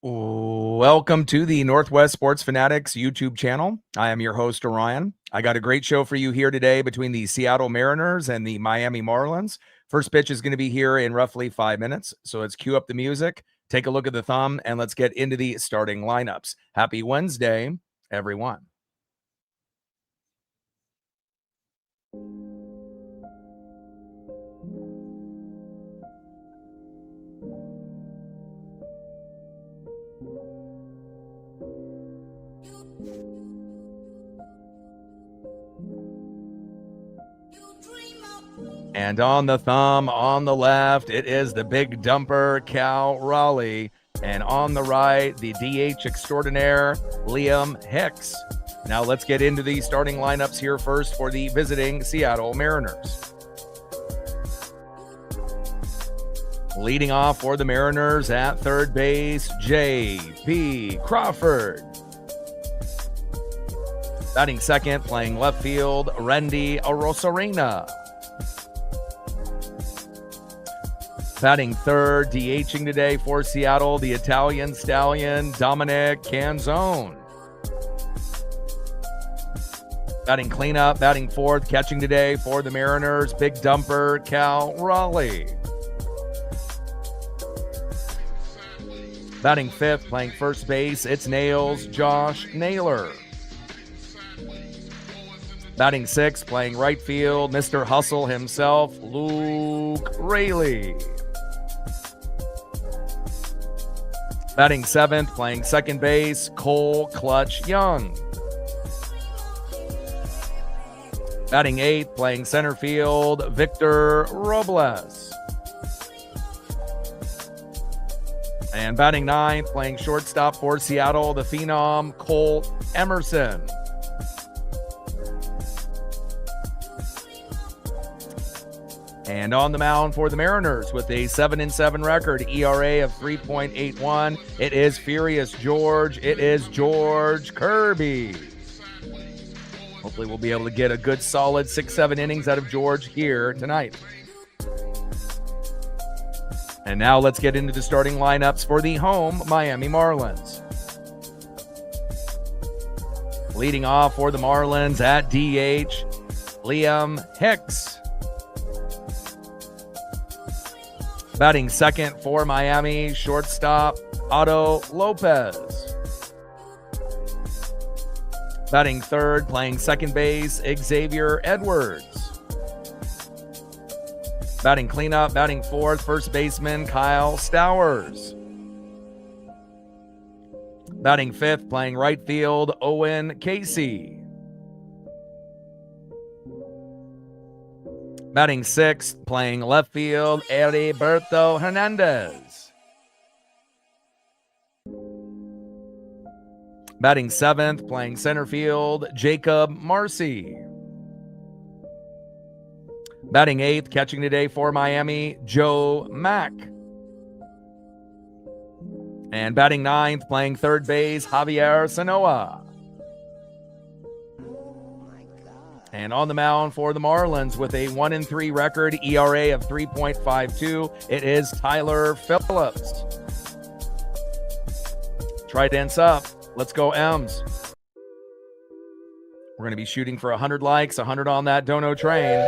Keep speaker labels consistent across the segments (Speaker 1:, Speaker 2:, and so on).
Speaker 1: Welcome to the Northwest Sports Fanatics YouTube channel. I am your host, Orion. I got a great show for you here today between the Seattle Mariners and the Miami Marlins. First pitch is going to be here in roughly 5 minutes. So let's cue up the music, take a look at the thumb, and let's get into the starting lineups. Happy Wednesday, everyone. And on the thumb, on the left, it is the big dumper, Cal Raleigh. And on the right, the DH extraordinaire, Liam Hicks. Now let's get into the starting lineups here first for the visiting Seattle Mariners. Leading off for the Mariners at third base, J.P. Crawford. Batting second, playing left field, Randy Arozarena. Batting third, DHing today for Seattle, the Italian stallion, Dominic Canzone. Batting cleanup, batting fourth, catching today for the Mariners, big dumper, Cal Raleigh. Batting fifth, playing first base, it's Nails, Josh Naylor. Batting sixth, playing right field, Mr. Hustle himself, Luke Raley. Batting seventh, playing second base, Cole Clutch Young. Batting eighth, playing center field, Victor Robles. And batting ninth, playing shortstop for Seattle, the phenom, Colt Emerson. And on the mound for the Mariners with a 7-7 record, ERA of 3.81. It is Furious George. It is George Kirby. Hopefully we'll be able to get a good solid 6-7 innings out of George here tonight. And now let's get into the starting lineups for the home Miami Marlins. Leading off for the Marlins at DH, Liam Hicks. Batting second for Miami, shortstop, Otto Lopez. Batting third, playing second base, Xavier Edwards. Batting cleanup, batting fourth, first baseman, Kyle Stowers. Batting fifth, playing right field, Owen Casey. Batting sixth, playing left field, Heriberto Hernandez. Batting seventh, playing center field, Jacob Marcy. Batting eighth, catching today for Miami, Joe Mack. And batting ninth, playing third base, Javier Sanoa. And on the mound for the Marlins with a 1-3 record, ERA of 3.52, it is Tyler Phillips. Try dance up. Let's go, M's. We're going to be shooting for 100 likes, 100 on that dono train.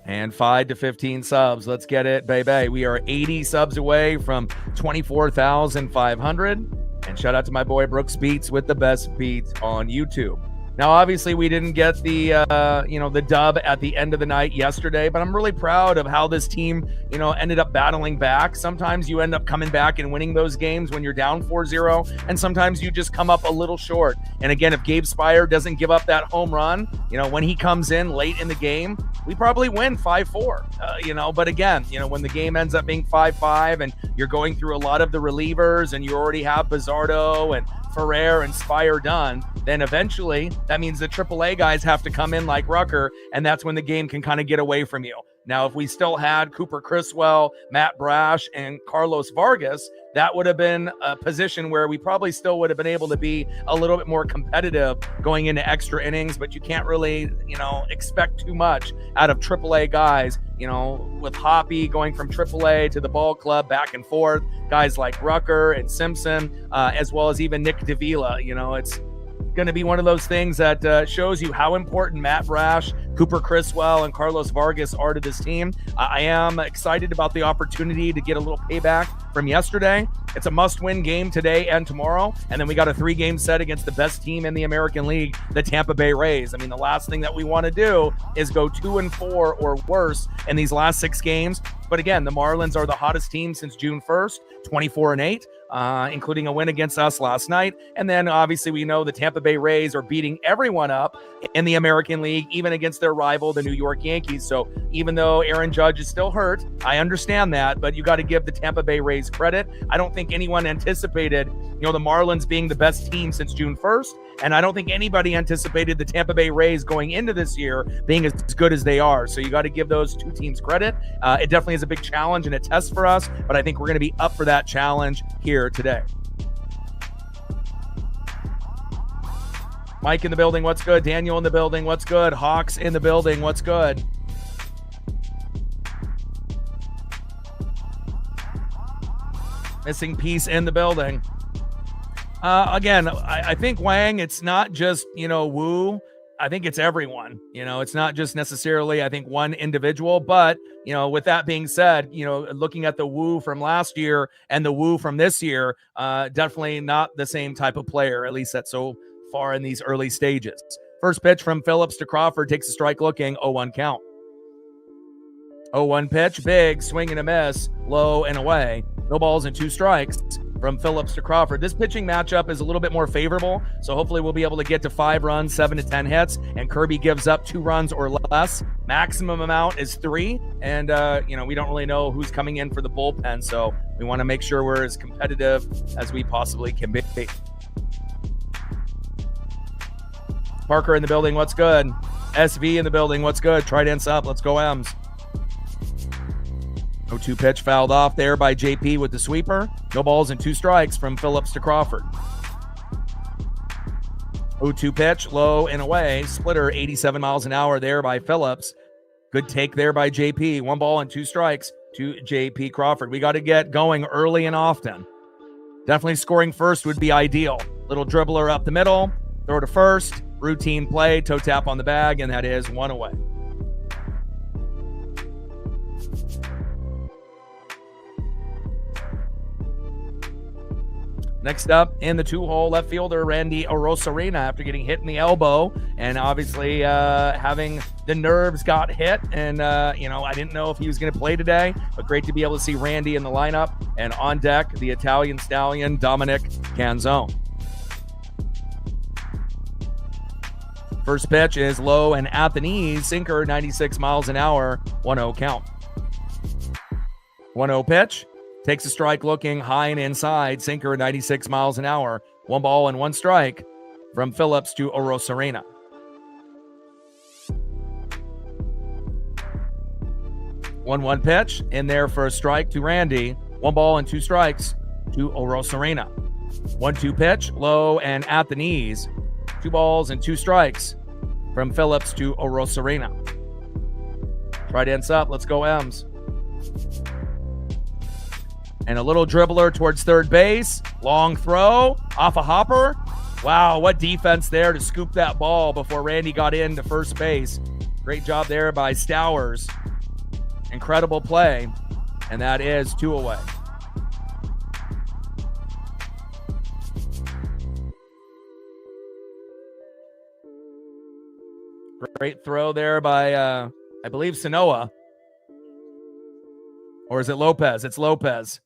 Speaker 1: And 5 to 15 subs. Let's get it, baby. We are 80 subs away from 24,500. And shout out to my boy Brooks Beats with the best beats on YouTube. Now, obviously, we didn't get the, the dub at the end of the night yesterday, but I'm really proud of how this team, ended up battling back. Sometimes you end up coming back and winning those games when you're down 4-0, and sometimes you just come up a little short. And again, if Gabe Spire doesn't give up that home run, when he comes in late in the game, we probably win 5-4, but again, when the game ends up being 5-5 and you're going through a lot of the relievers and you already have Bizzardo and Ferrer and Spire done, then eventually that means the AAA guys have to come in like Rucker, and that's when the game can kind of get away from you. Now, if we still had Cooper Criswell, Matt Brash, and Carlos Vargas, that would have been a position where we probably still would have been able to be a little bit more competitive going into extra innings, but you can't really, expect too much out of AAA guys, with Hoppy going from AAA to the ball club back and forth, guys like Rucker and Simpson, as well as even Nick Davila. It's going to be one of those things that shows you how important Matt Brash, Cooper Criswell, and Carlos Vargas are to this team. I am excited about the opportunity to get a little payback from yesterday. It's a must-win game today and tomorrow, and then we got a 3-game set against the best team in the American League, the Tampa Bay Rays. I mean, the last thing that we want to do is go 2-4 or worse in these last 6 games. But again, the Marlins are the hottest team since June 1st, 24-8. Including a win against us last night. And then obviously we know the Tampa Bay Rays are beating everyone up in the American League, even against their rival, the New York Yankees. So even though Aaron Judge is still hurt, I understand that, but you got to give the Tampa Bay Rays credit. I don't think anyone anticipated, the Marlins being the best team since June 1st. And I don't think anybody anticipated the Tampa Bay Rays going into this year being as good as they are. So you got to give those two teams credit. It definitely is a big challenge and a test for us, but I think we're going to be up for that challenge here today. Mike in the building, what's good? Daniel in the building, what's good? Hawks in the building, what's good? Missing piece in the building. Again, I think, Wang, it's not just, Wu. I think it's everyone. It's not just necessarily, I think, one individual. But, with that being said, looking at the Wu from last year and the Wu from this year, definitely not the same type of player, at least that's so far in these early stages. First pitch from Phillips to Crawford, takes a strike looking, 0-1 count. 0-1 pitch, big, swing and a miss, low and away. No balls and 2 strikes. From Phillips to Crawford. This pitching matchup is a little bit more favorable, so hopefully we'll be able to get to 5 runs, 7 to 10 hits, and Kirby gives up 2 runs or less. Maximum amount is 3, and we don't really know who's coming in for the bullpen, so we want to make sure we're as competitive as we possibly can be. Parker in the building, what's good? SV in the building, what's good? Trident's up, let's go M's. 0-2 pitch fouled off there by JP with the sweeper. No balls and 2 strikes from Phillips to Crawford. 0-2 pitch, low and away. Splitter, 87 miles an hour there by Phillips. Good take there by JP. 1 ball and 2 strikes to JP Crawford. We got to get going early and often. Definitely scoring first would be ideal. Little dribbler up the middle, throw to first, routine play, toe tap on the bag, and that is 1 away. Next up in the 2-hole, left fielder Randy Arozarena after getting hit in the elbow and obviously having the nerves got hit. And, I didn't know if he was going to play today, but great to be able to see Randy in the lineup. And on deck, the Italian stallion, Dominic Canzone. First pitch is low and at the knees, sinker, 96 miles an hour, 1-0 count. 1-0 pitch. Takes a strike looking high and inside, sinker 96 miles an hour. 1 ball and 1 strike from Phillips to Arozarena. 1-1 pitch in there for a strike to Randy. 1 ball and 2 strikes to Arozarena. 1-2 pitch, low and at the knees. 2 balls and 2 strikes from Phillips to Arozarena. Trident's up, let's go M's. And a little dribbler towards third base. Long throw off a hopper. Wow, what defense there to scoop that ball before Randy got into first base. Great job there by Stowers. Incredible play. And that is 2 away. Great throw there by, I believe, Sanoa. Or is it Lopez? It's Lopez.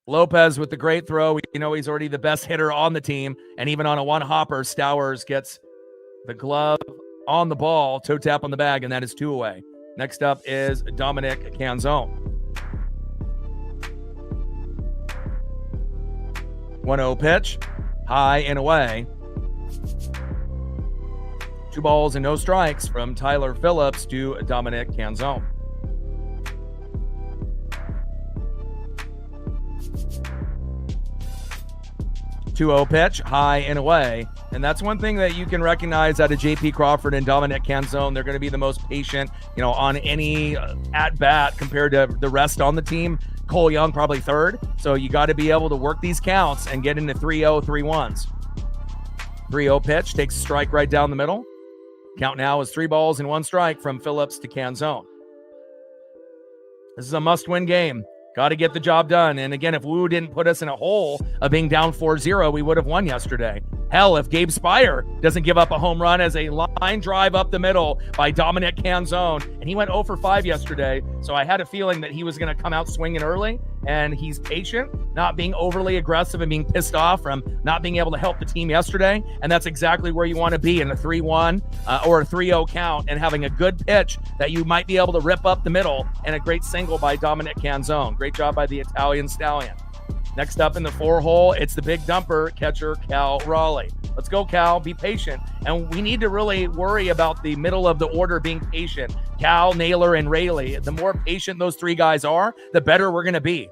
Speaker 1: Lopez with the great throw. We know he's already the best hitter on the team. And even on a 1 hopper, Stowers gets the glove on the ball, toe tap on the bag, and that is 2 away. Next up is Dominic Canzone. 1-0 pitch, high and away. 2 balls and no strikes from Tyler Phillips to Dominic Canzone. 2-0 pitch, high and away. And that's one thing that you can recognize out of J.P. Crawford and Dominic Canzone. They're going to be the most patient, on any at-bat compared to the rest on the team. Cole Young probably third. So you got to be able to work these counts and get into 3-0, 3-1s. 3-0 pitch, takes a strike right down the middle. Count now is 3 balls and 1 strike from Phillips to Canzone. This is a must-win game. Got to get the job done. And again, if Wu didn't put us in a hole of being down 4-0, we would have won yesterday. Hell, if Gabe Spire doesn't give up a home run as a line drive up the middle by Dominic Canzone, and he went 0 for 5 yesterday, so I had a feeling that he was going to come out swinging early, and he's patient, not being overly aggressive and being pissed off from not being able to help the team yesterday, and that's exactly where you want to be in a 3-1 or a 3-0 count and having a good pitch that you might be able to rip up the middle, and a great single by Dominic Canzone. Great job by the Italian Stallion. Next up in the 4-hole, it's the big dumper catcher, Cal Raleigh. Let's go, Cal. Be patient. And we need to really worry about the middle of the order being patient. Cal, Naylor, and Raleigh. The more patient those 3 guys are, the better we're going to be.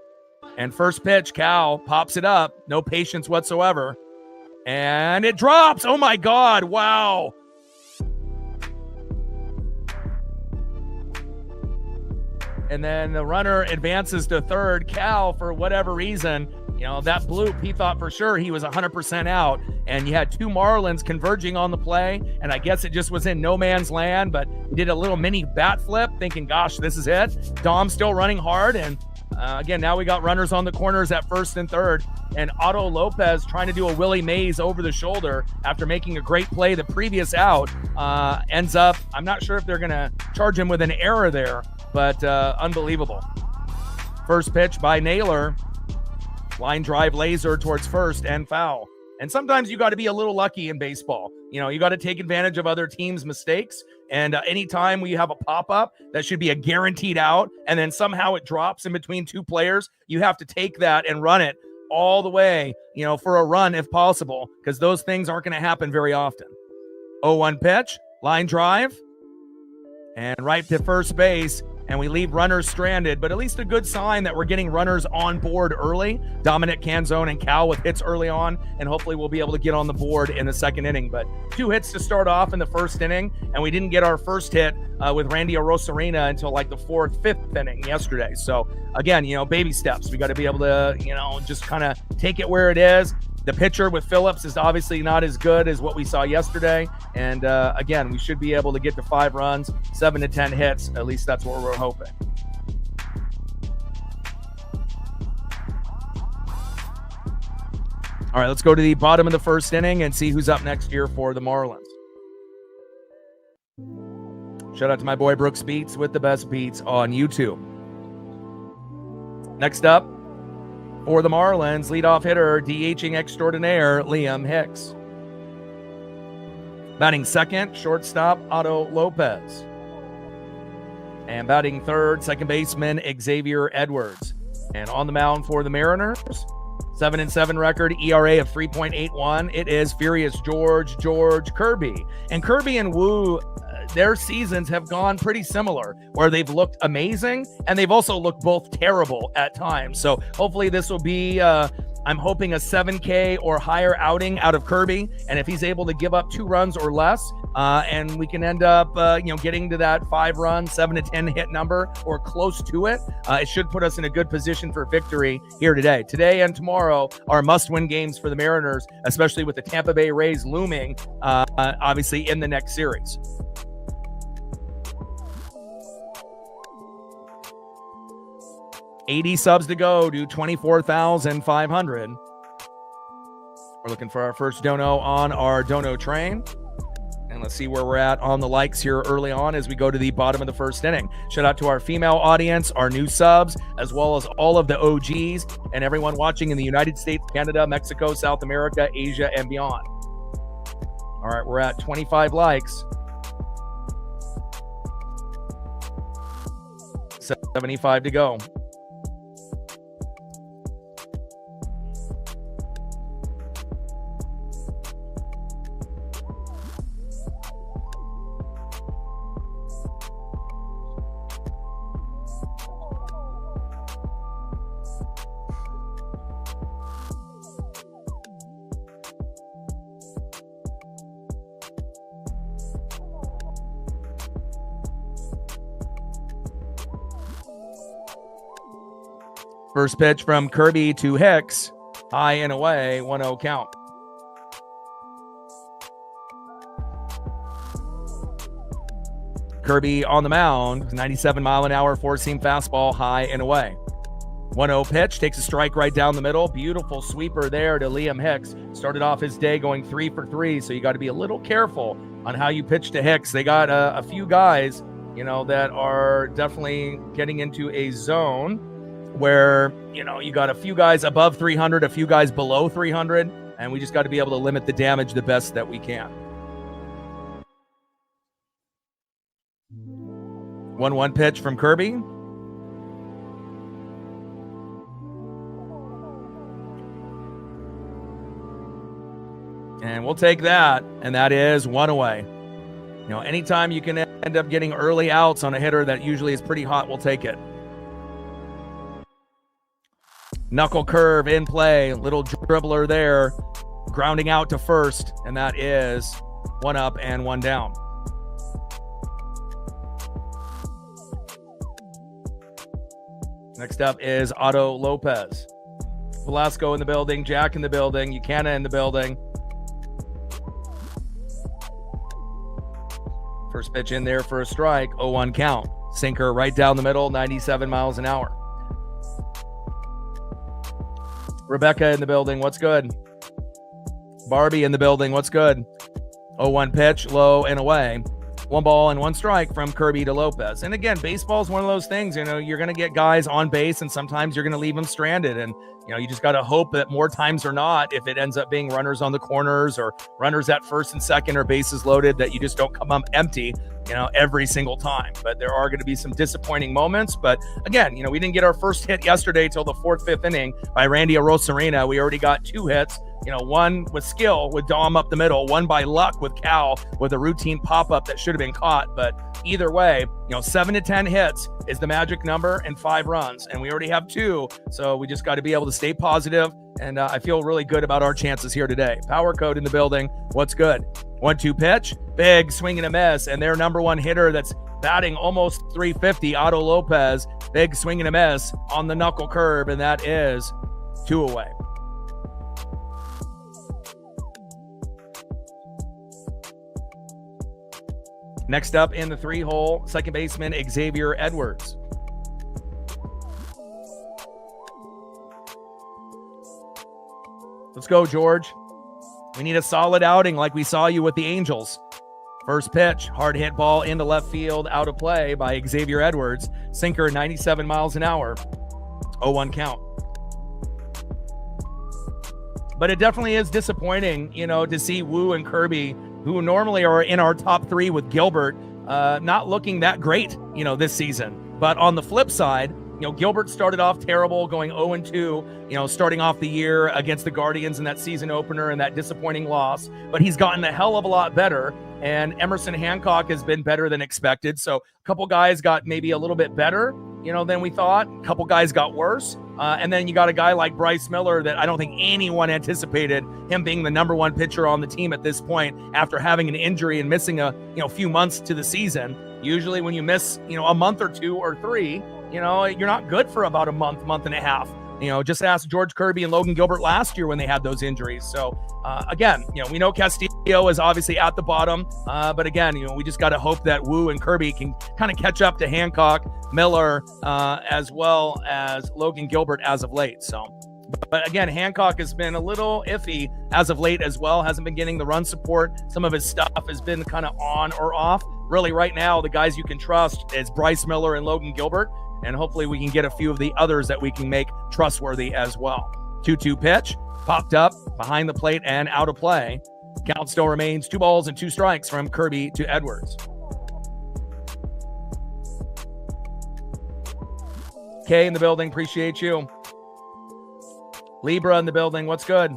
Speaker 1: And first pitch, Cal pops it up. No patience whatsoever. And it drops. Oh, my God. Wow. And then the runner advances to third. Cal, for whatever reason, that bloop, he thought for sure he was 100% out. And you had 2 Marlins converging on the play. And I guess it just was in no man's land, but he did a little mini bat flip thinking, gosh, this is it. Dom's still running hard. And again, now we got runners on the corners at first and third. And Otto Lopez trying to do a Willie Mays over the shoulder after making a great play the previous out. Ends up, I'm not sure if they're going to charge him with an error there, but unbelievable. First pitch by Naylor. Line drive laser towards first and foul. And sometimes you got to be a little lucky in baseball. You got to take advantage of other teams' mistakes. And anytime we have a pop-up that should be a guaranteed out, and then somehow it drops in between 2 players, you have to take that and run it all the way, for a run if possible, because those things aren't going to happen very often. 0-1 pitch, line drive, and right to first base. And we leave runners stranded, but at least a good sign that we're getting runners on board early. Dominic Canzone and Cal with hits early on, and hopefully we'll be able to get on the board in the second inning. But 2 hits to start off in the first inning, and we didn't get our first hit with Randy Arosarena until like the 4th, 5th inning yesterday. So again, baby steps. We got to be able to, just kind of take it where it is. The pitcher with Phillips is obviously not as good as what we saw yesterday. And again, we should be able to get to 5 runs, 7 to 10 hits. At least that's what we're hoping. All right, let's go to the bottom of the first inning and see who's up next here for the Marlins. Shout out to my boy Brooks Beats with the best beats on YouTube. Next up, for the Marlins, leadoff hitter, DHing extraordinaire, Liam Hicks. Batting second, shortstop, Otto Lopez. And batting third, second baseman, Xavier Edwards. And on the mound for the Mariners, 7-7 record, ERA of 3.81. It is Furious George Kirby. And Kirby and Wu, their seasons have gone pretty similar, where they've looked amazing and they've also looked both terrible at times. So hopefully this will be, I'm hoping a 7K or higher outing out of Kirby. And if he's able to give up 2 runs or less, and we can end up, getting to that 5-run, 7 to 10 hit number or close to it, it should put us in a good position for victory here today. Today and tomorrow are must-win games for the Mariners, especially with the Tampa Bay Rays looming, obviously, in the next series. $80 subs to go to 24,500. We're looking for our first dono on our dono train. And let's see where we're at on the likes here early on as we go to the bottom of the first inning. Shout out to our female audience, our new subs, as well as all of the OGs and everyone watching in the United States, Canada, Mexico, South America, Asia, and beyond. All right, we're at 25 likes. 75 to go. First pitch from Kirby to Hicks. High and away, 1-0 count. Kirby on the mound, 97-mile-an-hour four-seam fastball, high and away. 1-0 pitch, takes a strike right down the middle. Beautiful sweeper there to Liam Hicks. Started off his day going 3 for 3, so you got to be a little careful on how you pitch to Hicks. They got a few guys, that are definitely getting into a zone where, you got a few guys above 300, a few guys below 300, and we just got to be able to limit the damage the best that we can. 1-1 pitch from Kirby. And we'll take that, and that is 1 away. Anytime you can end up getting early outs on a hitter that usually is pretty hot, we'll take it. Knuckle curve in play, little dribbler there, grounding out to first, and that is 1 up and 1 down. Next up is Otto Lopez. Velasco in the building, Jack in the building, Ucana in the building. First pitch in there for a strike, 0-1 count. Sinker right down the middle, 97 miles an hour. Rebecca in the building, what's good? Barbie in the building, what's good? 0-1 pitch, low and away. 1 ball and 1 strike from Kirby to Lopez. And again, baseball is one of those things, you're going to get guys on base and sometimes you're going to leave them stranded. And, you just got to hope that more times or not, if it ends up being runners on the corners or runners at first and second or bases loaded, that you just don't come up empty, every single time. But there are going to be some disappointing moments. But again, we didn't get our first hit yesterday till the 4th, 5th inning by Randy Arozarena. We already got 2 hits. One with skill with Dom up the middle, 1 by luck with Cal with a routine pop-up that should have been caught. But either way, 7 to 10 hits is the magic number and 5 runs. And we already have 2. So we just got to be able to stay positive. And I feel really good about our chances here today. Power Code in the building. What's good? 1-2 pitch. Big swing and a miss. And their number 1 hitter that's batting almost 350, Otto Lopez. Big swing and a miss on the knuckle curve. And that is 2 away. Next up in the 3-hole, second baseman Xavier Edwards. Let's go, George. We need a solid outing like we saw you with the Angels. First pitch, hard hit ball into left field, out of play by Xavier Edwards. Sinker, 97 miles an hour. 0-1 count. But it definitely is disappointing, to see Wu and Kirby, who normally are in our top 3 with Gilbert, not looking that great, this season. But on the flip side, Gilbert started off terrible, going 0-2, starting off the year against the Guardians in that season opener and that disappointing loss. But he's gotten a hell of a lot better. And Emerson Hancock has been better than expected. So a couple guys got maybe a little bit better, than we thought. A couple guys got worse. And then you got a guy like Bryce Miller that I don't think anyone anticipated him being the number 1 pitcher on the team at this point after having an injury and missing a few months to the season. Usually when you miss, a month or 2 or 3, you're not good for about a month and a half. Just ask George Kirby and Logan Gilbert last year when they had those injuries. So again, we know Castillo is obviously at the bottom, but again, we just got to hope that Wu and Kirby can kind of catch up to Hancock, Miller, as well as Logan Gilbert as of late. So, but again, Hancock has been a little iffy as of late as well. Hasn't been getting the run support. Some of his stuff has been kind of on or off. Really, right now, the guys you can trust is Bryce Miller and Logan Gilbert. And hopefully we can get a few of the others that we can make trustworthy as well. 2-2 pitch, popped up behind the plate and out of play. Count still remains 2 balls and 2 strikes from Kirby to Edwards. Kay in the building, appreciate you. Libra in the building, what's good?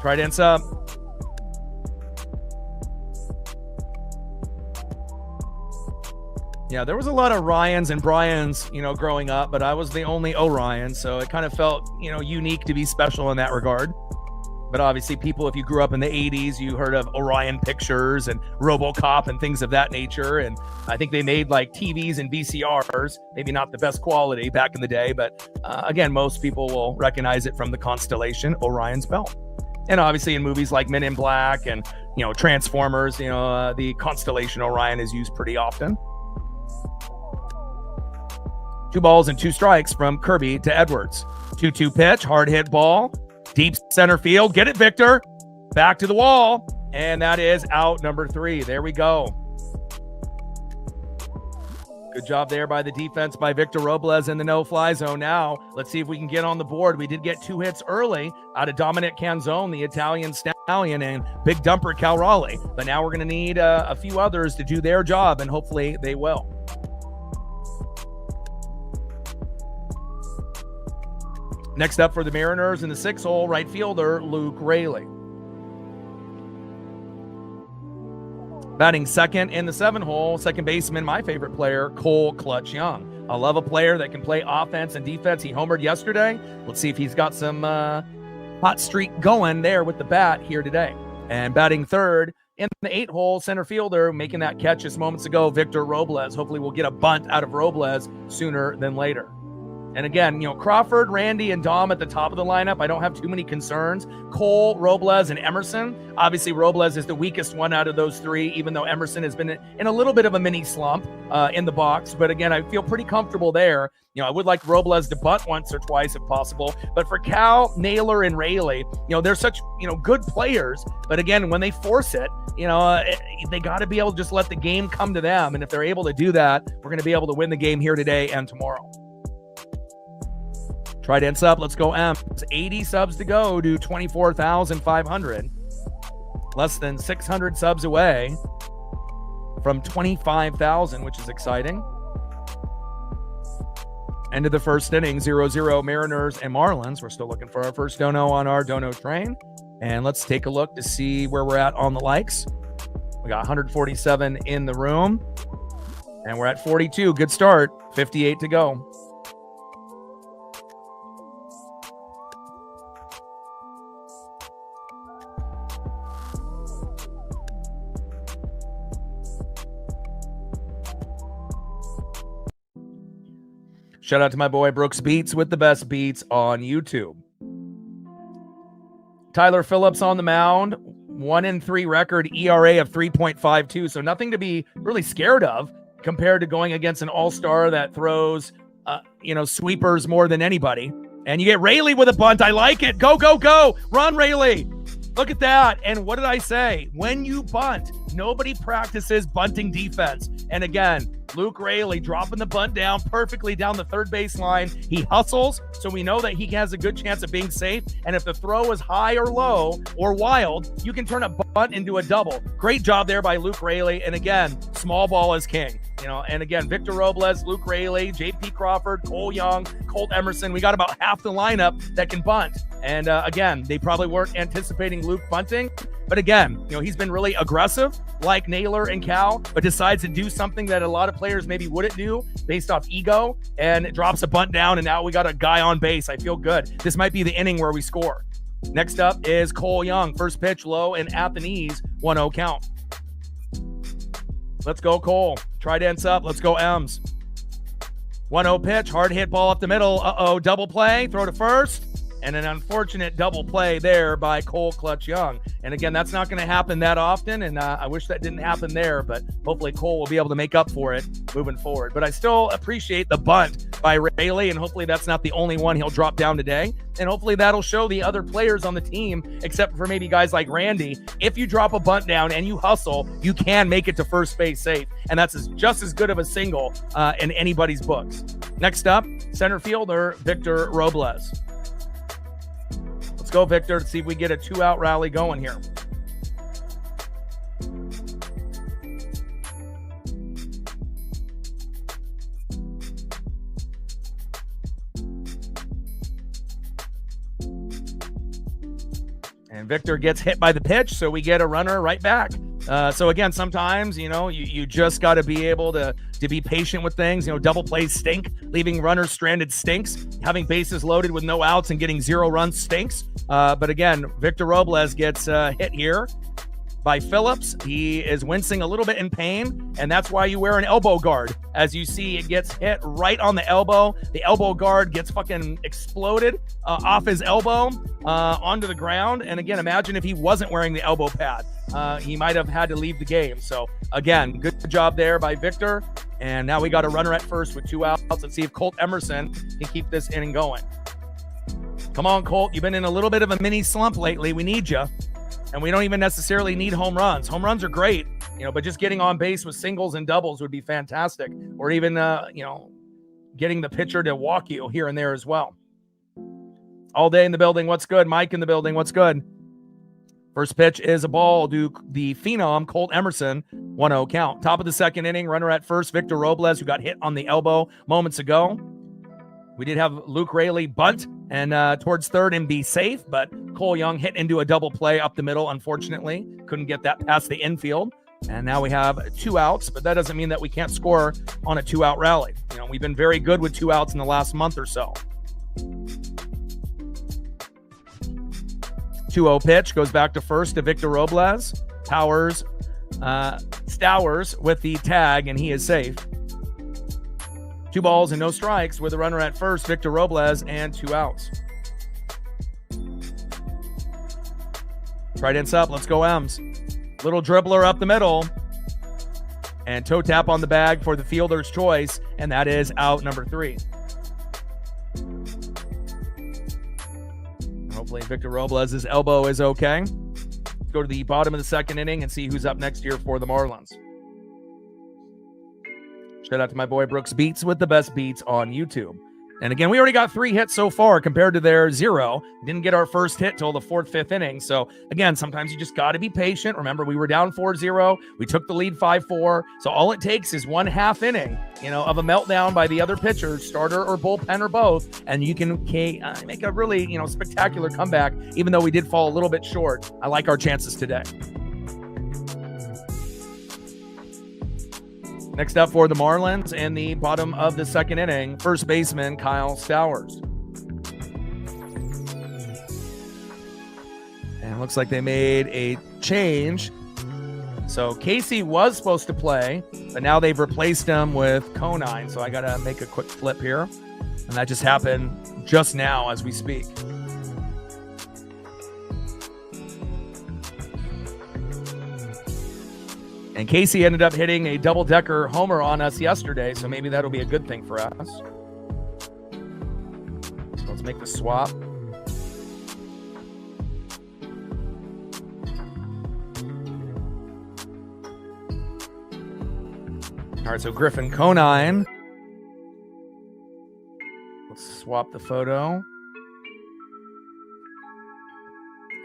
Speaker 1: Trident's up. Yeah, there was a lot of Ryans and Bryans, growing up, but I was the only Orion, so it kind of felt, unique to be special in that regard. But obviously, people, if you grew up in the 80s, you heard of Orion Pictures and RoboCop and things of that nature. And I think they made like TVs and VCRs, maybe not the best quality back in the day. But again, most people will recognize it from the constellation Orion's Belt. And obviously in movies like Men in Black and, Transformers, the constellation Orion is used pretty often. 2 balls and 2 strikes from Kirby to Edwards. 2-2 pitch, hard hit ball. Deep center field. Get it, Victor. Back to the wall. And that is out number 3. There we go. Good job there by the defense by Victor Robles in the no-fly zone. Now, let's see if we can get on the board. We did get 2 hits early out of Dominic Canzone, the Italian stallion, and big dumper Cal Raleigh. But now we're going to need a few others to do their job, and hopefully they will. Next up for the Mariners in the 6th hole, right fielder Luke Raley. Batting second in the 7th hole, second baseman, my favorite player, Cole Clutch Young. I love a player that can play offense and defense. He homered yesterday. Let's see if he's got some hot streak going there with the bat here today. And batting third in the 8th hole, center fielder, making that catch just moments ago, Victor Robles. Hopefully we'll get a bunt out of Robles sooner than later. And again, Crawford, Randy, and Dom at the top of the lineup. I don't have too many concerns. Cole, Robles, and Emerson. Obviously, Robles is the weakest one out of those 3, even though Emerson has been in a little bit of a mini slump in the box. But again, I feel pretty comfortable there. I would like Robles to bunt once or twice if possible. But for Cal, Naylor, and Raley, they're such, good players. But again, when they force it, they got to be able to just let the game come to them. And if they're able to do that, we're going to be able to win the game here today and tomorrow. Trident's up. Let's go M's. 80 subs to go to 24,500. Less than 600 subs away from 25,000, which is exciting. End of the first inning, 0-0 Mariners and Marlins. We're still looking for our first dono on our dono train. And let's take a look to see where we're at on the likes. We got 147 in the room. And we're at 42. Good start. 58 to go. Shout out to my boy Brooks Beats with the best beats on YouTube. Tyler Phillips on the mound, 1-3 record, ERA of 3.52. So nothing to be really scared of compared to going against an all-star that throws, sweepers more than anybody. And you get Raley with a bunt. I like it. Go, go, go. Run, Raley. Look at that. And what did I say? When you bunt, nobody practices bunting defense. And again, Luke Raley dropping the bunt down perfectly down the third baseline. He hustles, so we know that he has a good chance of being safe. And if the throw is high or low or wild, you can turn a bunt into a double. Great job there by Luke Raley. And again, small ball is king. And again, Victor Robles, Luke Raley, J.P. Crawford, Cole Young, Colt Emerson. We got about half the lineup that can bunt. And again, they probably weren't anticipating Luke bunting. But again, he's been really aggressive like Naylor and Cal, but decides to do something that a lot of players maybe wouldn't do based off ego, and it drops a bunt down, and now we got a guy on base. I feel good. This might be the inning where we score. Next up is Cole Young. First pitch low and at the knees, 1-0 count. Let's go, Cole. Trident's up. Let's go, M's. 1-0 pitch, hard hit ball up the middle. Double play, throw to first. And an unfortunate double play there by Cole Clutch Young. And again, that's not going to happen that often, and I wish that didn't happen there, but hopefully Cole will be able to make up for it moving forward. But I still appreciate the bunt by Raley, and hopefully that's not the only one he'll drop down today. And hopefully that'll show the other players on the team, except for maybe guys like Randy, if you drop a bunt down and you hustle, you can make it to first base safe. And that's just as good of a single in anybody's books. Next up, center fielder Victor Robles. Let's go, Victor, to see if we get a 2-out rally going here. And Victor gets hit by the pitch, so we get a runner right back. So again, sometimes, you just got to be able to be patient with things. Double plays stink. Leaving runners stranded stinks. Having bases loaded with no outs and getting 0 runs stinks. But again, Victor Robles gets hit here by Phillips. He is wincing a little bit in pain, and that's why you wear an elbow guard. As you see, it gets hit right on the elbow. The elbow guard gets fucking exploded off his elbow onto the ground. And again, imagine if he wasn't wearing the elbow pad. He might have had to leave the game. So again, good job there by Victor. And now we got a runner at first with 2 outs. Let's see if Colt Emerson can keep this inning going. Come on, Colt. You've been in a little bit of a mini slump lately. We need you. And we don't even necessarily need home runs. Home runs are great, but just getting on base with singles and doubles would be fantastic. Or even, getting the pitcher to walk you here and there as well. All day in the building. What's good? Mike in the building. What's good? First pitch is a ball to the phenom, Colt Emerson. 1-0 count. Top of the second inning. Runner at first, Victor Robles, who got hit on the elbow moments ago. We did have Luke Raley bunt and towards third and be safe, but Cole Young hit into a double play up the middle, unfortunately. Couldn't get that past the infield. And now we have 2 outs, but that doesn't mean that we can't score on a 2-out rally. We've been very good with 2 outs in the last month or so. 2-0 pitch goes back to first to Victor Robles. Stowers with the tag, and he is safe. 2 balls and no strikes with a runner at first, Victor Robles, and 2 outs. Trident's up. Let's go, M's. Little dribbler up the middle. And toe tap on the bag for the fielder's choice, and that is out number 3. Hopefully Victor Robles' elbow is okay. Let's go to the bottom of the second inning and see who's up next here for the Marlins. Shout out to my boy Brooks Beats with the best beats on YouTube. And again, we already got 3 hits so far compared to their 0. Didn't get our first hit till the 4th, 5th inning. So again, sometimes you just got to be patient. Remember, we were down 4-0. We took the lead 5-4. So all it takes is 1/2 inning, of a meltdown by the other pitcher, starter or bullpen or both. And you can make a really, spectacular comeback, even though we did fall a little bit short. I like our chances today. Next up for the Marlins in the bottom of the second inning, first baseman Kyle Stowers. And it looks like they made a change. So Casey was supposed to play, but now they've replaced him with Conine. So I got to make a quick flip here. And that just happened just now as we speak. And Casey ended up hitting a double-decker homer on us yesterday, so maybe that'll be a good thing for us. So let's make the swap. All right, so Griffin Conine. Let's swap the photo.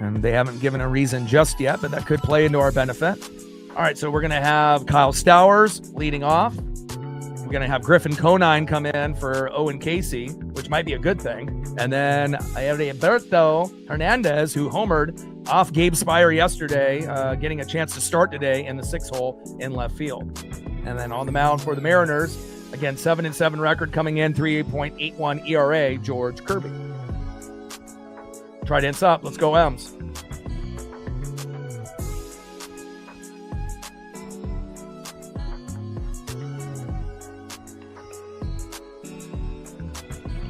Speaker 1: And they haven't given a reason just yet, but that could play into our benefit. All right, so we're going to have Kyle Stowers leading off. We're going to have Griffin Conine come in for Owen Casey, which might be a good thing. And then I have Alberto Hernandez, who homered off Gabe Spire yesterday, getting a chance to start today in the 6th hole in left field. And then on the mound for the Mariners, again, 7-7 record coming in, 3.81 ERA, George Kirby. Trident's up. Let's go, M's.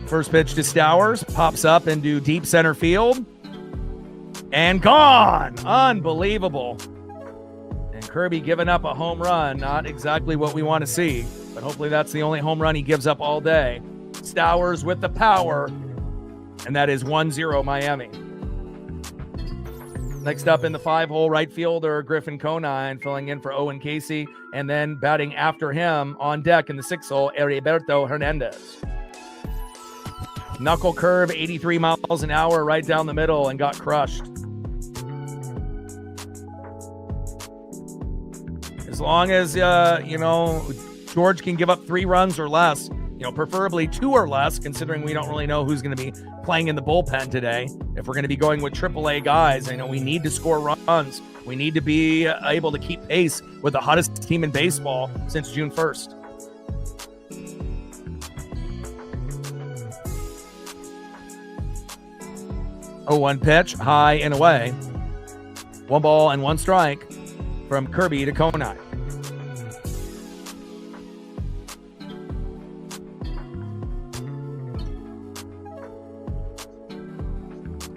Speaker 1: First pitch to Stowers, pops up into deep center field, and gone. Unbelievable. And Kirby giving up a home run, not exactly what we want to see, but hopefully that's the only home run he gives up all day. Stowers with the power, and that is 1-0 Miami. Next up in the 5-hole, right fielder Griffin Conine filling in for Owen Casey, and then batting after him on deck in the 6th hole, Alberto Hernandez. Knuckle curve, 83 miles an hour right down the middle, and got crushed. As long as, George can give up 3 runs or less, preferably 2 or less, considering we don't really know who's going to be playing in the bullpen today. If we're going to be going with AAA guys, I know we need to score runs. We need to be able to keep pace with the hottest team in baseball since June 1st. Oh, 1 pitch, high and away. 1 ball and 1 strike from Kirby to Konine.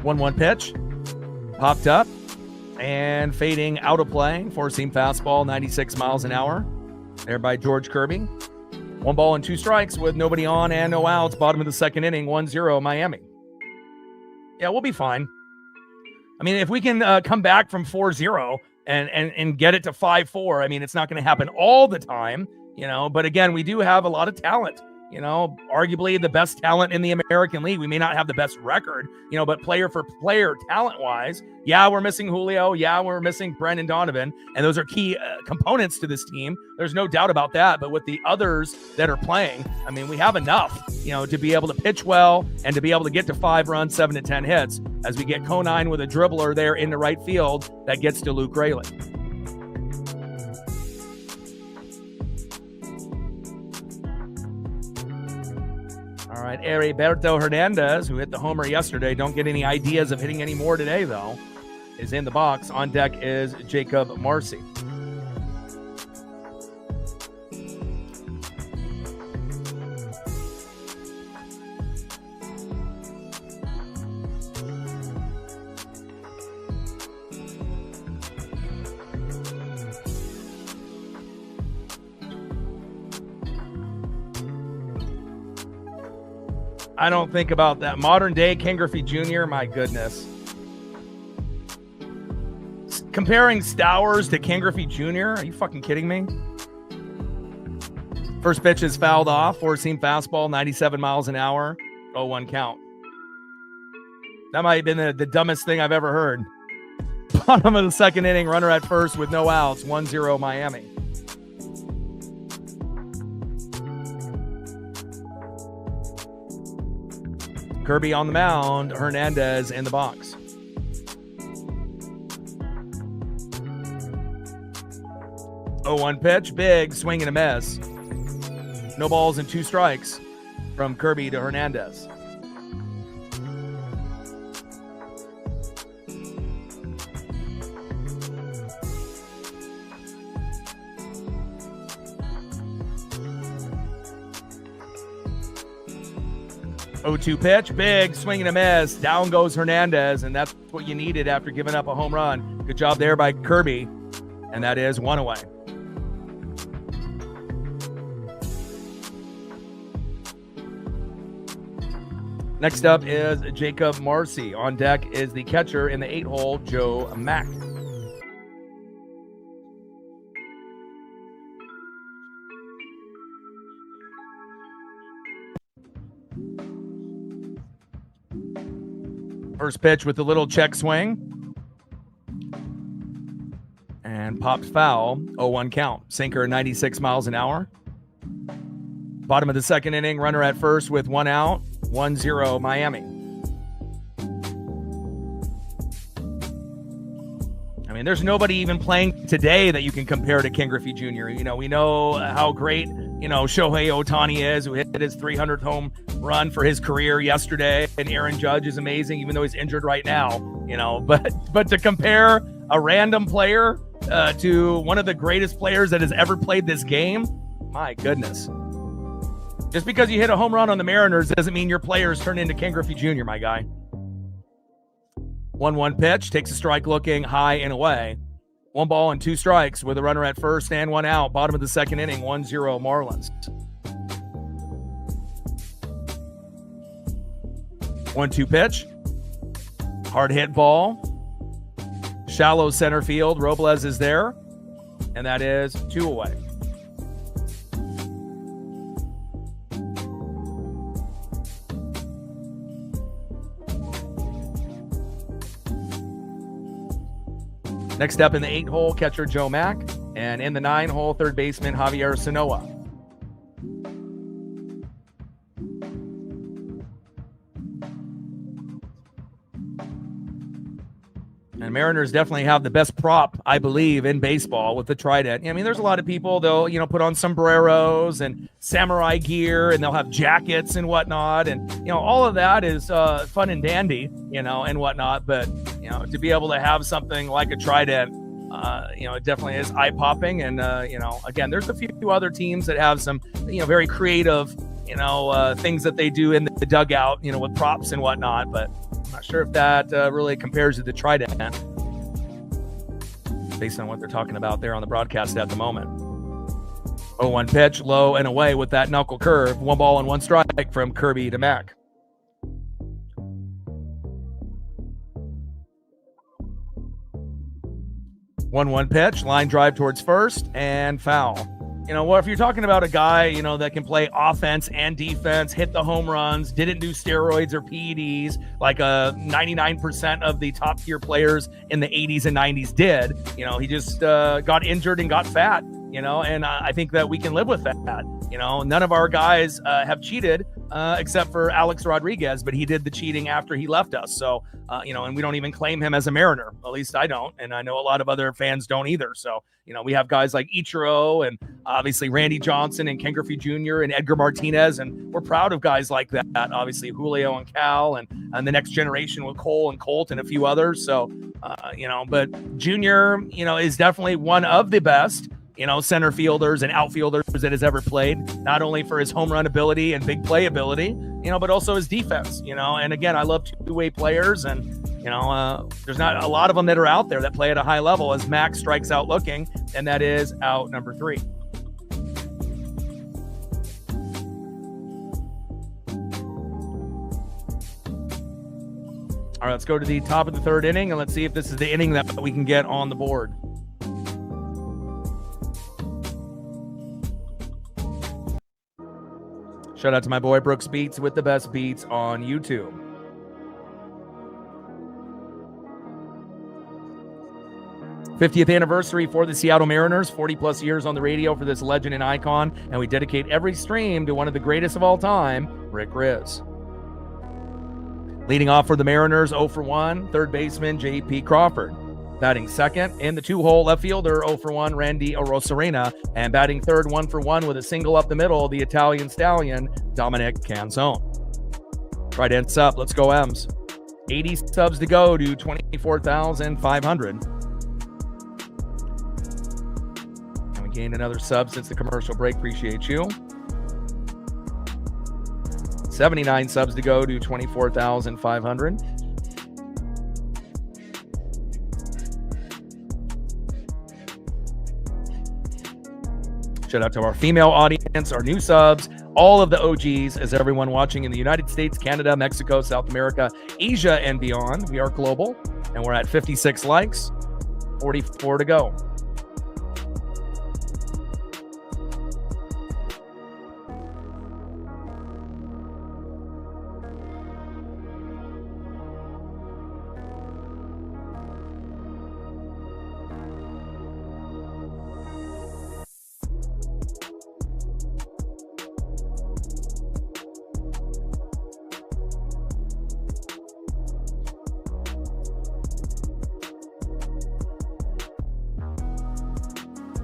Speaker 1: One pitch, popped up and fading out of play. 4-seam fastball, 96 miles an hour. There by George Kirby. 1 ball and 2 strikes with nobody on and no outs. Bottom of the 2nd inning, 1-0 Miami. Yeah, we'll be fine. I mean, if we can come back from 4-0 and get it to 5-4, I mean, it's not going to happen all the time, but again, we do have a lot of talent, arguably the best talent in the American League. We may not have the best record, but player for player, talent-wise, yeah, we're missing Julio. Yeah, we're missing Brendan Donovan, and those are key components to this team. There's no doubt about that, but with the others that are playing, I mean, we have enough, to be able to pitch well and to be able to get to 5 runs, 7 to 10 hits as we get Konine with a dribbler there in the right field that gets to Luke Raley. All right, Heriberto Hernandez, who hit the homer yesterday, don't get any ideas of hitting any more today, though, is in the box. On deck is Jacob Marcy. I don't think about that. Modern day Ken Griffey Jr., my goodness. Comparing Stowers to Ken Griffey Jr., are you fucking kidding me? First pitch is fouled off. 4-seam fastball, 97 miles an hour. 0-1 count. That might have been the dumbest thing I've ever heard. Bottom of the 2nd inning, runner at first with no outs. 1-0 Miami. Kirby on the mound, Hernandez in the box. Oh, 1 pitch, big swing and a miss. No balls and 2 strikes from Kirby to Hernandez. Oh, 2 pitch, big swing and a miss. Down goes Hernandez, and that's what you needed after giving up a home run. Good job there by Kirby, and that is 1 away. Next up is Jacob Marcy. On deck is the catcher in the 8-hole, Joe Mack. First pitch with a little check swing. And popped foul. 0-1 count. Sinker 96 miles an hour. Bottom of the 2nd inning, runner at first with 1 out. 1-0 Miami. I mean, there's nobody even playing today that you can compare to Ken Griffey Jr. We know how great, Shohei Ohtani is, who hit his 300th home run for his career yesterday. And Aaron Judge is amazing, even though he's injured right now, But to compare a random player to one of the greatest players that has ever played this game, my goodness. Just because you hit a home run on the Mariners doesn't mean your players turn into Ken Griffey Jr., my guy. 1-1 pitch, takes a strike looking high and away. 1 ball and 2 strikes with a runner at first and 1 out. Bottom of the 2nd inning, 1-0 Marlins. 1-2 pitch. Hard hit ball. Shallow center field. Robles is there. And that is 2 away. Next up in the 8-hole, catcher Joe Mack. And in the 9-hole, third baseman Javier Sanoa. And Mariners definitely have the best prop, I believe, in baseball with the trident. I mean, there's a lot of people, they'll, put on sombreros and samurai gear, and they'll have jackets and whatnot. And, all of that is fun and dandy, and whatnot. But, to be able to have something like a trident, it definitely is eye-popping. And, again, there's a few other teams that have some, very creative, things that they do in the dugout, with props and whatnot. But I'm not sure if that really compares to the trident based on what they're talking about there on the broadcast at the moment. 0-1 pitch, low and away with that knuckle curve. 1 ball and 1 strike from Kirby to Mac. One pitch, line drive towards first and foul. If you're talking about a guy, that can play offense and defense, hit the home runs, didn't do steroids or PEDs like 99% of the top tier players in the 80s and 90s did, he just got injured and got fat, and I think that we can live with that. None of our guys have cheated except for Alex Rodriguez, but he did the cheating after he left us. So, and we don't even claim him as a Mariner. At least I don't. And I know a lot of other fans don't either. So, we have guys like Ichiro and obviously Randy Johnson and Ken Griffey Jr. and Edgar Martinez. And we're proud of guys like that. Obviously Julio and Cal and the next generation with Cole and Colt and a few others. So, but Junior, is definitely one of the best, center fielders and outfielders that has ever played, not only for his home run ability and big play ability, but also his defense, and again, I love two-way players, and, there's not a lot of them that are out there that play at a high level as Max strikes out looking, and that is out number 3. All right, let's go to the top of the 3rd inning, and let's see if this is the inning that we can get on the board. Shout out to my boy Brooks Beats with the best beats on YouTube. '50th anniversary for the Seattle Mariners, 40 plus years on the radio for this legend and icon, and we dedicate every stream to one of the greatest of all time, Rick Rizzs. Leading off for the Mariners, 0 for 1, third baseman J.P. Crawford. Batting second in the 2-hole left fielder, 0 for 1, Randy Arozarena. And batting third, 1 for 1 with a single up the middle, the Italian stallion, Dominic Canzone. Right end sub, let's go M's. 80 subs to go to 24,500. And we gained another sub since the commercial break, appreciate you. 79 subs to go to 24,500. Shout out to our female audience, our new subs, all of the OGs, as everyone watching in the United States, Canada, Mexico, South America, Asia, and beyond. We are global, and we're at 56 likes, 44 to go.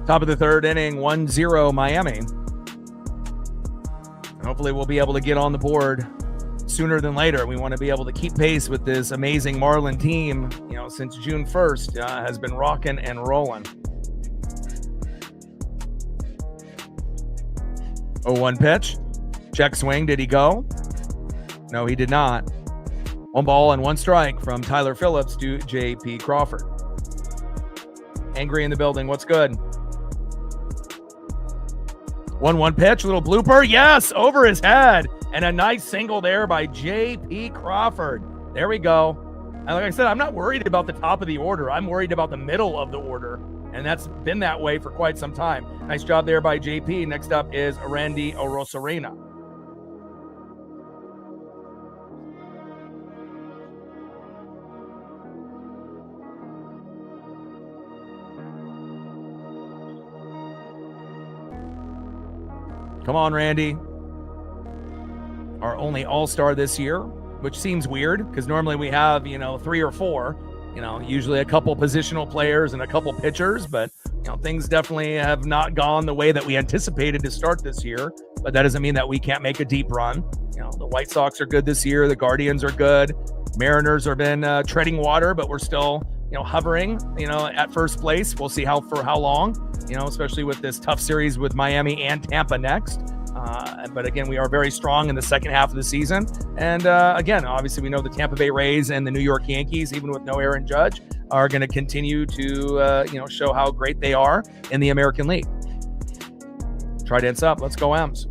Speaker 1: Top of the 3rd inning, 1-0 Miami. And hopefully we'll be able to get on the board sooner than later. We want to be able to keep pace with this amazing Marlin team, since June 1st, has been rocking and rolling. 0-1 pitch. Check swing. Did he go? No, he did not. 1 ball and 1 strike from Tyler Phillips to J.P. Crawford. Angry in the building. What's good? 1-1 pitch, little blooper. Yes, over his head. And a nice single there by J.P. Crawford. There we go. And like I said, I'm not worried about the top of the order. I'm worried about the middle of the order. And that's been that way for quite some time. Nice job there by J.P. Next up is Randy Arozarena. Come on, Randy. Our only all-star this year, which seems weird because normally we have, 3 or 4, Usually a couple positional players and a couple pitchers, but things definitely have not gone the way that we anticipated to start this year. But that doesn't mean that we can't make a deep run. The White Sox are good this year. The Guardians are good. Mariners have been treading water, but we're still hovering at first place. We'll see for how long, especially with this tough series with Miami and Tampa next. But again, we are very strong in the second half of the season. And again, obviously we know the Tampa Bay Rays and the New York Yankees, even with no Aaron Judge, are going to continue to show how great they are in the American League. Trident's up. Let's go M's.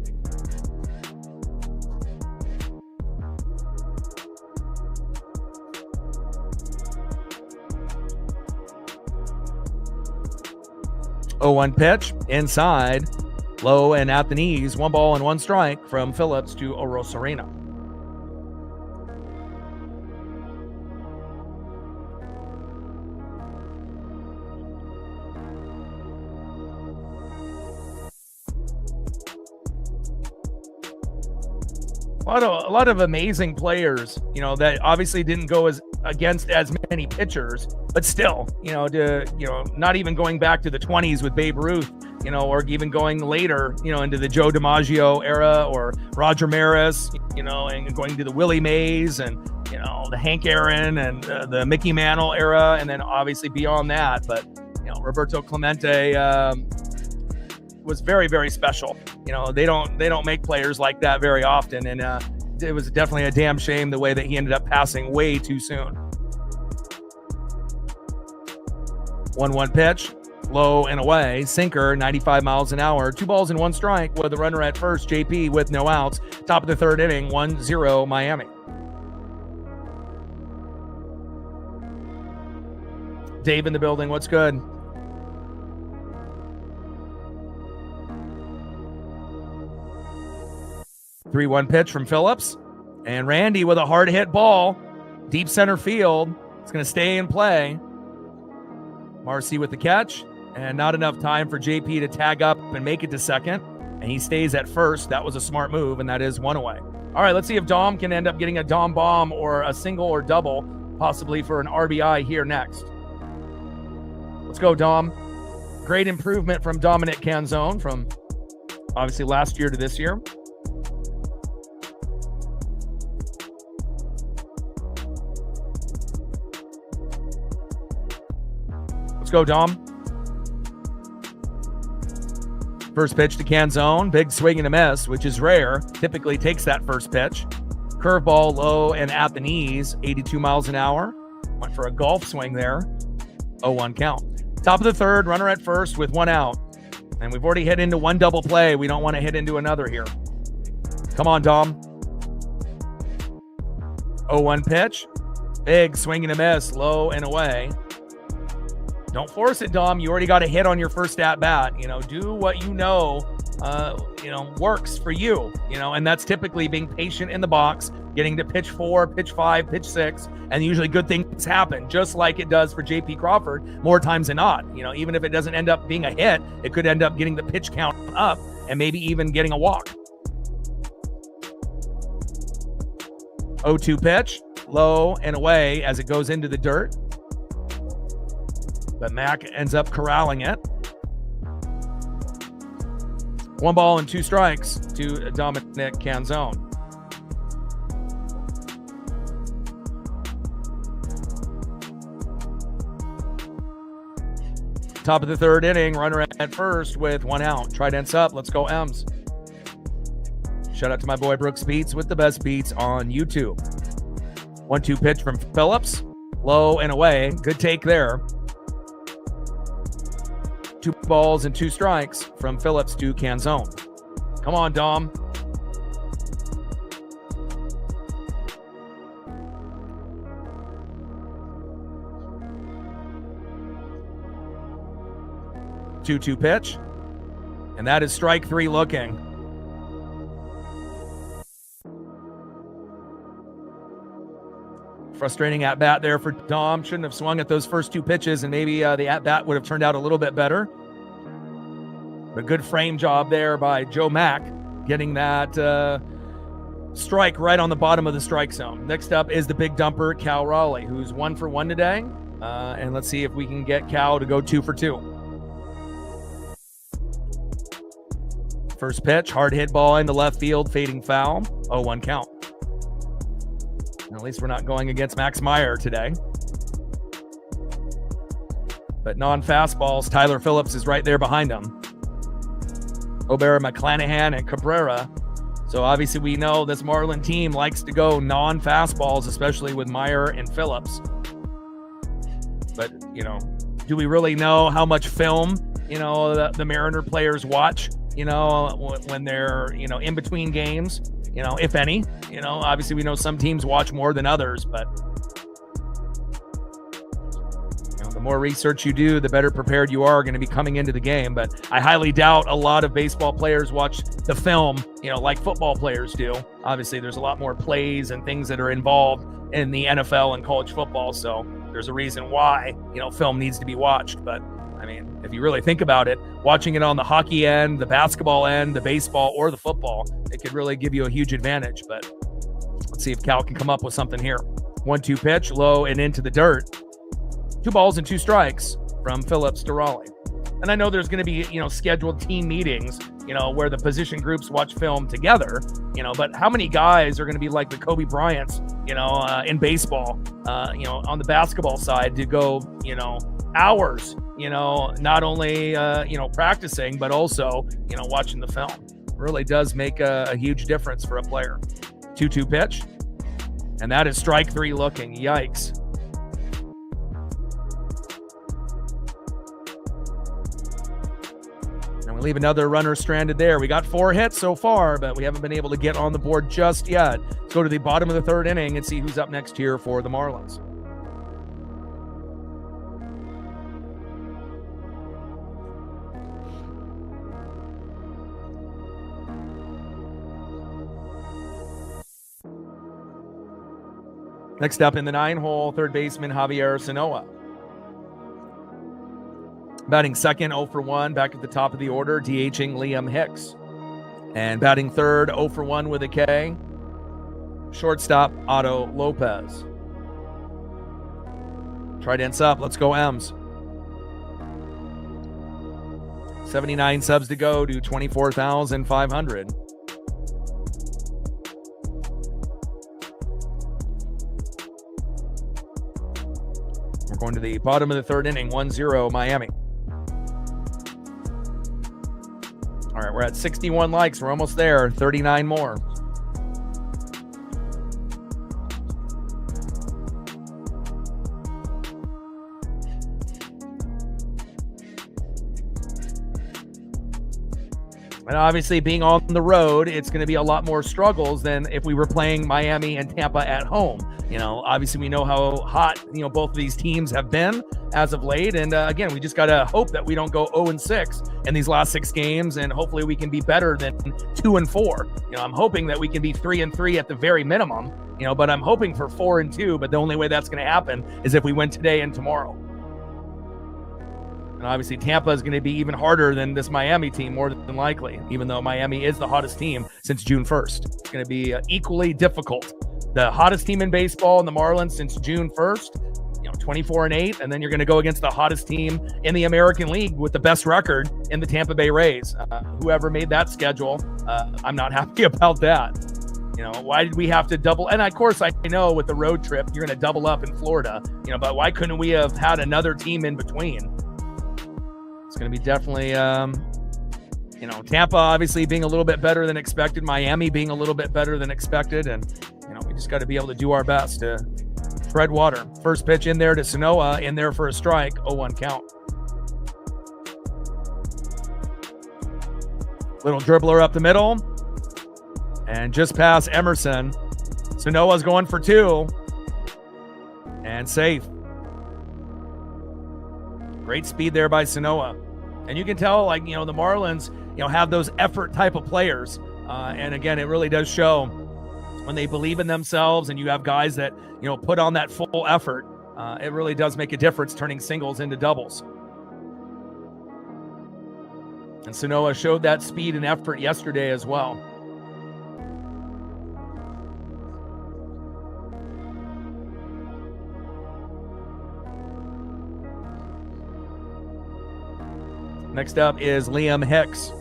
Speaker 1: Oh, 1 pitch inside, low and at the knees. 1 ball and 1 strike from Phillips to Orosarena. A lot of amazing players, that obviously didn't go against as many pitchers, but still, not even going back to the 20s with Babe Ruth, or even going later, into the Joe DiMaggio era or Roger Maris, and going to the Willie Mays and, the Hank Aaron and the Mickey Mantle era. And then obviously beyond that, but, Roberto Clemente was very, very special. They don't make players like that very often. And it was definitely a damn shame the way that he ended up passing way too soon. 1-1 pitch, low and away, sinker, 95 miles an hour, 2 balls and 1 strike with a runner at first, JP with no outs. Top of the 3rd inning, 1-0 Miami. Dave in the building, what's good? Three-one pitch from Phillips, and Randy with a hard hit ball, deep center field. It's going to stay in play. Marcy with the catch, and not enough time for JP to tag up and make it to second, and he stays at first. That was a smart move, and that is 1 away. All right, let's see if Dom can end up getting a Dom bomb or a single or double, possibly for an RBI here next. Let's go, Dom. Great improvement from Dominic Canzone from obviously last year to this year. Let's go, Dom. First pitch to Canzone. Big swing and a miss, which is rare. Typically takes that first pitch. Curveball low and at the knees. 82 miles an hour. Went for a golf swing there. 0-1 count. Top of the 3rd, runner at first with 1 out. And we've already hit into 1 double play. We don't want to hit into another here. Come on, Dom. 0-1 pitch. Big swing and a miss. Low and away. Don't force it, Dom. You already got a hit on your first at bat. Do what works for you. And that's typically being patient in the box, getting to pitch 4, pitch 5, pitch 6, and usually good things happen, just like it does for JP Crawford more times than not. Even if it doesn't end up being a hit, it could end up getting the pitch count up and maybe even getting a walk. 0-2 pitch, low and away as it goes into the dirt. But Mac ends up corralling it. 1 ball and 2 strikes to Dominic Canzone. Top of the 3rd inning, runner at first with 1 out. Trident's up. Let's go M's. Shout out to my boy Brooks Beats with the best beats on YouTube. 1-2 pitch from Phillips. Low and away. Good take there. 2 balls and 2 strikes from Phillips to Canzone. Come on, Dom. Two-two pitch. And that is strike 3 looking. Frustrating at-bat there for Dom. Shouldn't have swung at those first 2 pitches, and maybe the at-bat would have turned out a little bit better. But good frame job there by Joe Mack, getting that strike right on the bottom of the strike zone. Next up is the big dumper, Cal Raleigh, who's 1 for 1 today. And let's see if we can get Cal to go 2 for 2. First pitch, hard hit ball into left field, fading foul. 0-1 count. At least we're not going against Max Meyer today. But non-fastballs, Tyler Phillips is right there behind him. Oberra, McClanahan, and Cabrera. So obviously we know this Marlin team likes to go non-fastballs, especially with Meyer and Phillips. But, do we really know how much film, the Mariner players watch, when they're, in between games, if any? Obviously we know some teams watch more than others, but the more research you do, the better prepared you are going to be coming into the game. But I highly doubt a lot of baseball players watch the film, like football players do. Obviously, there's a lot more plays and things that are involved in the NFL and college football. So there's a reason why, film needs to be watched. But I mean, if you really think about it, watching it on the hockey end, the basketball end, the baseball, or the football, it could really give you a huge advantage. But let's see if Cal can come up with something here. 1-2 pitch, low and into the dirt. 2 balls and 2 strikes from Phillips to Raleigh. And I know there's going to be, scheduled team meetings, where the position groups watch film together, but how many guys are going to be like the Kobe Bryants, in baseball, on the basketball side to go, hours, not only, practicing, but also, watching the film. It really does make a huge difference for a player. 2-2 pitch. And that is strike 3 looking. Yikes. And we leave another runner stranded there. We got 4 hits so far, but we haven't been able to get on the board just yet. Let's go to the bottom of the 3rd inning and see who's up next here for the Marlins. Next up in the 9-hole, 3rd baseman Javier Sanoa. Batting second, 0 for 1, back at the top of the order, DHing Liam Hicks. And batting third, 0 for 1 with a K, shortstop Otto Lopez. Trident's up. Let's go, M's. 79 subs to go to 24,500. We're going to the bottom of the 3rd inning, 1-0 Miami. All right, we're at 61 likes. We're almost there. 39 more. And obviously, being on the road, it's going to be a lot more struggles than if we were playing Miami and Tampa at home. Obviously, we know how hot, both of these teams have been as of late. And again, we just got to hope that we don't go 0-6 in these last 6 games. And hopefully we can be better than 2-4. I'm hoping that we can be 3-3 at the very minimum, but I'm hoping for 4-2. But the only way that's going to happen is if we win today and tomorrow. And obviously, Tampa is going to be even harder than this Miami team, more than likely, even though Miami is the hottest team since June 1st. It's going to be equally difficult. The hottest team in baseball in the Marlins since June 1st, 24-8, and then you're going to go against the hottest team in the American League with the best record in the Tampa Bay Rays. Whoever made that schedule, I'm not happy about that. Why did we have to double? And of course, I know with the road trip, you're going to double up in Florida, but why couldn't we have had another team in between? It's going to be definitely, Tampa obviously being a little bit better than expected, Miami being a little bit better than expected, and, we just got to be able to do our best to tread water. First pitch in there to Sanoa, in there for a strike, 0-1 count. Little dribbler up the middle, and just past Emerson. Sanoa's going for 2, and safe. Great speed there by Sanoa. And you can tell, the Marlins, have those effort type of players. And again, it really does show when they believe in themselves and you have guys that, put on that full effort. It really does make a difference turning singles into doubles. And Sanoa showed that speed and effort yesterday as well. Next up is Liam Hicks.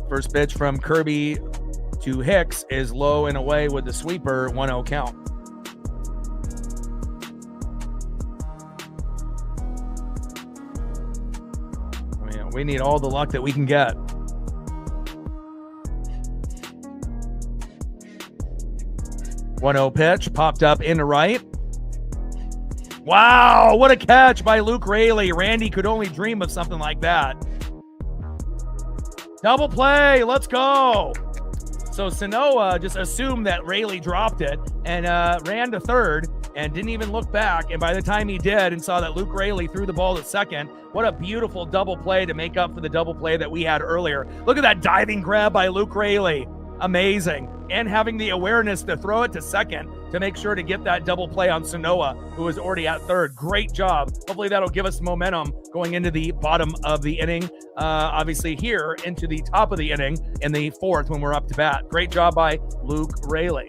Speaker 1: First pitch from Kirby to Hicks is low and away with the sweeper, 1-0 count. We need all the luck that we can get. One 0 pitch popped up into right. Wow, what a catch by Luke Raley. Randy could only dream of something like that. Double play, let's go. So Sanoa just assumed that Raley dropped it and ran to third and didn't even look back. And by the time he did and saw that Luke Raley threw the ball to second, what a beautiful double play to make up for the double play that we had earlier. Look at that diving grab by Luke Raley. Amazing. And having the awareness to throw it to second to make sure to get that double play on Sanoa, who was already at third. Great job. Hopefully that'll give us momentum going into the bottom of the inning. Obviously here into the top of the inning in the fourth when we're up to bat. Great job by Luke Raley.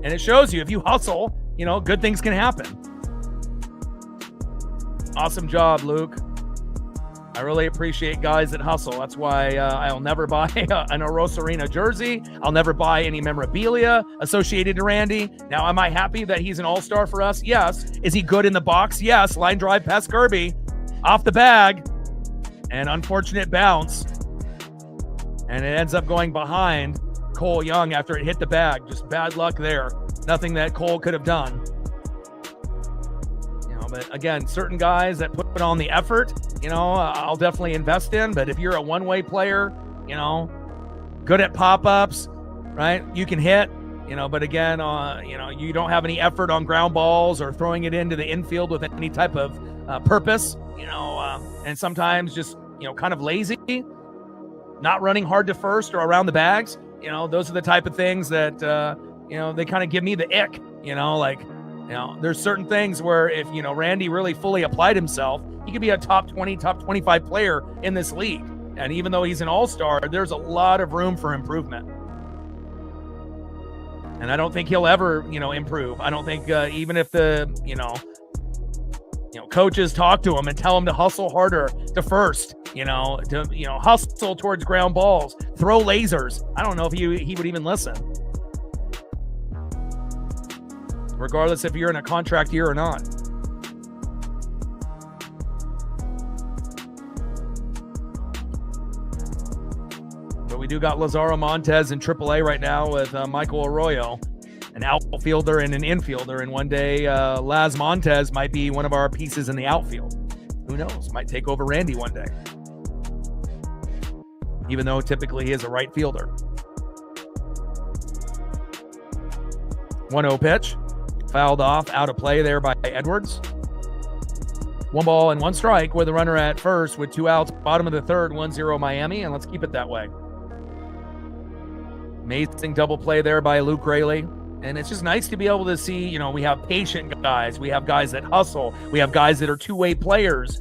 Speaker 1: And it shows you if you hustle, good things can happen. Awesome job, Luke. I really appreciate guys that hustle. That's why I'll never buy an Arosarena jersey. I'll never buy any memorabilia associated to Randy. Now, am I happy that he's an all-star for us? Yes. Is he good in the box? Yes. Line drive past Kirby. Off the bag. An unfortunate bounce. And it ends up going behind Cole Young after it hit the bag. Just bad luck there. Nothing that Cole could have done. But again, certain guys that put on the effort, I'll definitely invest in. But if you're a one-way player, good at pop-ups, right? You can hit, but again, you don't have any effort on ground balls or throwing it into the infield with any type of purpose, and sometimes just, kind of lazy, not running hard to first or around the bags. Those are the type of things that, they kind of give me the ick, there's certain things where if, Randy really fully applied himself, he could be a top 20, top 25 player in this league. And even though he's an all-star, there's a lot of room for improvement. And I don't think he'll ever, improve. I don't think even if the, coaches talk to him and tell him to hustle harder to first, to, hustle towards ground balls, throw lasers. I don't know if he would even listen. Regardless if you're in a contract year or not. But we do got Lazaro Montez in AAA right now with Michael Arroyo, an outfielder and an infielder. And one day, Laz Montez might be one of our pieces in the outfield. Who knows? Might take over Randy one day. Even though typically he is a right fielder. 1-0 pitch. Fouled off, out of play there by Edwards. 1 ball and 1 strike with a runner at first with 2 outs. Bottom of the third, 1-0 Miami, and let's keep it that way. Amazing double play there by Luke Raley. And it's just nice to be able to see, we have patient guys. We have guys that hustle. We have guys that are two-way players,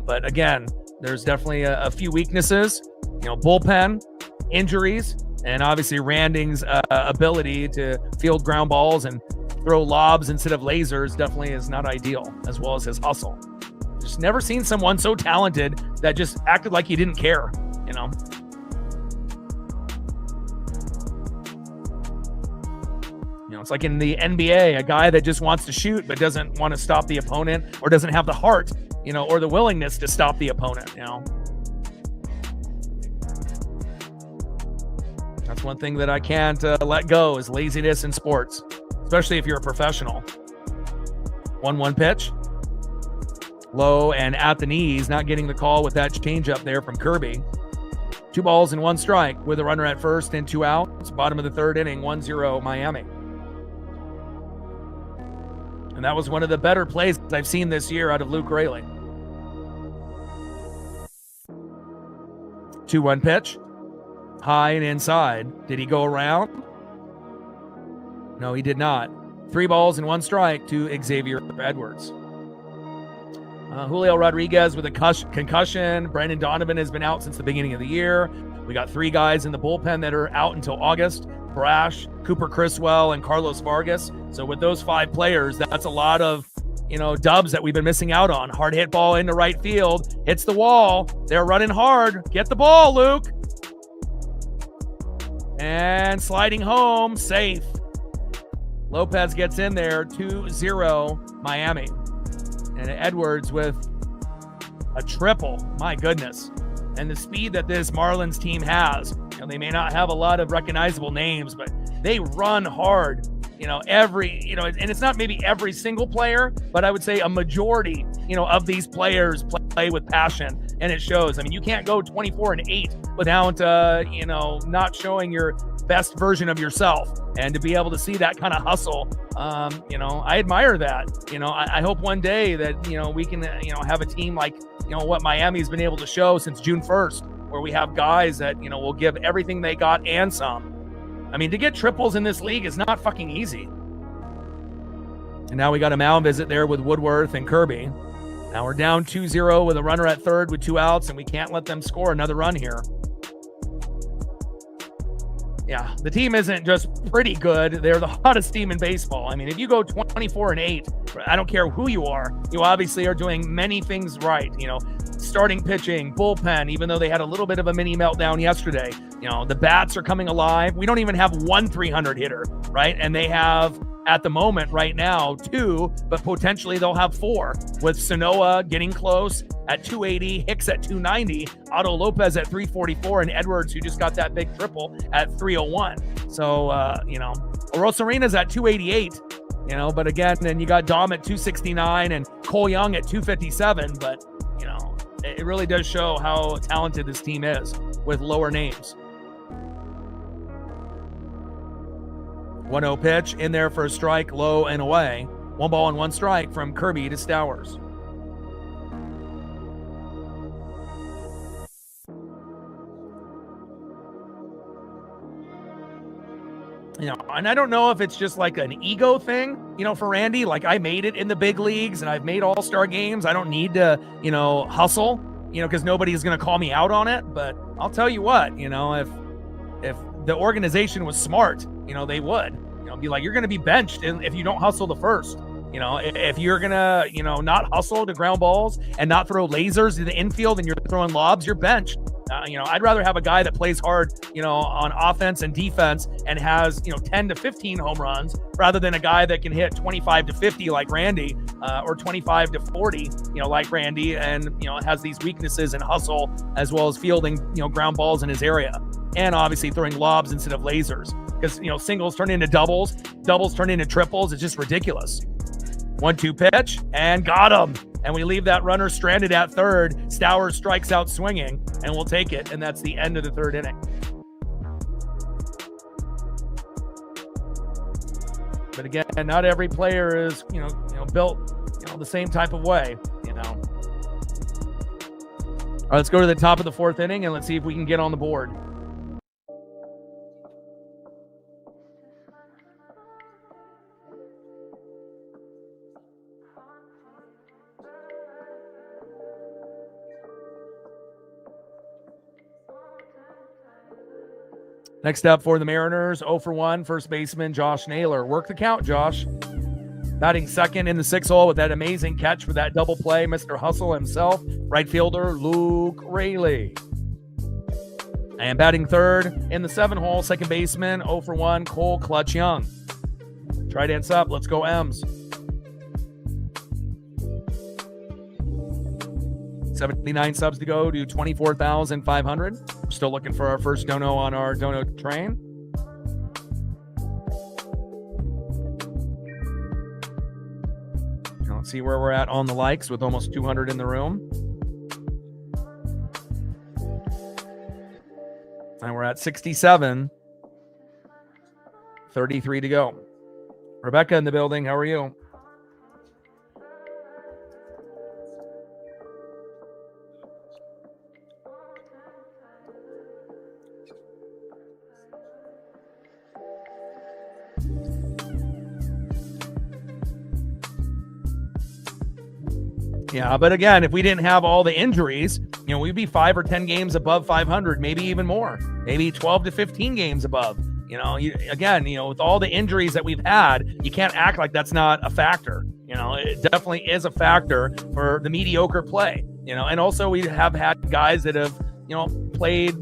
Speaker 1: But again, there's definitely a few weaknesses, bullpen, injuries, and obviously Randing's ability to field ground balls and throw lobs instead of lasers definitely is not ideal, as well as his hustle. Just never seen someone so talented that just acted like he didn't care, It's like in the NBA, a guy that just wants to shoot but doesn't want to stop the opponent or doesn't have the heart, or the willingness to stop the opponent, That's one thing that I can't let go is laziness in sports. Especially if you're a professional. 1-1 pitch. Low and at the knees, not getting the call with that changeup there from Kirby. 2 balls and 1 strike with a runner at first and 2 outs. Bottom of the third inning, 1-0 Miami. And that was one of the better plays I've seen this year out of Luke Raley. 2-1 pitch. High and inside. Did he go around? No, he did not. 3 balls and 1 strike to Xavier Edwards. Julio Rodriguez with a concussion. Brandon Donovan has been out since the beginning of the year. We got 3 guys in the bullpen that are out until August. Brash, Cooper Criswell, and Carlos Vargas. So with those 5 players, that's a lot of, dubs that we've been missing out on. Hard hit ball into right field, hits the wall. They're running hard. Get the ball, Luke. And sliding home, safe. Lopez gets in there, 2-0 Miami. And Edwards with a triple. My goodness. And the speed that this Marlins team has, they may not have a lot of recognizable names, but they run hard. And it's not maybe every single player, but I would say a majority, of these players play with passion, and it shows. I mean, you can't go 24-8 without, not showing your best version of yourself. And to be able to see that kind of hustle, I admire that. I hope one day that, we can, have a team like, what Miami's been able to show since June 1st, where we have guys that, will give everything they got and some. I mean, to get triples in this league is not fucking easy. And now we got a mound visit there with Woodworth and Kirby. Now we're down 2-0 with a runner at third with 2 outs, and we can't let them score another run here. Yeah, the team isn't just pretty good. They're the hottest team in baseball. I mean, if you go 24-8, I don't care who you are, you obviously are doing many things right. Starting pitching, bullpen, even though they had a little bit of a mini meltdown yesterday. The bats are coming alive. We don't even have one 300 hitter, right? And they have, at the moment right now, 2, but potentially they'll have 4, with Sanoa getting close at 280, Hicks at 290, Otto Lopez at 344, and Edwards, who just got that big triple, at 301. So, Rosarena's at 288, but again, then you got Dom at 269 and Cole Young at 257, but, it really does show how talented this team is with lower names. 1-0 pitch in there for a strike, low and away. 1 ball and 1 strike from Kirby to Stowers. And I don't know if it's just like an ego thing, for Randy. Like, I made it in the big leagues and I've made all-star games. I don't need to, hustle, because nobody's going to call me out on it. But I'll tell you what, if the organization was smart, they would, be like, you're going to be benched if you don't hustle the first. If you're going to, not hustle to ground balls and not throw lasers to the infield and you're throwing lobs, you're benched. I'd rather have a guy that plays hard, on offense and defense and has, 10 to 15 home runs rather than a guy that can hit 25 to 50 like Randy, or 25 to 40, like Randy, and, has these weaknesses in hustle as well as fielding, ground balls in his area, and obviously throwing lobs instead of lasers, because, singles turn into doubles turn into triples. It's just ridiculous. 1-2 pitch and got him. And we leave that runner stranded at third. Stowers strikes out swinging, and we'll take it. And that's the end of the third inning. But again, not every player is, built, the same type of way, All right, let's go to the top of the 4th inning and let's see if we can get on the board. Next up for the Mariners, 0 for 1, first baseman Josh Naylor. Work the count, Josh. Batting second in the 6th hole with that amazing catch for that double play, Mr. Hustle himself, right fielder Luke Raley. And batting third in the 7th hole, second baseman, 0 for 1, Cole Clutch Young. Trident's up. Let's go, M's. 79 subs to go to 24,500. We're still looking for our first dono on our dono train. Now let's see where we're at on the likes with almost 200 in the room. And we're at 67. 33 to go. Rebecca in the building. How are you? Yeah, but again, if we didn't have all the injuries, we'd be 5 or 10 games above 500, maybe even more, maybe 12 to 15 games above, Again, with all the injuries that we've had, you can't act like that's not a factor. It definitely is a factor for the mediocre play, and also we have had guys that have, played,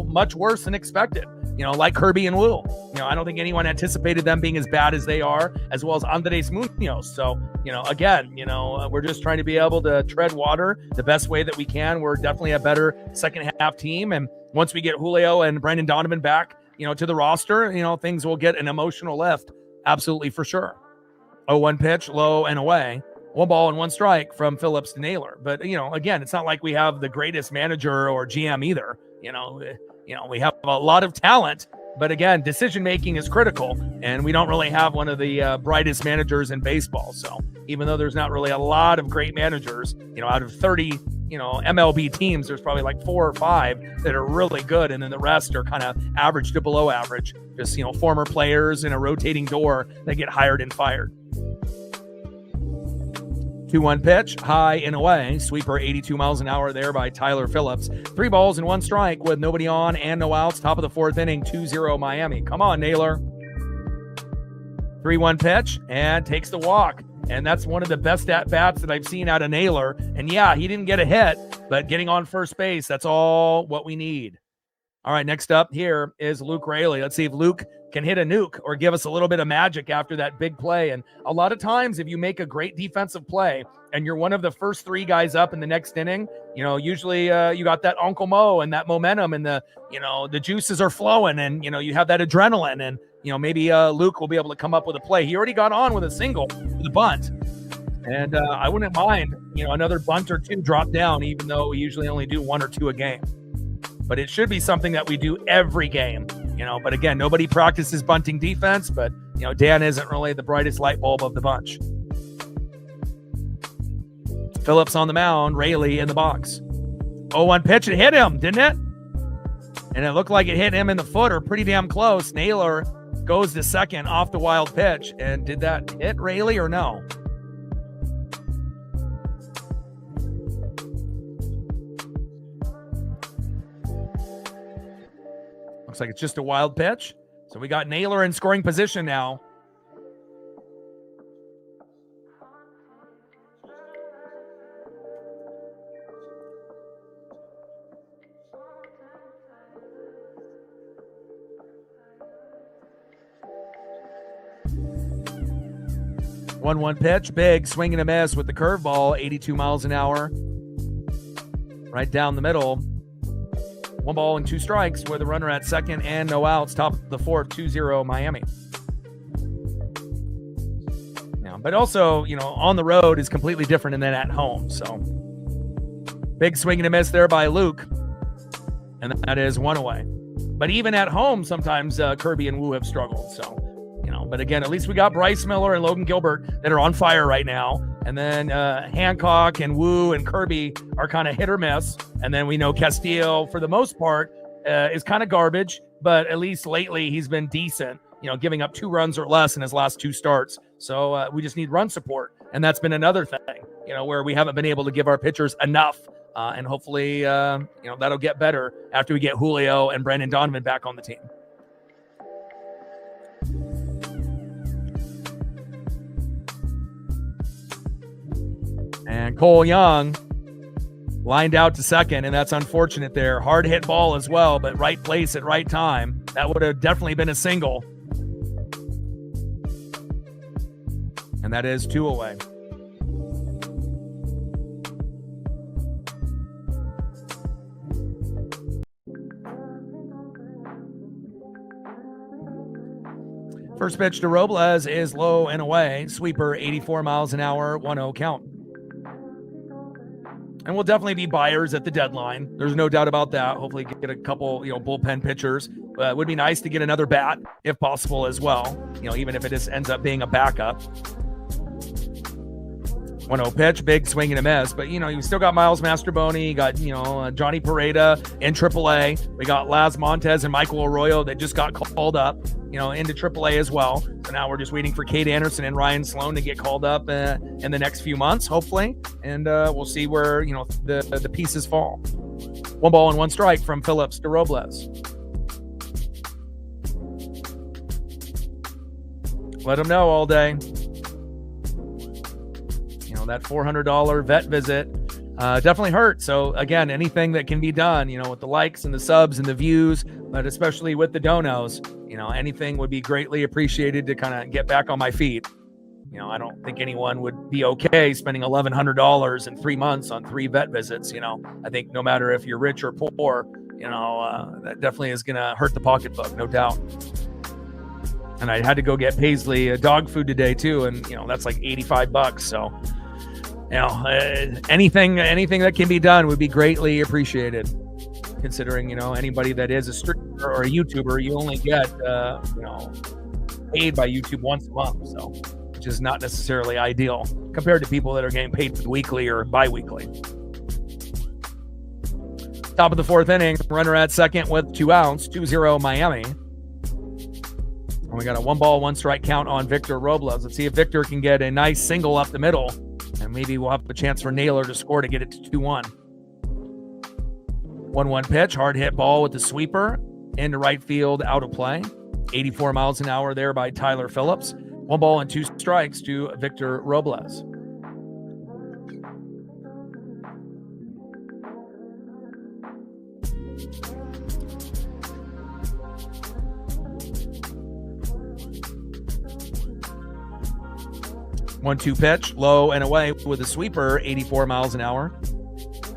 Speaker 1: much worse than expected, like Kirby and Wu. I don't think anyone anticipated them being as bad as they are, as well as Andres Munoz. So, again, we're just trying to be able to tread water the best way that we can. We're definitely a better second half team. And once we get Julio and Brandon Donovan back, to the roster, things will get an emotional lift. Absolutely, for sure. 0-1 pitch, low and away. 1 ball and 1 strike from Phillips to Naylor. But, again, it's not like we have the greatest manager or GM either. We have a lot of talent, but again, decision-making is critical, and we don't really have one of the brightest managers in baseball. So even though there's not really a lot of great managers, out of 30, MLB teams, there's probably like 4 or 5 that are really good. And then the rest are kind of average to below average, just, former players in a rotating door that get hired and fired. 2-1 pitch, high and away. Sweeper 82 miles an hour there by Tyler Phillips. 3 balls and 1 strike with nobody on and no outs. Top of the 4th inning, 2-0 Miami. Come on, Naylor. 3-1 pitch and takes the walk. And that's one of the best at-bats that I've seen out of Naylor. And yeah, he didn't get a hit, but getting on first base, that's all what we need. All right, next up here is Luke Raley. Let's see if Luke can hit a nuke or give us a little bit of magic after that big play. And a lot of times, if you make a great defensive play and you're one of the first 3 guys up in the next inning, usually you got that Uncle Mo and that momentum and the juices are flowing and, you have that adrenaline and, maybe Luke will be able to come up with a play. He already got on with a single with a bunt. And I wouldn't mind, another bunt or 2 drop down, even though we usually only do 1 or 2 a game. But it should be something that we do every game, But again, nobody practices bunting defense, but, Dan isn't really the brightest light bulb of the bunch. Phillips on the mound, Raley in the box. 0-1 pitch, it hit him, didn't it? And it looked like it hit him in the foot or pretty damn close. Naylor goes to second off the wild pitch. And did that hit Raley or no? Looks like it's just a wild pitch. So we got Naylor in scoring position now. One pitch, big swing and a miss with the curveball, 82 miles an hour. Right down the middle. 1 ball and 2 strikes with a runner at second and no outs. Top of the 4th, 2-0 Miami. Yeah, but also, on the road is completely different than at home. So big swing and a miss there by Luke. And that is 1 away. But even at home, sometimes Kirby and Wu have struggled. So, but again, at least we got Bryce Miller and Logan Gilbert that are on fire right now. And then Hancock and Wu and Kirby are kind of hit or miss. And then we know Castillo, for the most part, is kind of garbage. But at least lately he's been decent, giving up 2 runs or less in his last 2 starts. So we just need run support. And that's been another thing, where we haven't been able to give our pitchers enough. And hopefully, that'll get better after we get Julio and Brandon Donovan back on the team. And Cole Young lined out to second, and that's unfortunate there. Hard hit ball as well, but right place at right time. That would have definitely been a single. And that is 2 away. First pitch to Robles is low and away. Sweeper, 84 miles an hour, 1-0 count. And we'll definitely be buyers at the deadline. There's no doubt about that. Hopefully get a couple, bullpen pitchers. It would be nice to get another bat if possible as well. Even if it just ends up being a backup. 1-0 pitch, big swing and a miss. But, you still got Miles Mastrobuoni. You got, Johnny Pareda in AAA. We got Laz Montez and Michael Arroyo that just got called up, into AAA as well. So now we're just waiting for Cade Anderson and Ryan Sloan to get called up in the next few months, hopefully. And we'll see where, the pieces fall. 1 ball and 1 strike from Phillips to Robles. Let them know all day. That $400 vet visit definitely hurt. So again, anything that can be done, with the likes and the subs and the views, but especially with the donos, anything would be greatly appreciated to kind of get back on my feet. I don't think anyone would be okay spending $1,100 in 3 months on 3 vet visits. I think no matter if you're rich or poor, that definitely is going to hurt the pocketbook, no doubt. And I had to go get Paisley dog food today too. And, that's like $85. So, anything that can be done would be greatly appreciated, considering, anybody that is a streamer or a YouTuber, you only get, paid by YouTube once a month. So, which is not necessarily ideal compared to people that are getting paid weekly or bi-weekly. Top of the 4th inning, runner at second with 2 outs, 2-0 Miami. And we got a 1-ball, 1-strike count on Victor Robles. Let's see if Victor can get a nice single up the middle, and maybe we'll have a chance for Naylor to score to get it to 2-1. 1-1 pitch, hard hit ball with the sweeper into right field, out of play. 84 miles an hour there by Tyler Phillips. 1 ball and 2 strikes to Victor Robles. One-two pitch, low and away with a sweeper, 84 miles an hour.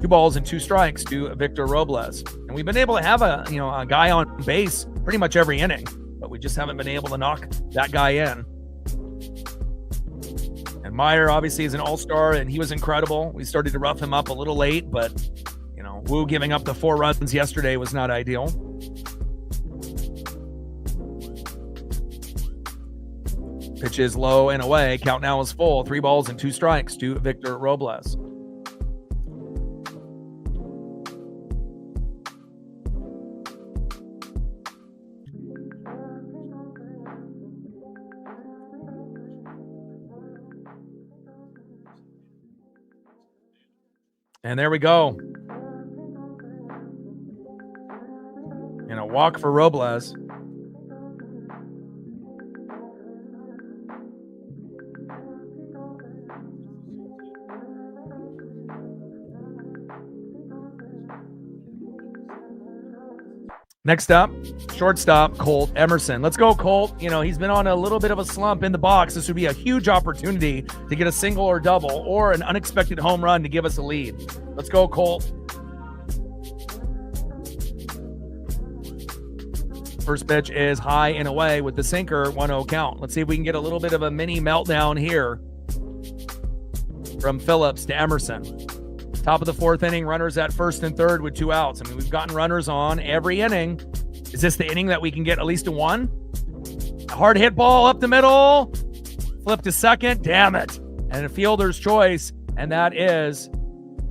Speaker 1: 2 balls and 2 strikes to Victor Robles. And we've been able to have a guy on base pretty much every inning, but we just haven't been able to knock that guy in. And Meyer obviously is an all-star, and he was incredible. We started to rough him up a little late, but Wu giving up the 4 runs yesterday was not ideal. Pitch is low and away. Count now is full. 3 balls and 2 strikes to Victor Robles. And there we go. And a walk for Robles. Next up, shortstop, Colt Emerson. Let's go, Colt. He's been on a little bit of a slump in the box. This would be a huge opportunity to get a single or double or an unexpected home run to give us a lead. Let's go, Colt. First pitch is high and away with the sinker, 1-0 count. Let's see if we can get a little bit of a mini meltdown here from Phillips to Emerson. Top of the 4th inning, runners at first and third with 2 outs. I mean, we've gotten runners on every inning. Is this the inning that we can get at least a 1? A hard hit ball up the middle. Flip to second. Damn it. And a fielder's choice. And that is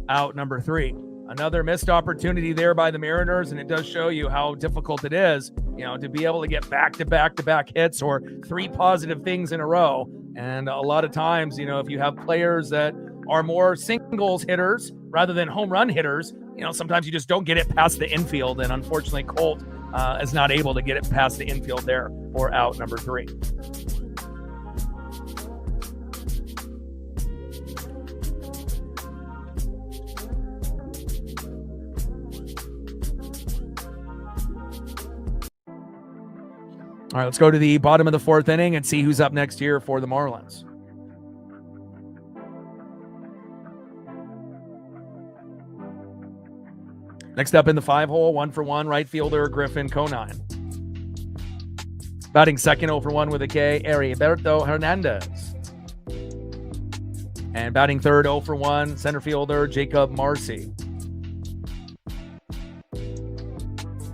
Speaker 1: out number 3. Another missed opportunity there by the Mariners. And it does show you how difficult it is, to be able to get back-to-back hits or 3 positive things in a row. And a lot of times, if you have players that are more singles hitters rather than home run hitters, sometimes you just don't get it past the infield. And unfortunately, Colt is not able to get it past the infield there for out number 3. All right, let's go to the bottom of the 4th inning and see who's up next here for the Marlins. Next up in the 5-hole, 1-for-1, right fielder Griffin Conine. Batting second, 0-for-1 with a K, Heriberto Hernandez. And batting third, 0-for-1, center fielder Jacob Marcy.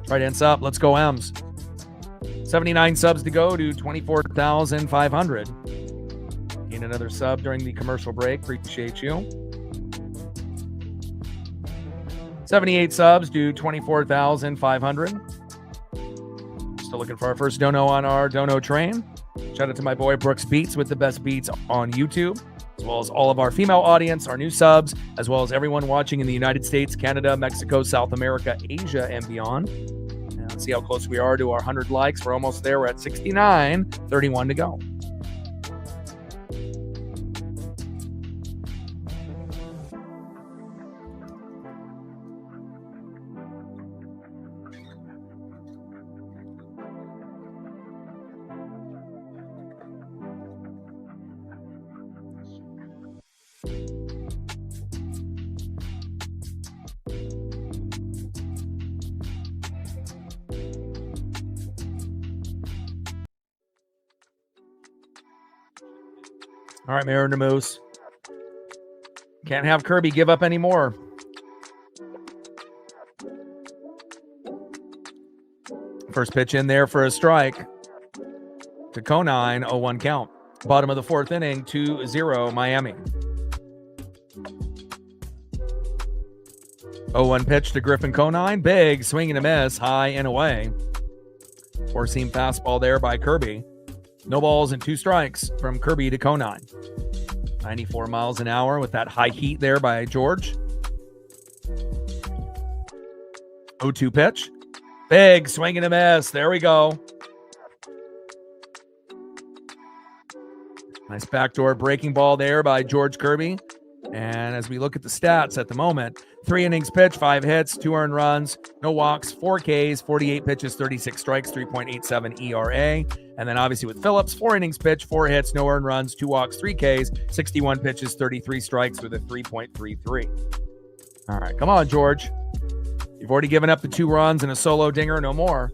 Speaker 1: Right hand sub, let's go M's. 79 subs to go to 24,500. Gain another sub during the commercial break. Appreciate you. 78 subs to 24,500. Still looking for our first dono on our dono train. Shout out to my boy Brooks Beats with the best beats on YouTube, as well as all of our female audience, our new subs, as well as everyone watching in the United States, Canada, Mexico, South America, Asia, and beyond. And let's see how close we are to our 100 likes. We're almost there. We're at 69, 31 to go. All right, Mariner Moose. Can't have Kirby give up any more. First pitch in there for a strike to Conine, 0-1 count. Bottom of the fourth inning, 2-0 Miami. 0-1 pitch to Griffin Conine. Big swing and a miss, high and away. Four-seam fastball there by Kirby. No balls and 2 strikes from Kirby to Conine. 94 miles an hour with that high heat there by George. 0-2 pitch. Big swing and a miss. There we go. Nice backdoor breaking ball there by George Kirby. And as we look at the stats at the moment, 3 innings pitched, 5 hits, 2 earned runs, no walks, 4 Ks, 48 pitches, 36 strikes, 3.87 ERA. And then obviously with Phillips, 4 innings pitched, 4 hits, no earned runs, 2 walks, 3 Ks, 61 pitches, 33 strikes with a 3.33. All right, come on, George. You've already given up the 2 runs and a solo dinger, no more.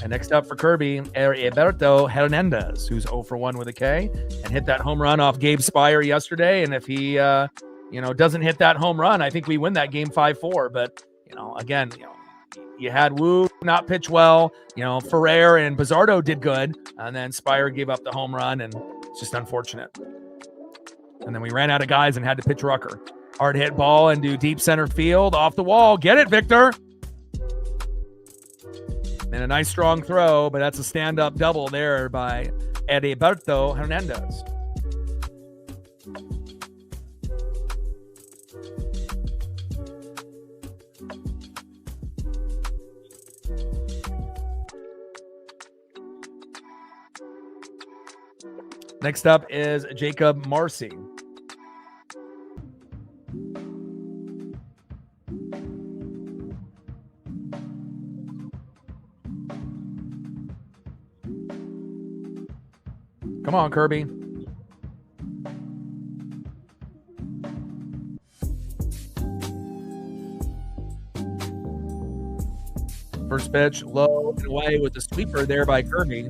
Speaker 1: And next up for Kirby, Alberto Hernandez, who's 0 for 1 with a K and hit that home run off Gabe Spire yesterday. And if he, doesn't hit that home run, I think we win that game 5-4. But, again, you had Wu not pitch well. Ferrer and Bizzardo did good. And then Spire gave up the home run, and it's just unfortunate. And then we ran out of guys and had to pitch Rucker. Hard hit ball into deep center field, off the wall. Get it, Victor. And a nice strong throw, but that's a stand-up double there by Heriberto Hernandez. Next up is Jacob Marcy. Come on, Kirby. First pitch, low and away with the sweeper there by Kirby.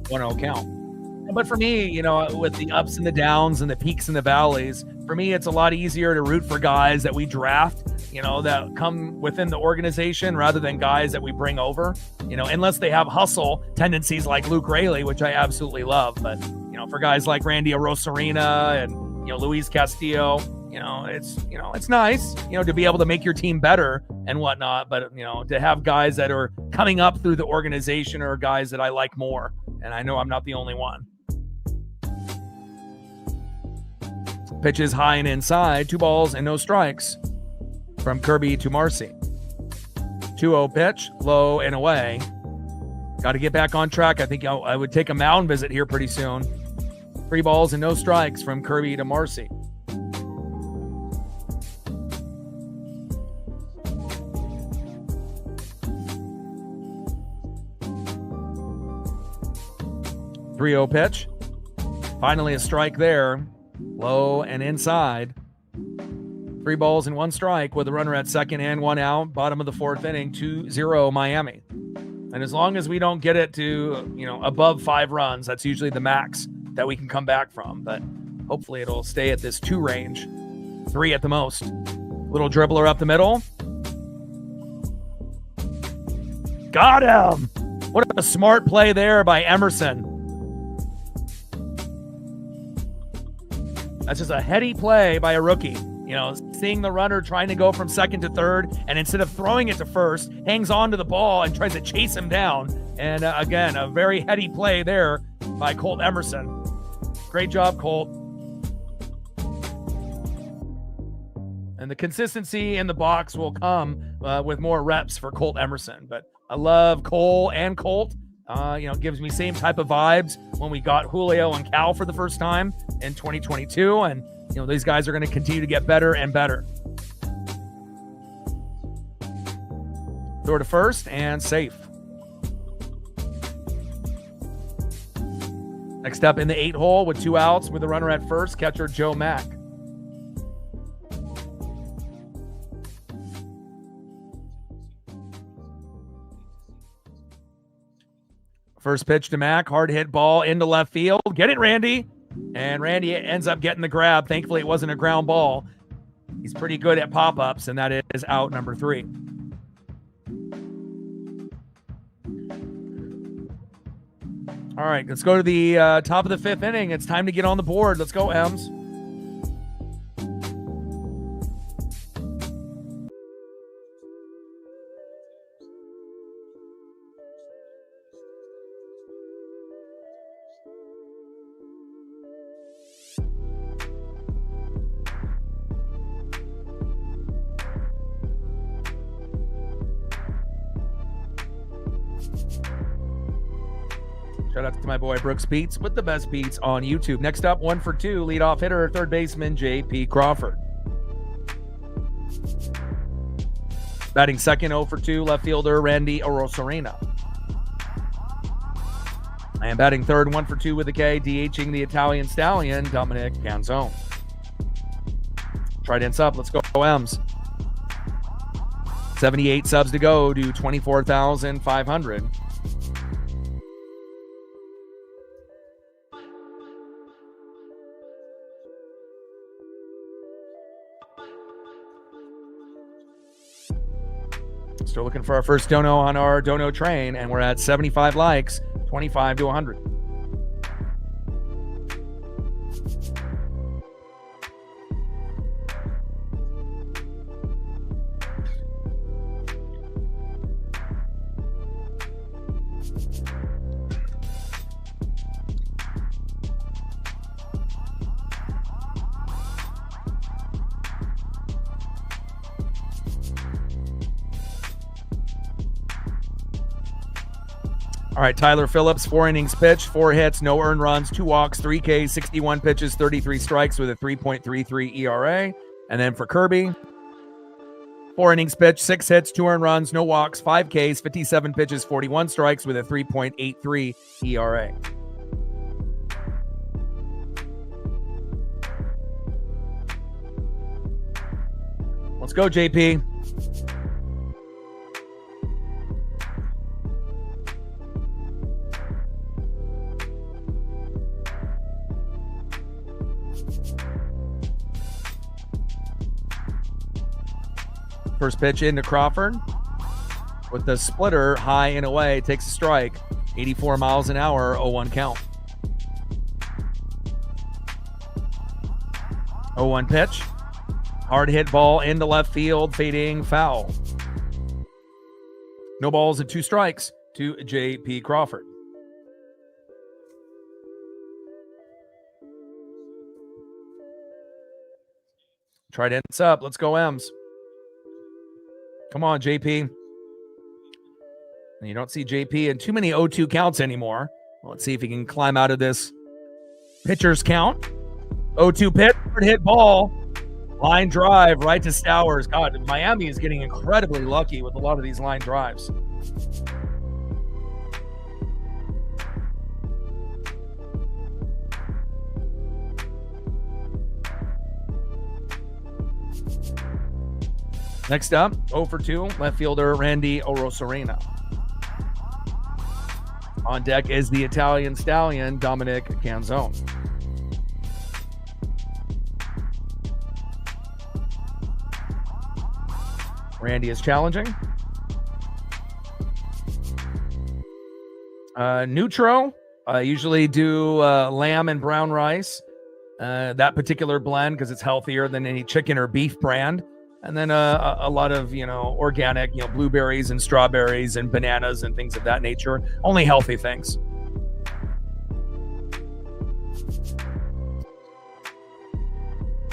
Speaker 1: 1-0 count. But for me, with the ups and the downs and the peaks and the valleys, for me, it's a lot easier to root for guys that we draft, that come within the organization rather than guys that we bring over, unless they have hustle tendencies like Luke Raley, which I absolutely love. But, for guys like Randy Arozarena and, Luis Castillo, it's nice, to be able to make your team better and whatnot. But, to have guys that are coming up through the organization are guys that I like more. And I know I'm not the only one. Pitches high and inside, 2 balls and no strikes from Kirby to Marcy. 2-0 pitch, low and away. Got to get back on track. I think I would take a mound visit here pretty soon. 3 balls and no strikes from Kirby to Marcy. .30 pitch. Finally a strike there. Low and inside. 3 balls and 1 strike with a runner at second and 1 out. Bottom of the fourth inning, 2-0 Miami. And as long as we don't get it to, above 5 runs, that's usually the max that we can come back from. But hopefully it'll stay at this 2 range. 3 at the most. Little dribbler up the middle. Got him! What a smart play there by Emerson. That's just a heady play by a rookie. Seeing the runner trying to go from second to third, and instead of throwing it to first, hangs on to the ball and tries to chase him down. And again, a very heady play there by Colt Emerson. Great job, Colt. And the consistency in the box will come with more reps for Colt Emerson. But I love Cole and Colt. Gives me same type of vibes when we got Julio and Cal for the first time in 2022. And, these guys are going to continue to get better and better. Throw to first and safe. Next up in the 8 hole with 2 outs with a runner at first, catcher Joe Mack. First pitch to Mack, hard hit ball into left field. Get it, Randy. And Randy ends up getting the grab. Thankfully, it wasn't a ground ball. He's pretty good at pop-ups, and that is out number 3. All right, let's go to the top of the 5th inning. It's time to get on the board. Let's go, Ems. Shout out to my boy Brooks Beats with the best beats on YouTube. Next up, 1 for 2, leadoff hitter, third baseman J.P. Crawford. Batting second, 0 for 2, left fielder Randy Arozarena. And batting third, 1 for 2 with a K, DHing the Italian Stallion, Dominic Canzone. Trident's up. Let's go, M's. 78 subs to go to 24,500. Still looking for our first dono on our dono train, and we're at 75 likes, 25 to 100. All right, Tyler Phillips, 4 innings pitched, 4 hits, no earned runs, 2 walks, 3 Ks, 61 pitches, 33 strikes with a 3.33 ERA. And then for Kirby, 4 innings pitched, 6 hits, 2 earned runs, no walks, 5 Ks, 57 pitches, 41 strikes with a 3.83 ERA. Let's go, JP. First pitch into Crawford with the splitter high and away, takes a strike, 84 miles an hour, 0-1 count. 0-1 pitch, hard hit ball into left field, fading foul. No balls and 2 strikes to J.P. Crawford. Trident's up. Let's go, M's. Come on, JP. And you don't see JP in too many 0-2 counts anymore. Let's see if he can climb out of this pitcher's count. 0-2 pitch, hard hit ball. Line drive right to Stowers. God, Miami is getting incredibly lucky with a lot of these line drives. Next up, 0 for 2, left fielder Randy Arozarena. On deck is the Italian Stallion, Dominic Canzone. Randy is challenging. Neutral. I usually do lamb and brown rice. That particular blend because it's healthier than any chicken or beef brand. And then a lot of, organic, blueberries and strawberries and bananas and things of that nature. Only healthy things.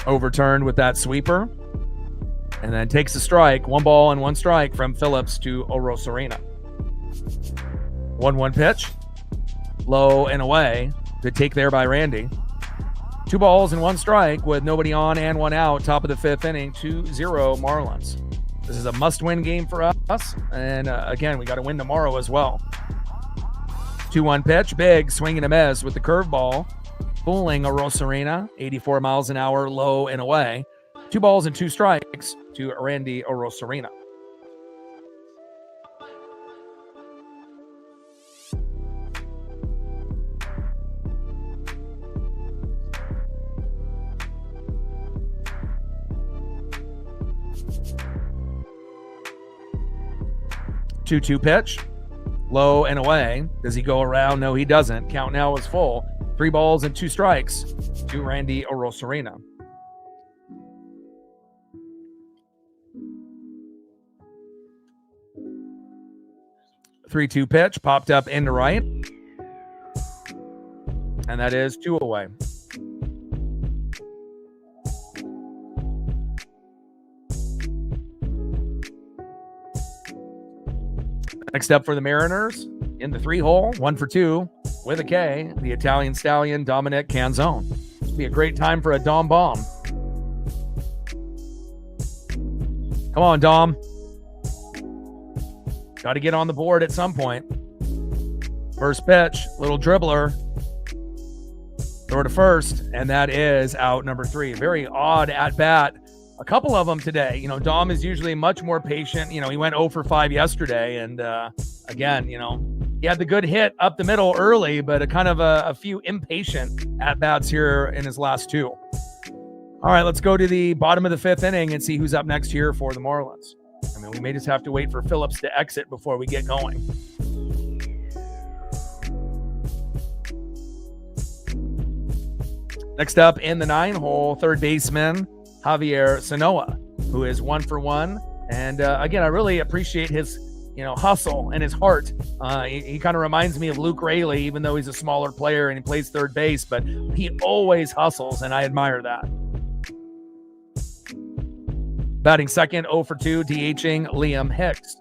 Speaker 1: Overturned with that sweeper. And then takes a strike. 1 ball and 1 strike from Phillips to Arozarena. 1-1 pitch. Low and away. Good take there by Randy. 2 balls and 1 strike with nobody on and 1 out. Top of the 5th inning, 2-0 Marlins. This is a must-win game for us. And again, we got to win tomorrow as well. 2-1 pitch, big swing and a miss with the curveball. Fooling Arozarena, 84 miles an hour, low and away. 2 balls and 2 strikes to Randy Arozarena. 2-2 pitch. Low and away. Does he go around? No, he doesn't. Count now is full. 3 balls and 2 strikes to Randy Arozarena. Three-two pitch popped up into right, and that is 2 away. Next up for the Mariners, in the 3-hole, 1 for 2 with a K, the Italian stallion Dominic Canzone. It'll be a great time for a Dom bomb. Come on, Dom. Got to get on the board at some point. First pitch, little dribbler. Throw to first, and that is out number 3. Very odd at bat. A couple of them today. You know, Dom is usually much more patient. You know, he went 0 for 5 yesterday. And again, you know, he had the good hit up the middle early, but a few impatient at-bats here in his last 2. All right, let's go to the bottom of the 5th inning and see who's up next here for the Marlins. I mean, we may just have to wait for Phillips to exit before we get going. Next up in the 9-hole, third baseman Javier Sanoa, who is 1 for 1. And again, I really appreciate his, you know, hustle and his heart. He kind of reminds me of Luke Raley, even though he's a smaller player and he plays third base, but he always hustles, and I admire that. Batting second, 0 for 2, DHing Liam Hicks.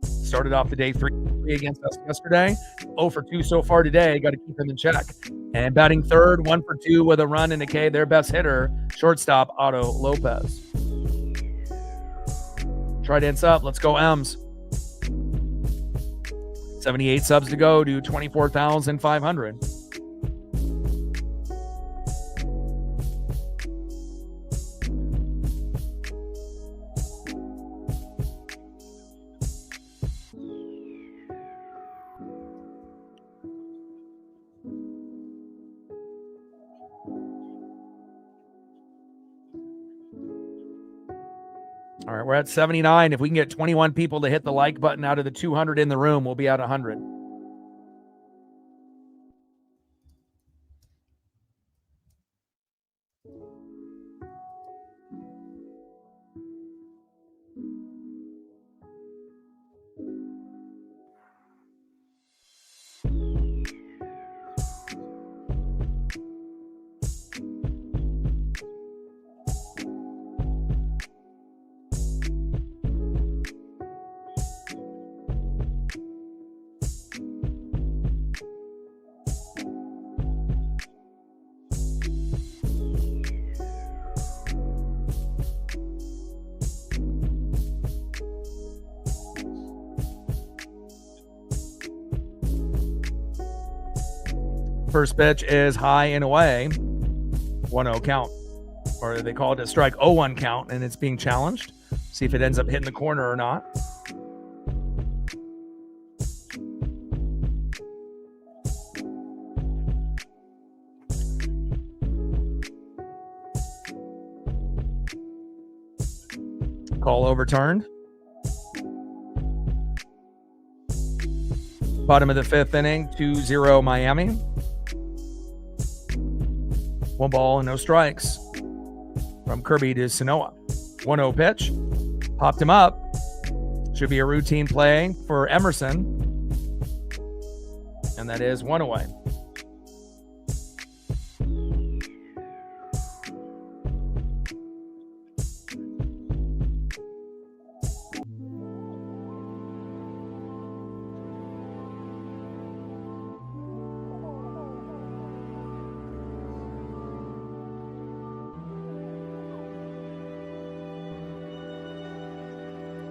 Speaker 1: Started off the day 3 against us yesterday. 0 for 2 so far today. Got to keep him in check. And batting third, 1 for 2 with a run and a K. Their best hitter, shortstop Otto Lopez. Trident's up. Let's go, M's. 78 subs to go to 24,500. All right, we're at 79. If we can get 21 people to hit the like button out of the 200 in the room, we'll be at 100. First pitch is high and away. 1-0 count. Or they call it a strike 0-1 count, and it's being challenged. See if it ends up hitting the corner or not. Call overturned. Bottom of the 5th inning, 2-0 Miami. 1 ball and no strikes from Kirby to Sanoa. 1-0 pitch. Popped him up. Should be a routine play for Emerson. And that is 1 away.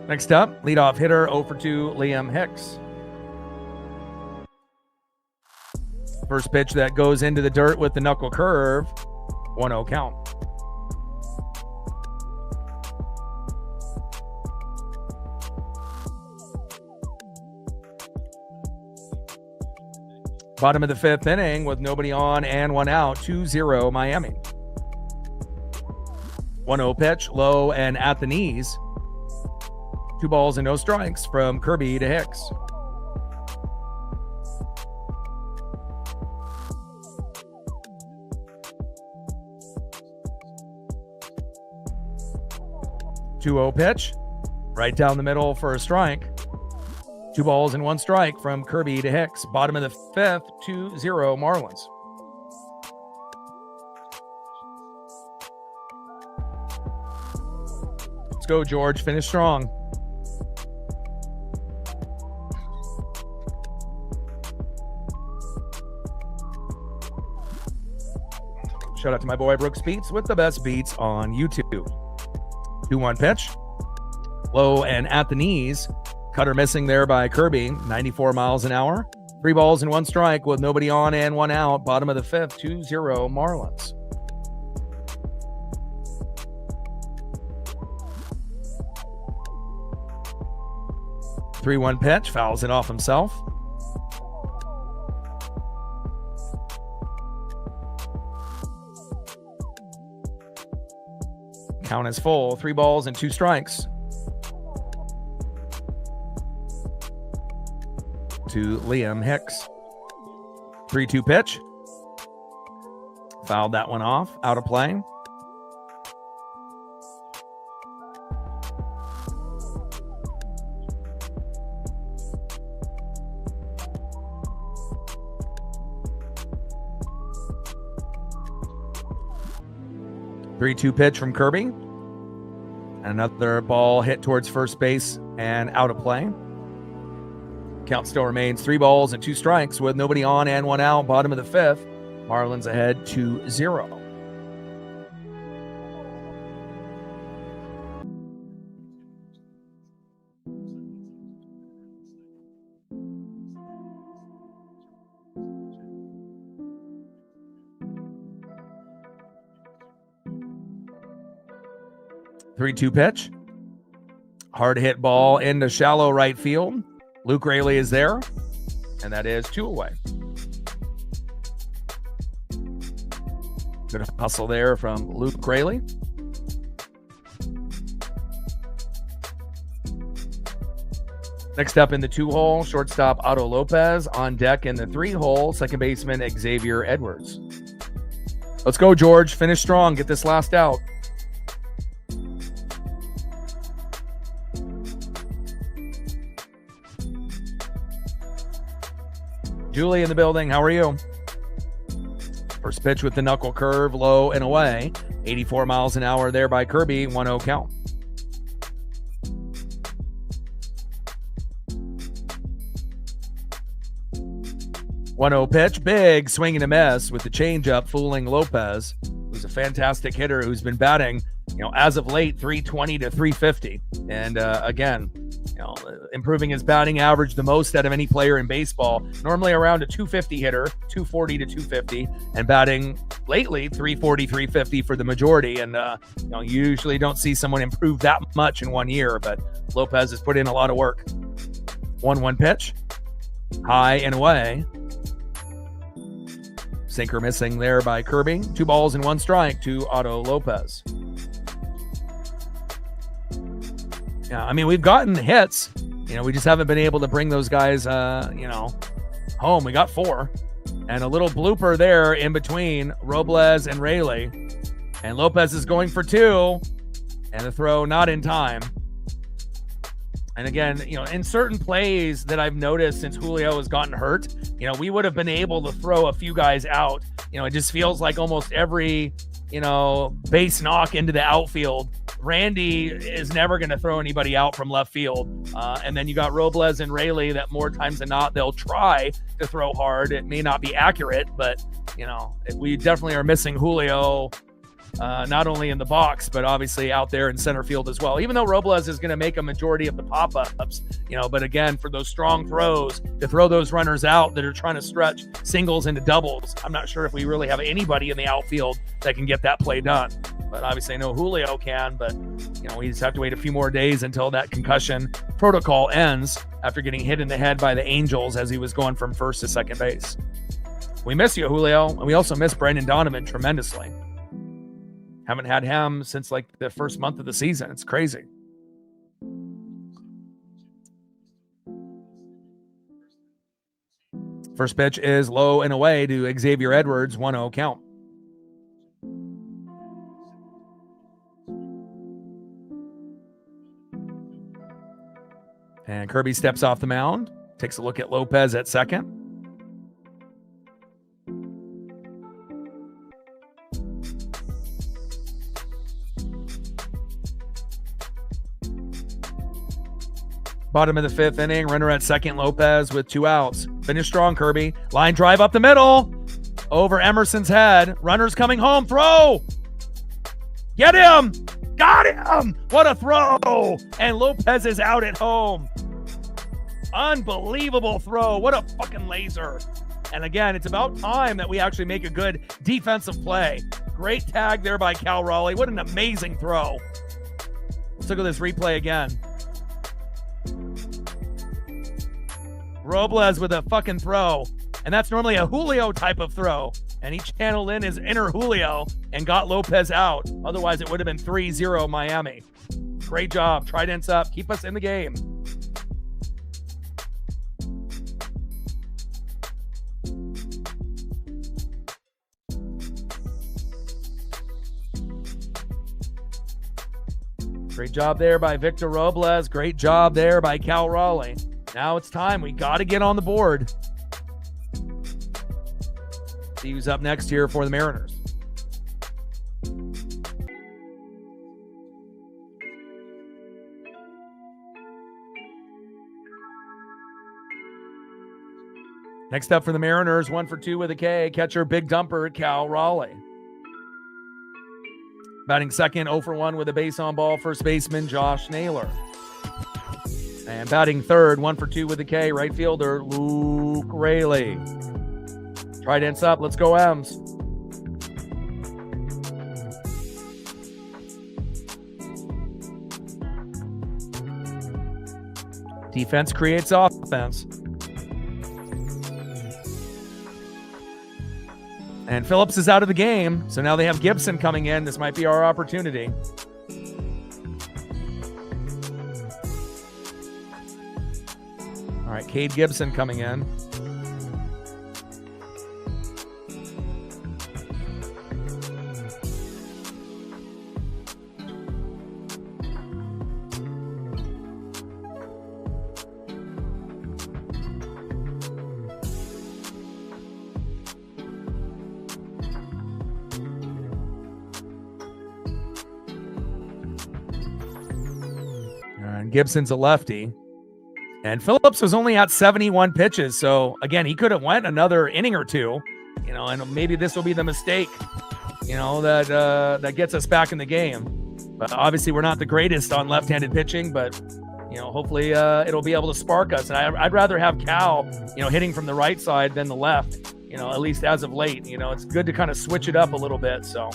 Speaker 1: Next up, leadoff hitter 0 for 2, Liam Hicks. First pitch that goes into the dirt with the knuckle curve, 1-0 count. Bottom of the 5th inning with nobody on and 1 out, 2-0 Miami. 1-0 pitch, low and at the knees. 2 balls and no strikes from Kirby to Hicks. Two-0 pitch, right down the middle for a strike. 2 balls and 1 strike from Kirby to Hicks. Bottom of the 5th, 2-0 Marlins. Let's go, George. Finish strong. Shout out to my boy Brooks Beats with the best beats on YouTube. 2-1 pitch. Low and at the knees. Cutter missing there by Kirby. 94 miles an hour. 3 balls and 1 strike with nobody on and 1 out. Bottom of the 5th, 2-0 Marlins. Three-one pitch. Fouls it off himself. Count is full. 3 balls and 2 strikes. To Liam Hicks. 3-2 pitch. Fouled that one off. Out of play. Three-two pitch from Kirby. And another ball hit towards first base and out of play. Count still remains 3 balls and 2 strikes with nobody on and 1 out. Bottom of the 5th. Marlins ahead 2-0. Three-two pitch. Hard hit ball into shallow right field. Luke Raley is there, and that is 2 away. Good hustle there from Luke Raley. Next up in the 2-hole, shortstop Otto Lopez. On deck in the 3-hole, second baseman Xavier Edwards. Let's go, George. Finish strong. Get this last out. Julie in the building. How are you? First pitch with the knuckle curve, low and away. 84 miles an hour there by Kirby. 1-0 count. 1-0 pitch. Big swing and a miss with the changeup fooling Lopez, who's a fantastic hitter who's been batting, as of late, 320 to 350. And again, improving his batting average the most out of any player in baseball. Normally around a 250 hitter, 240 to 250, and batting lately 340, 350 for the majority. And you usually don't see someone improve that much in 1 year, but Lopez has put in a lot of work. 1-1 pitch, high and away. Sinker missing there by Kirby. 2 balls and 1 strike to Otto Lopez. Yeah, I mean, we've gotten hits. We just haven't been able to bring those guys, home. We got 4. And a little blooper there in between Robles and Raley. And Lopez is going for 2. And the throw not in time. And again, in certain plays that I've noticed since Julio has gotten hurt, we would have been able to throw a few guys out. It just feels like almost every, base knock into the outfield, Randy is never going to throw anybody out from left field. And then you got Robles and Raley that more times than not, they'll try to throw hard. It may not be accurate, but, we definitely are missing Julio, not only in the box, but obviously out there in center field as well. Even though Robles is going to make a majority of the pop-ups, but again, for those strong throws, to throw those runners out that are trying to stretch singles into doubles, I'm not sure if we really have anybody in the outfield that can get that play done. But obviously I know Julio can, but we just have to wait a few more days until that concussion protocol ends after getting hit in the head by the Angels as he was going from first to second base. We miss you, Julio, and we also miss Brandon Donovan tremendously. Haven't had him since like the first month of the season. It's crazy. First pitch is low and away to Xavier Edwards, 1-0 count. And Kirby steps off the mound, takes a look at Lopez at second. Bottom of the fifth inning, runner at second, Lopez with 2 outs. Finish strong, Kirby. Line drive up the middle. Over Emerson's head. Runner's coming home. Throw! Get him! Got him! What a throw! And Lopez is out at home. Unbelievable throw. What a fucking laser. And again, it's about time that we actually make a good defensive play. Great tag there by Cal Raleigh. What an amazing throw. Let's look at this replay again. Robles with a fucking throw. And that's normally a Julio type of throw. And he channeled in his inner Julio and got Lopez out. Otherwise, it would have been 3-0 Miami. Great job. Tridents up. Keep us in the game. Great job there by Victor Robles. Great job there by Cal Raleigh. Now it's time. We got to get on the board. See who's up next here for the Mariners. Next up for the Mariners, 1 for 2 with a K. Catcher, big dumper, Cal Raleigh. Batting second, 0 for 1 with a base on ball, first baseman, Josh Naylor. And batting third, 1 for 2 with a K, right fielder, Luke Raley. Tridents up. Let's go, M's. Defense creates offense. And Phillips is out of the game, so now they have Gibson coming in. This might be our opportunity. All right, Cade Gibson coming in. And Gibson's a lefty. And Phillips was only at 71 pitches. So, again, he could have went another inning or two, and maybe this will be the mistake, that gets us back in the game. But obviously we're not the greatest on left-handed pitching, but, hopefully it'll be able to spark us. And I'd rather have Cal, hitting from the right side than the left, at least as of late. It's good to kind of switch it up a little bit, so.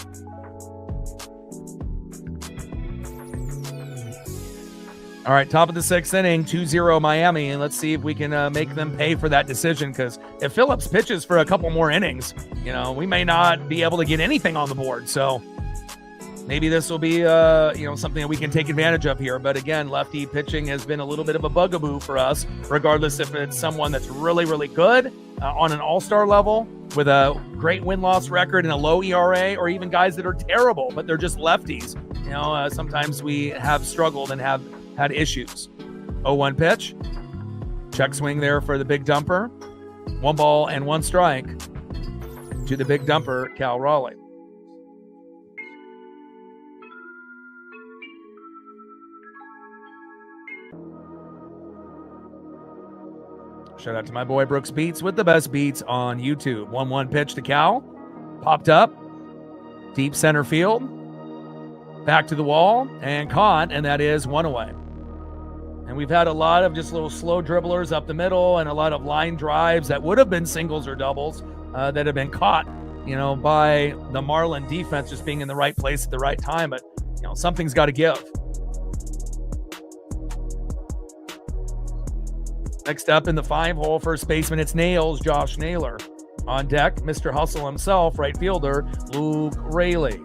Speaker 1: All right, top of the 6th inning, 2-0 Miami, and let's see if we can make them pay for that decision, because if Phillips pitches for a couple more innings, we may not be able to get anything on the board. So maybe this will be, something that we can take advantage of here. But again, lefty pitching has been a little bit of a bugaboo for us, regardless if it's someone that's really, really good on an all-star level with a great win-loss record and a low ERA, or even guys that are terrible, but they're just lefties. Sometimes we have struggled and have had issues. 0-1 pitch. Check swing there for the big dumper. 1 ball and 1 strike to the big dumper, Cal Raleigh. Shout out to my boy Brooks Beats with the best beats on YouTube. 1-1 pitch to Cal. Popped up. Deep center field. Back to the wall and caught, and that is 1 away. And we've had a lot of just little slow dribblers up the middle and a lot of line drives that would have been singles or doubles that have been caught, by the Marlin defense just being in the right place at the right time. But, something's got to give. Next up in the 5-hole, first baseman, it's Nails, Josh Naylor. On deck, Mr. Hustle himself, right fielder, Luke Raley.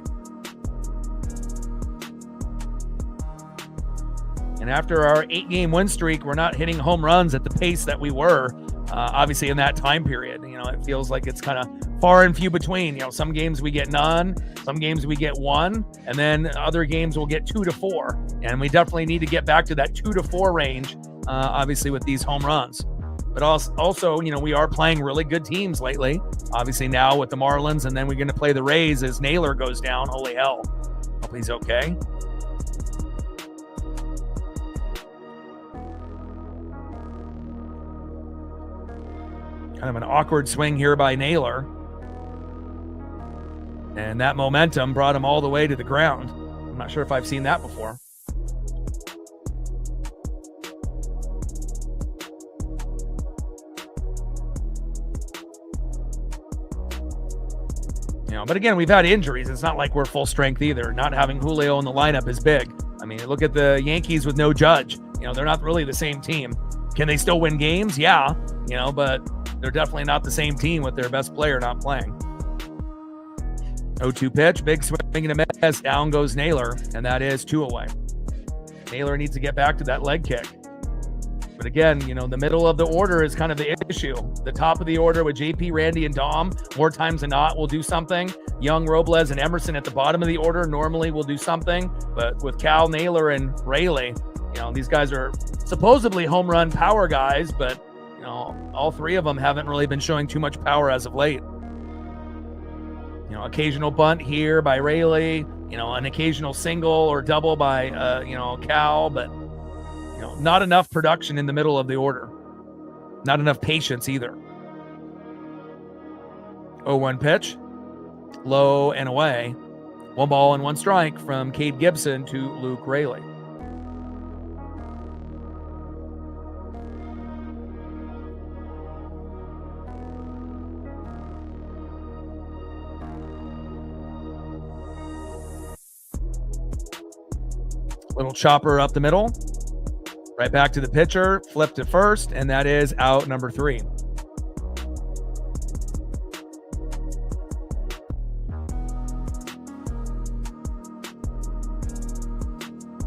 Speaker 1: And after our 8-game win streak, we're not hitting home runs at the pace that we were obviously in that time period. It feels like it's kind of far and few between. Some games we get none, some games we get one, and then other games we'll get 2 to 4. And we definitely need to get back to that 2 to 4 range, obviously with these home runs. But also, we are playing really good teams lately. Obviously now with the Marlins, and then we're going to play the Rays as Naylor goes down. Holy hell. Hope he's okay. Kind of an awkward swing here by Naylor. And that momentum brought him all the way to the ground. I'm not sure if I've seen that before. But again, we've had injuries. It's not like we're full strength either. Not having Julio in the lineup is big. I mean, look at the Yankees with no Judge. They're not really the same team. Can they still win games? Yeah. But they're definitely not the same team with their best player not playing. 0-2 pitch, big swing and a miss. Down goes Naylor, and that is 2 away. Naylor needs to get back to that leg kick. But again, the middle of the order is kind of the issue. The top of the order with JP, Randy, and Dom, more times than not, will do something. Young, Robles, and Emerson at the bottom of the order normally will do something. But with Cal, Naylor, and Rayleigh, these guys are supposedly home run power guys, but all 3 of them haven't really been showing too much power as of late. Occasional bunt here by Rayleigh, an occasional single or double by, Cal, but, not enough production in the middle of the order. Not enough patience either. 0-1 pitch, low and away. 1 ball and 1 strike from Cade Gibson to Luke Rayleigh. Little chopper up the middle. Right back to the pitcher. Flip to first, and that is out number 3.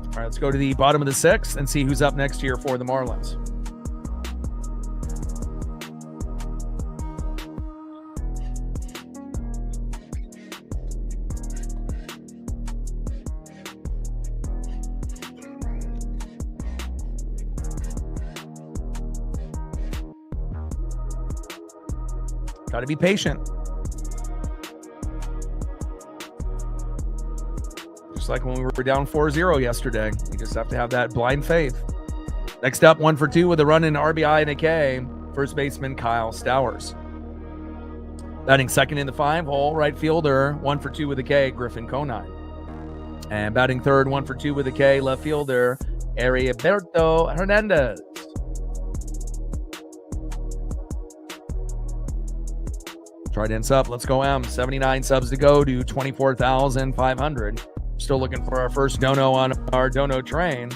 Speaker 1: All right, let's go to the bottom of the 6th and see who's up next here for the Marlins. Got to be patient. Just like when we were down 4-0 yesterday. You just have to have that blind faith. Next up, 1 for 2 with a run in RBI and a K. First baseman Kyle Stowers. Batting second in the 5-hole, right fielder, 1 for 2 with a K, Griffin Conine. And batting third, 1 for 2 with a K, left fielder, Heriberto Hernandez. Trident's up. Let's go M. 79 subs to go to 24,500. Still looking for our first dono on our dono train.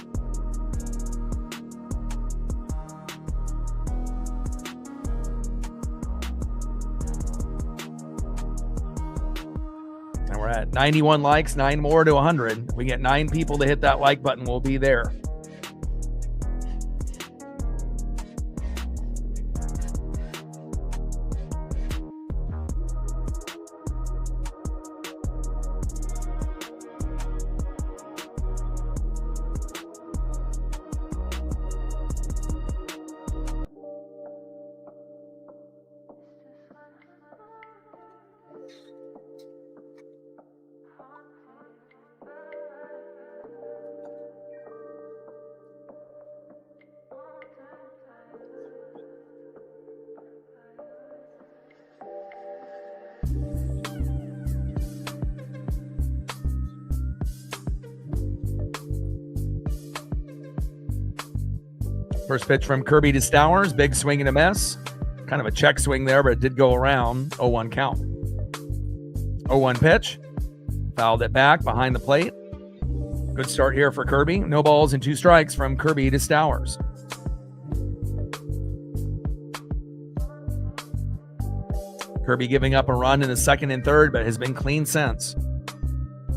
Speaker 1: And we're at 91 likes, 9 more to 100. We get 9 people to hit that like button. We'll be there. First pitch from Kirby to Stowers. Big swing and a miss. Kind of a check swing there, but it did go around. 0-1 count. 0-1 pitch. Fouled it back behind the plate. Good start here for Kirby. No balls and 2 strikes from Kirby to Stowers. Kirby giving up a run in the second and third, but has been clean since.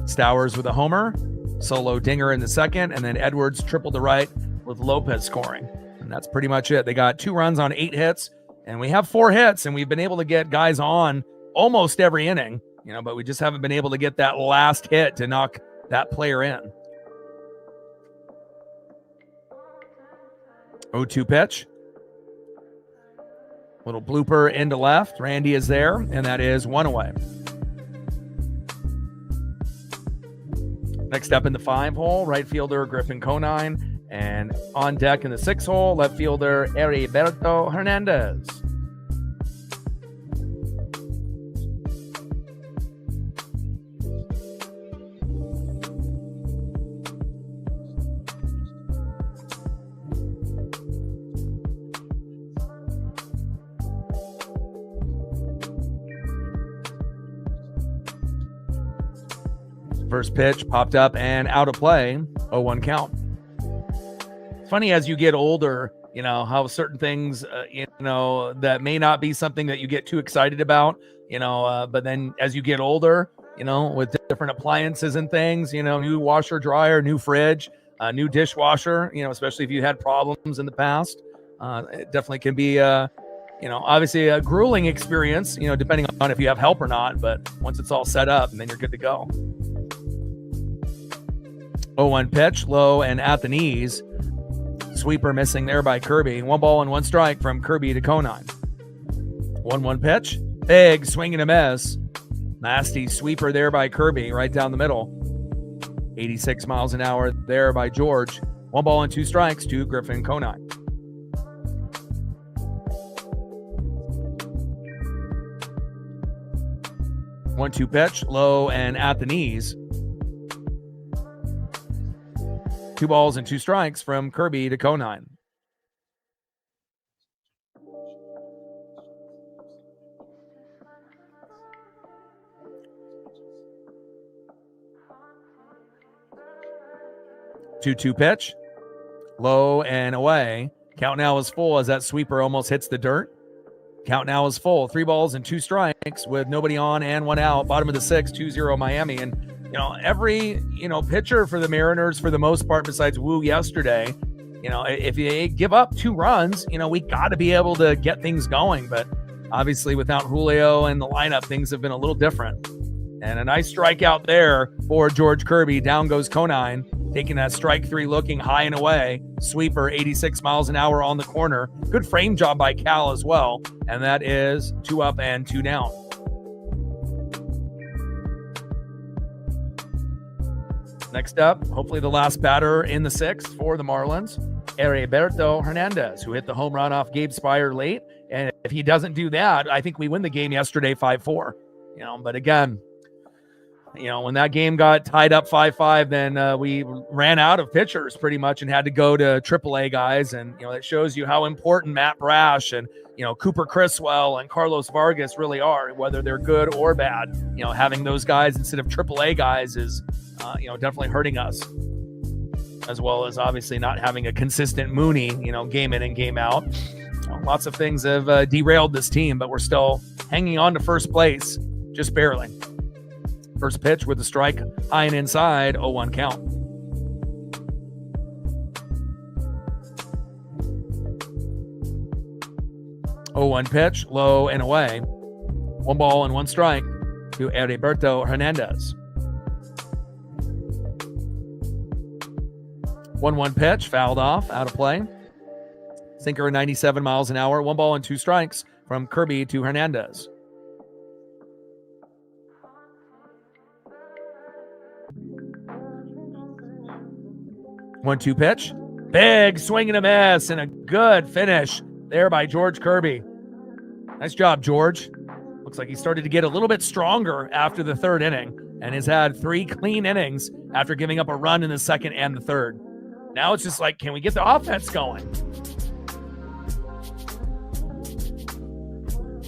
Speaker 1: Stowers with a homer. Solo dinger in the second, and then Edwards tripled to right with Lopez scoring. And that's pretty much it. They got 2 runs on 8 hits, And we have 4 hits, and we've been able to get guys on almost every inning, but we just haven't been able to get that last hit to knock that player in. 0-2 pitch. Little blooper into left. Randy is there, and that is 1 away. Next up in the 5 hole, right fielder Griffin Conine. And on deck in the 6 hole, left fielder Heriberto Hernandez. First pitch popped up and out of play. 0-1 count. It's funny as you get older, how certain things, that may not be something that you get too excited about, but then as you get older, with different appliances and things, new washer, dryer, new fridge, new dishwasher, especially if you had problems in the past, it definitely can be, obviously a grueling experience, depending on if you have help or not, but once it's all set up and then you're good to go. 0-1 pitch, low and at the knees. Sweeper missing there by Kirby. 1 ball and 1 strike from Kirby to Conine. 1-1 pitch. Big swing and a miss. Nasty sweeper there by Kirby right down the middle. 86 miles an hour there by George. 1 ball and 2 strikes to Griffin Conine. One-two pitch, low and at the knees. 2 balls and 2 strikes from Kirby to Conine. Two pitch, low and away. Count now is full as that sweeper almost hits the dirt. Count now is full. 3 balls and 2 strikes with nobody on and 1 out. Bottom of the 6th, 2-0 Miami. And every, pitcher for the Mariners, for the most part, besides Wu yesterday, if you give up 2 runs, we got to be able to get things going. But obviously without Julio and the lineup, things have been a little different. And a nice strikeout there for George Kirby. Down goes Conine, taking that strike 3, looking high and away. Sweeper, 86 miles an hour on the corner. Good frame job by Cal as well. And that is 2 up and 2 down. Next up, hopefully the last batter in the 6th for the Marlins, Heriberto Hernandez, who hit the home run off Gabe Spire late. And if he doesn't do that, I think we win the game yesterday 5-4. But again, when that game got tied up 5-5, then we ran out of pitchers pretty much and had to go to AAA guys. And, it shows you how important Matt Brash and, Cooper Criswell and Carlos Vargas really are, whether they're good or bad. Having those guys instead of AAA guys is, definitely hurting us, as well as obviously not having a consistent Mooney, game in and game out. Lots of things have derailed this team, but we're still hanging on to first place, just barely. First pitch with the strike high and inside, 0-1 count. Oh, 0-1 pitch, low and away. 1 ball and 1 strike to Heriberto Hernandez. 1-1 pitch, fouled off, out of play. Sinker 97 miles an hour, 1 ball and 2 strikes from Kirby to Hernandez. 1-2 pitch. Big swing and a miss, and a good finish there by George Kirby. Nice job, George. Looks like he started to get a little bit stronger after the 3rd inning and has had 3 clean innings after giving up a run in the 2nd and the 3rd. Now it's just like, can we get the offense going?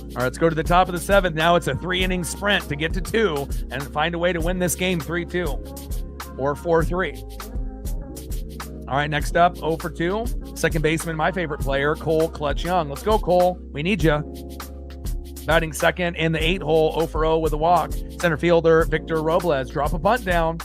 Speaker 1: All right, let's go to the top of the 7th. Now it's a 3-inning sprint to get to 2 and find a way to win this game 3-2 or 4-3. All right, next up, 0 for 2. Second baseman, my favorite player, Cole Clutch Young. Let's go, Cole. We need you. Batting second in the 8 hole, 0 for 0 with a walk. Center fielder, Victor Robles. Drop a bunt down.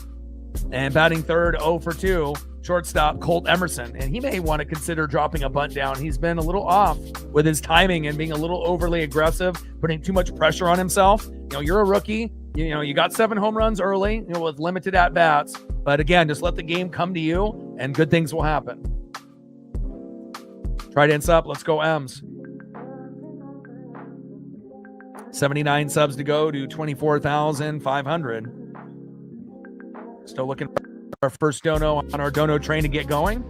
Speaker 1: And batting third, 0 for 2, shortstop Colt Emerson, and he may want to consider dropping a bunt down. He's been a little off with his timing and being a little overly aggressive, putting too much pressure on himself. You're a rookie. You got 7 home runs early, with limited at-bats. But again, just let the game come to you, and good things will happen. Trident's up. Let's go, M's. 79 subs to go to 24,500. Still looking for our first dono on our dono train to get going.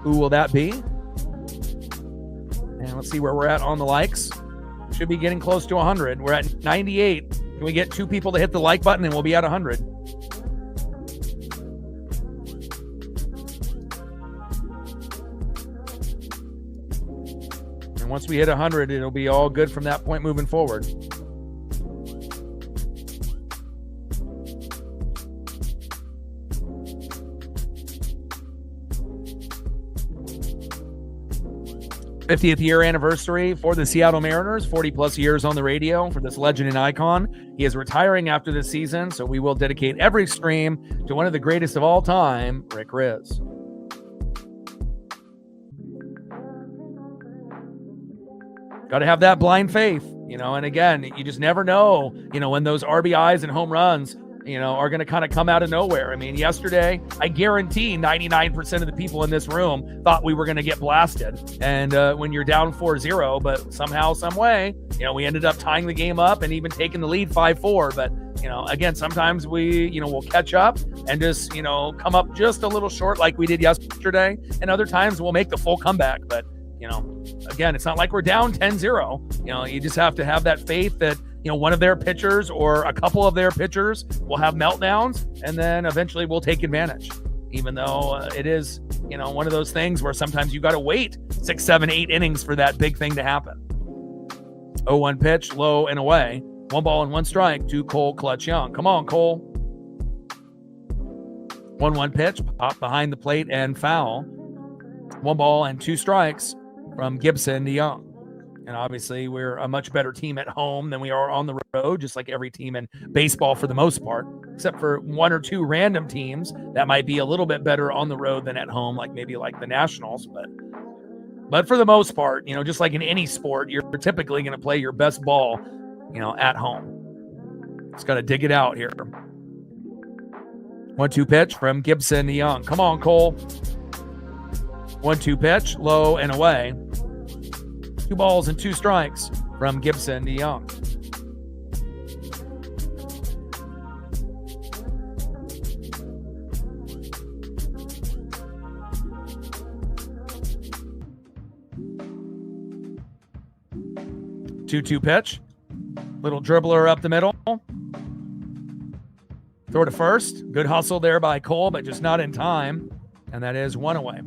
Speaker 1: Who will that be? And let's see where we're at on the likes. Should be getting close to 100. We're at 98. Can we get 2 people to hit the like button and we'll be at 100? And once we hit 100, it'll be all good from that point moving forward. '50th year anniversary for the Seattle Mariners, 40 plus years on the radio for this legend and icon. He is retiring after this season, so we will dedicate every stream to one of the greatest of all time, Rick Riz. Got to have that blind faith, and again, you just never know, when those RBIs and home runs, are going to kind of come out of nowhere. I mean, yesterday, I guarantee 99% of the people in this room thought we were going to get blasted. And when you're down 4-0, but somehow, some way, we ended up tying the game up and even taking the lead 5-4. But, again, sometimes we, we'll catch up and just, come up just a little short like we did yesterday. And other times we'll make the full comeback. But, again, it's not like we're down 10-0. You just have to have that faith that, one of their pitchers or a couple of their pitchers will have meltdowns, and then eventually we'll take advantage. Even though it is, one of those things where sometimes you got to wait 6, 7, 8 innings for that big thing to happen. 0-1 pitch, low and away. 1 ball and 1 strike to Cole Clutch Young. Come on, Cole. 1-1 pitch, pop behind the plate and foul. 1 ball and 2 strikes from Gibson to Young. And obviously, we're a much better team at home than we are on the road, just like every team in baseball for the most part, except for 1 or 2 random teams that might be a little bit better on the road than at home, like maybe like the Nationals. But for the most part, just like in any sport, you're typically going to play your best ball, at home. Just got to dig it out here. 1-2 pitch from Gibson to Young. Come on, Cole. 1-2 pitch, low and away. 2 balls and 2 strikes from Gibson to Young. Two pitch. Little dribbler up the middle. Throw to first. Good hustle there by Cole, but just not in time. And that is 1 away.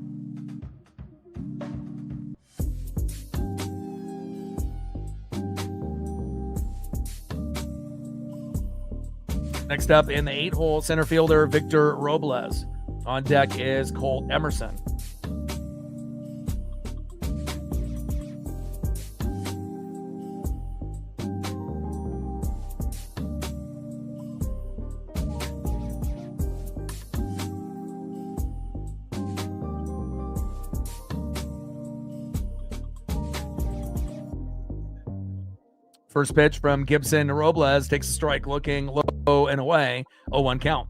Speaker 1: Next up in the 8-hole, center fielder Victor Robles. On deck is Colt Emerson. First pitch from Gibson to Robles takes a strike, looking low and away. 0-1 count.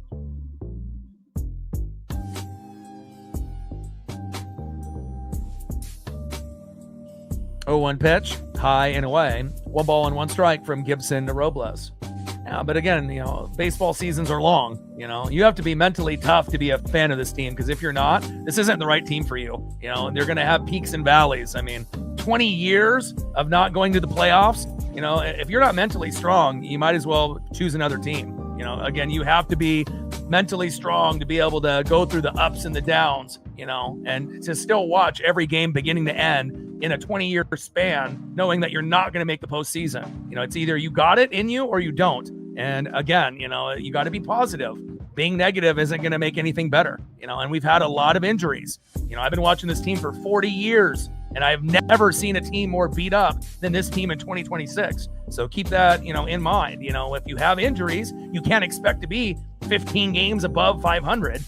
Speaker 1: Pitch, high and away. 1 ball and 1 strike from Gibson to Robles. But again, baseball seasons are long. You have to be mentally tough to be a fan of this team, because if you're not, this isn't the right team for you. And they're going to have peaks and valleys. I mean, 20 years of not going to the playoffs. If you're not mentally strong, you might as well choose another team. Again, you have to be mentally strong to be able to go through the ups and the downs, and to still watch every game beginning to end in a 20-year span, knowing that you're not going to make the postseason. It's either you got it in you or you don't. And again, you got to be positive. Being negative isn't going to make anything better, and we've had a lot of injuries. I've been watching this team for 40 years, And I've never seen a team more beat up than this team in 2026. So keep that, in mind. If you have injuries, you can't expect to be 15 games above 500.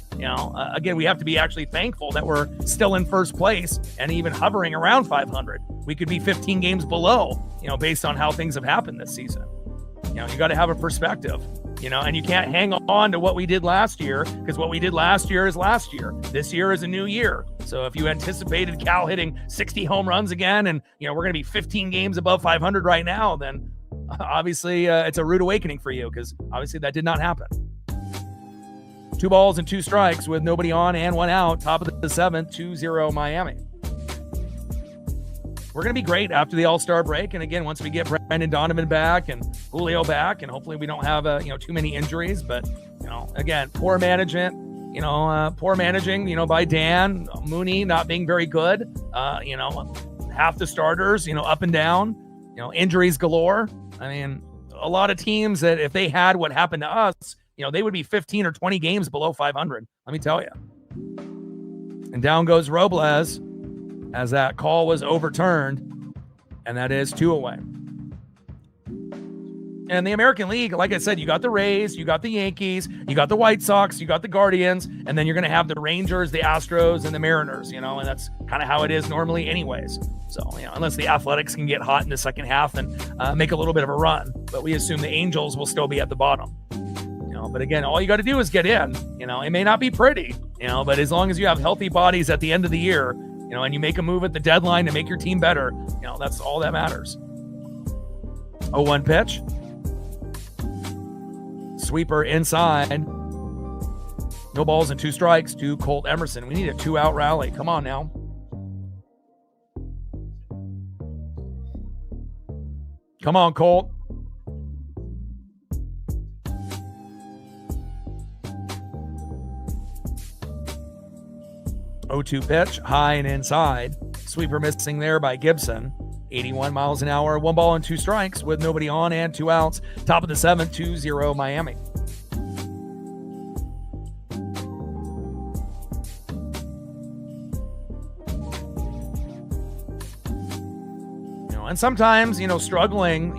Speaker 1: Again, we have to be actually thankful that we're still in first place and even hovering around 500. We could be 15 games below, based on how things have happened this season. You got to have a perspective, and you can't hang on to what we did last year, because what we did last year is last year. This year is a new year. So if you anticipated Cal hitting 60 home runs again, and, we're going to be 15 games above 500 right now, then obviously it's a rude awakening for you, because obviously that did not happen. 2 balls and 2 strikes with nobody on and 1 out. Top of the 7th, 2-0 Miami. We're going to be great after the All-Star break. And again, once we get Brandon Donovan back and Julio back, and hopefully we don't have, too many injuries. But, again, poor management, poor managing, by Dan. Mooney not being very good. Half the starters, up and down, injuries galore. I mean, a lot of teams that if they had what happened to us, they would be 15 or 20 games below 500. Let me tell you. And down goes Robles, as that call was overturned, and that is 2 away. And the American League, like I said, you got the Rays, you got the Yankees, you got the White Sox, you got the Guardians, and then you're going to have the Rangers, the Astros, and the Mariners, and that's kind of how it is normally anyways. So, unless the Athletics can get hot in the second half and make a little bit of a run. But we assume the Angels will still be at the bottom. But again, all you got to do is get in. It may not be pretty, but as long as you have healthy bodies at the end of the year, and you make a move at the deadline to make your team better, that's all that matters. 0-1 pitch. Sweeper inside. No balls and 2 strikes to Colt Emerson. We need a 2-out rally. Come on now. Come on, Colt. (0-2) pitch, high and inside. Sweeper missing there by Gibson. 81 miles an hour, 1 ball and 2 strikes with nobody on and 2 outs. Top of the 7th, 2-0 Miami. And sometimes, struggling,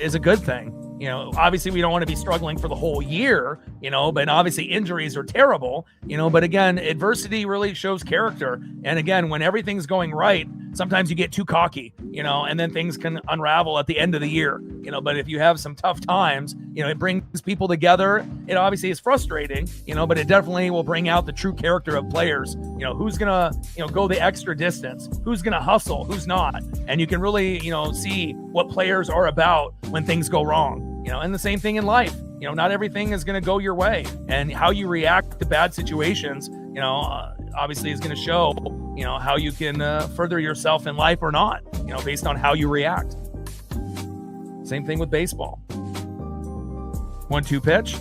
Speaker 1: is a good thing. Obviously we don't want to be struggling for the whole year, but obviously injuries are terrible, but again, adversity really shows character. And again, when everything's going right, sometimes you get too cocky, and then things can unravel at the end of the year, but if you have some tough times, it brings people together. It obviously is frustrating, but it definitely will bring out the true character of players. Who's going to, go the extra distance, who's going to hustle, who's not. And you can really, see what players are about when things go wrong. And the same thing in life. Not everything is going to go your way, and how you react to bad situations, obviously is going to show, how you can further yourself in life or not, based on how you react. Same thing with baseball. 1-2 pitch,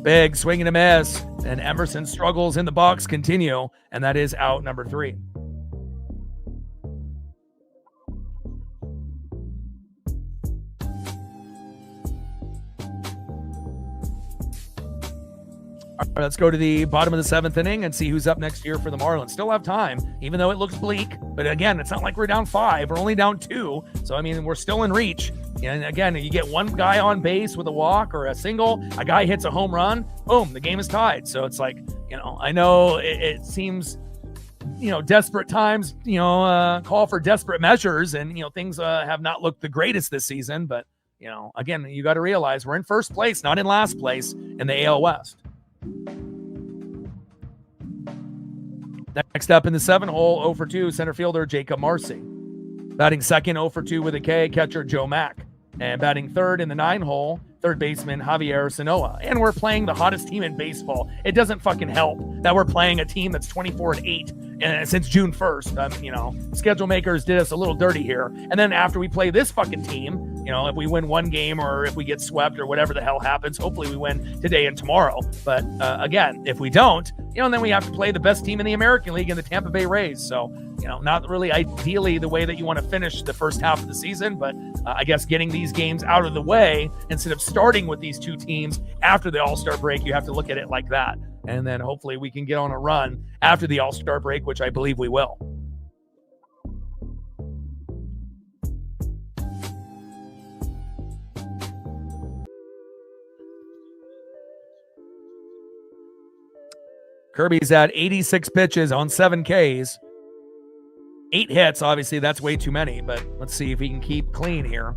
Speaker 1: big swing and a miss, and Emerson's struggles in the box continue, and that is out number 3. All right, let's go to the bottom of the 7th inning and see who's up next year for the Marlins. Still have time, even though it looks bleak. But again, it's not like we're down 5. We're only down 2. So, we're still in reach. And again, you get one guy on base with a walk or a single, a guy hits a home run, boom, the game is tied. So it's like, I know it seems, desperate times, call for desperate measures. And, things have not looked the greatest this season. But, again, you got to realize we're in first place, not in last place in the AL West. Next up in the 7 hole, 0-for-2, center fielder Jacob Marcy. Batting second, 0-for-2 with a K, catcher Joe Mack. And batting third in the 9 hole, third baseman Javier Sanoa. And we're playing the hottest team in baseball. It doesn't fucking help that we're playing a team that's 24-8 and since June 1st. Schedule makers did us a little dirty here. And then after we play this fucking team, if we win one game or if we get swept or whatever the hell happens, hopefully we win today and tomorrow. But again, if we don't, then we have to play the best team in the American League in the Tampa Bay Rays. So, not really ideally the way that you want to finish the first half of the season, but I guess getting these games out of the way instead of starting with these 2 teams after the All-Star break, you have to look at it like that. And then hopefully we can get on a run after the All-Star break, which I believe we will. Kirby's at 86 pitches on 7 Ks. 8 hits, obviously that's way too many, but let's see if he can keep clean here.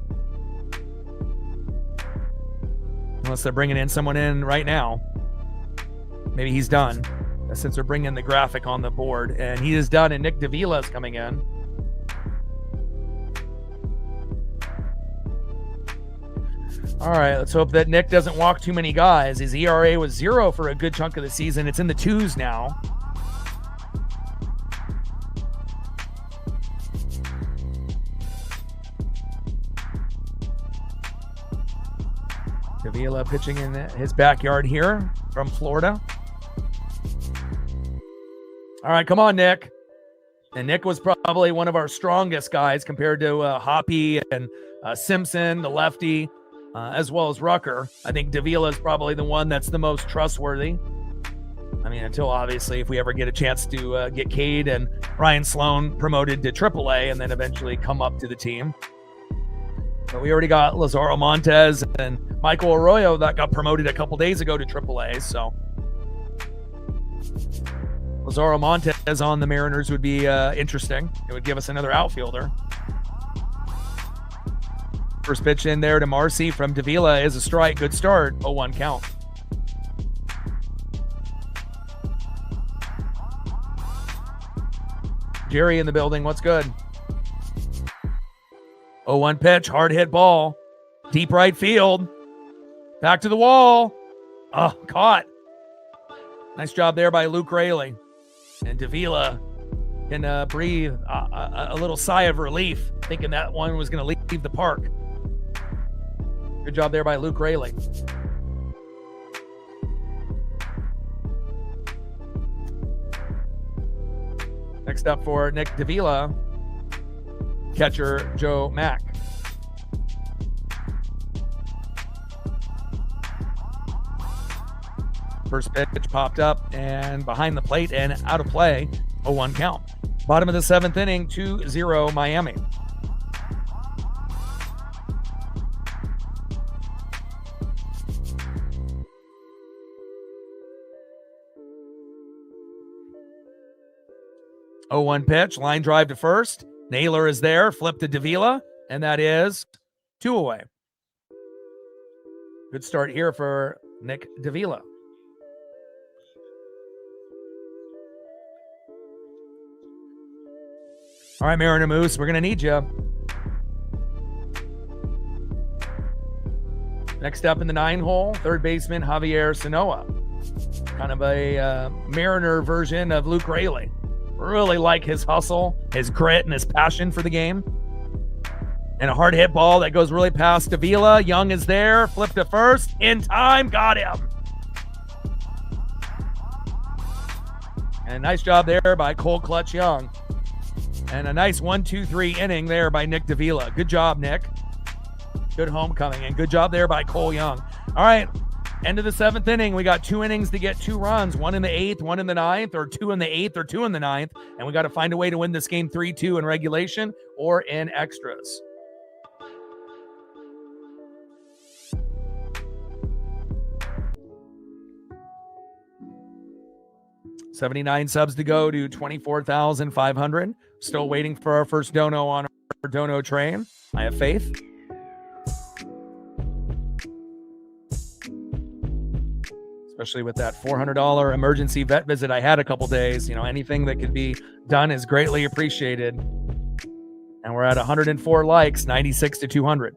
Speaker 1: Unless they're bringing in someone in right now. Maybe he's done, since they're bringing the graphic on the board. And he is done, and Nick Davila is coming in. All right, let's hope that Nick doesn't walk too many guys. His ERA was 0 for a good chunk of the season. It's in the 2s now. Davila pitching in his backyard here from Florida. All right, come on, Nick. And Nick was probably one of our strongest guys compared to Hoppy and Simpson, the lefty, as well as Rucker. I think Davila is probably the one that's the most trustworthy. I mean, until obviously if we ever get a chance to get Cade and Ryan Sloan promoted to AAA and then eventually come up to the team. But we already got Lazaro Montes and Michael Arroyo that got promoted a couple days ago to AAA. So Lazaro Montes on the Mariners would be interesting. It would give us another outfielder. First pitch in there to Marcy from Davila is a strike. Good start. 0-1 count. Jerry in the building. What's good? 0-1 pitch. Hard hit ball. Deep right field. Back to the wall. Oh, caught. Nice job there by Luke Raley. And Davila can breathe a little sigh of relief, thinking that one was going to leave the park. Good job there by Luke Raley. Next up for Nick Davila, catcher Joe Mack. First pitch popped up and behind the plate and out of play. 0-1 count. Bottom of the 7th inning, 2-0 Miami. Oh, 1 pitch, line drive to first. Naylor is there, flip to Davila, and that is 2 away. Good start here for Nick Davila. All right, Mariner Moose, we're going to need you. Next up in the 9 hole, third baseman Javier Sanoa. Kind of a Mariner version of Luke Raley. Really like his hustle, his grit, and his passion for the game. And a hard hit ball that goes really past Davila. Young is there, flip to first, in time, got him. And a nice job there by Cole Clutch Young. And a nice 1-2-3 inning there by Nick Davila. Good job, Nick. Good homecoming, and good job there by Cole Young. All right, end of the 7th inning. We got 2 innings to get 2 runs, 1 in the 8th, 1 in the 9th, or 2 in the 8th, or 2 in the 9th. And we got to find a way to win this game 3-2 in regulation or in extras. $79 subs to go to 24,500. Still waiting for our first dono on our dono train. I have faith. Especially with that $400 emergency vet visit I had a couple days. You know, anything that could be done is greatly appreciated. And we're at 104 likes, 96 to 200.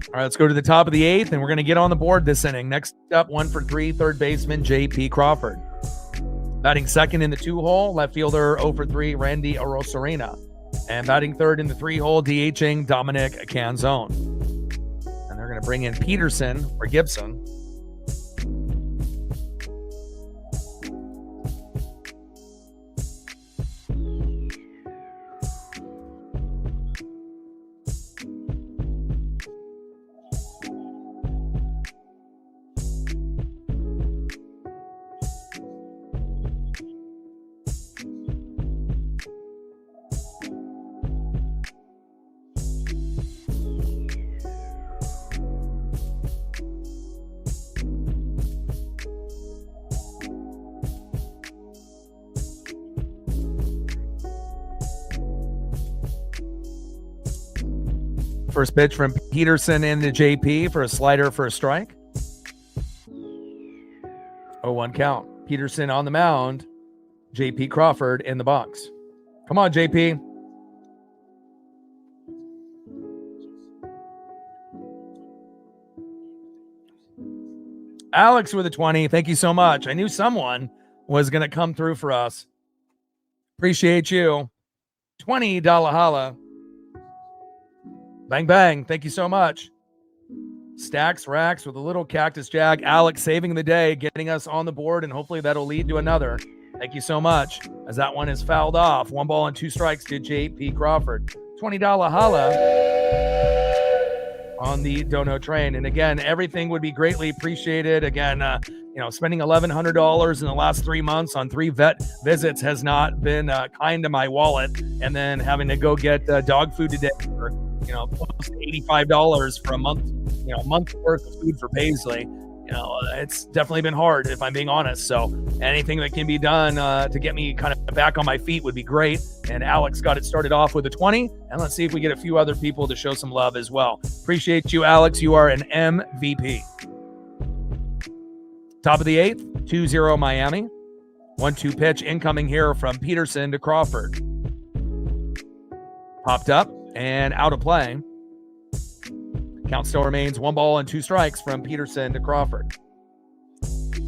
Speaker 1: All right, let's go to the top of the 8th, and we're going to get on the board this inning. Next up, 1 for 3, third baseman J.P. Crawford. Batting second in the 2 hole, left fielder 0 for 3, Randy Arosarena. And batting third in the 3-hole, DHing Dominic Canzone. And they're going to bring in Peterson or Gibson. First pitch from Peterson into JP for a slider for a strike. 0-1 count. Peterson on the mound. JP Crawford in the box. Come on, JP. Alex with a 20. Thank you so much. I knew someone was going to come through for us. Appreciate you. $20 holla. Bang, bang. Thank you so much. Stacks, racks with a little cactus jack. Alex saving the day, getting us on the board, and hopefully that'll lead to another. Thank you so much. As that one is fouled off. 1 ball and 2 strikes to J.P. Crawford. $20 holla on the Dono train. And again, everything would be greatly appreciated. Again, spending $1,100 in the last 3 months on 3 vet visits has not been kind to my wallet. And then having to go get dog food today for close to $85 for a month, month's worth of food for Paisley. It's definitely been hard, if I'm being honest. So anything that can be done to get me kind of back on my feet would be great. And Alex got it started off with a 20. And let's see if we get a few other people to show some love as well. Appreciate you, Alex. You are an MVP. Top of the 8th, 2-0 Miami. 1-2 pitch incoming here from Peterson to Crawford. Popped up and out of play. Count still remains 1 ball and 2 strikes from Peterson to Crawford.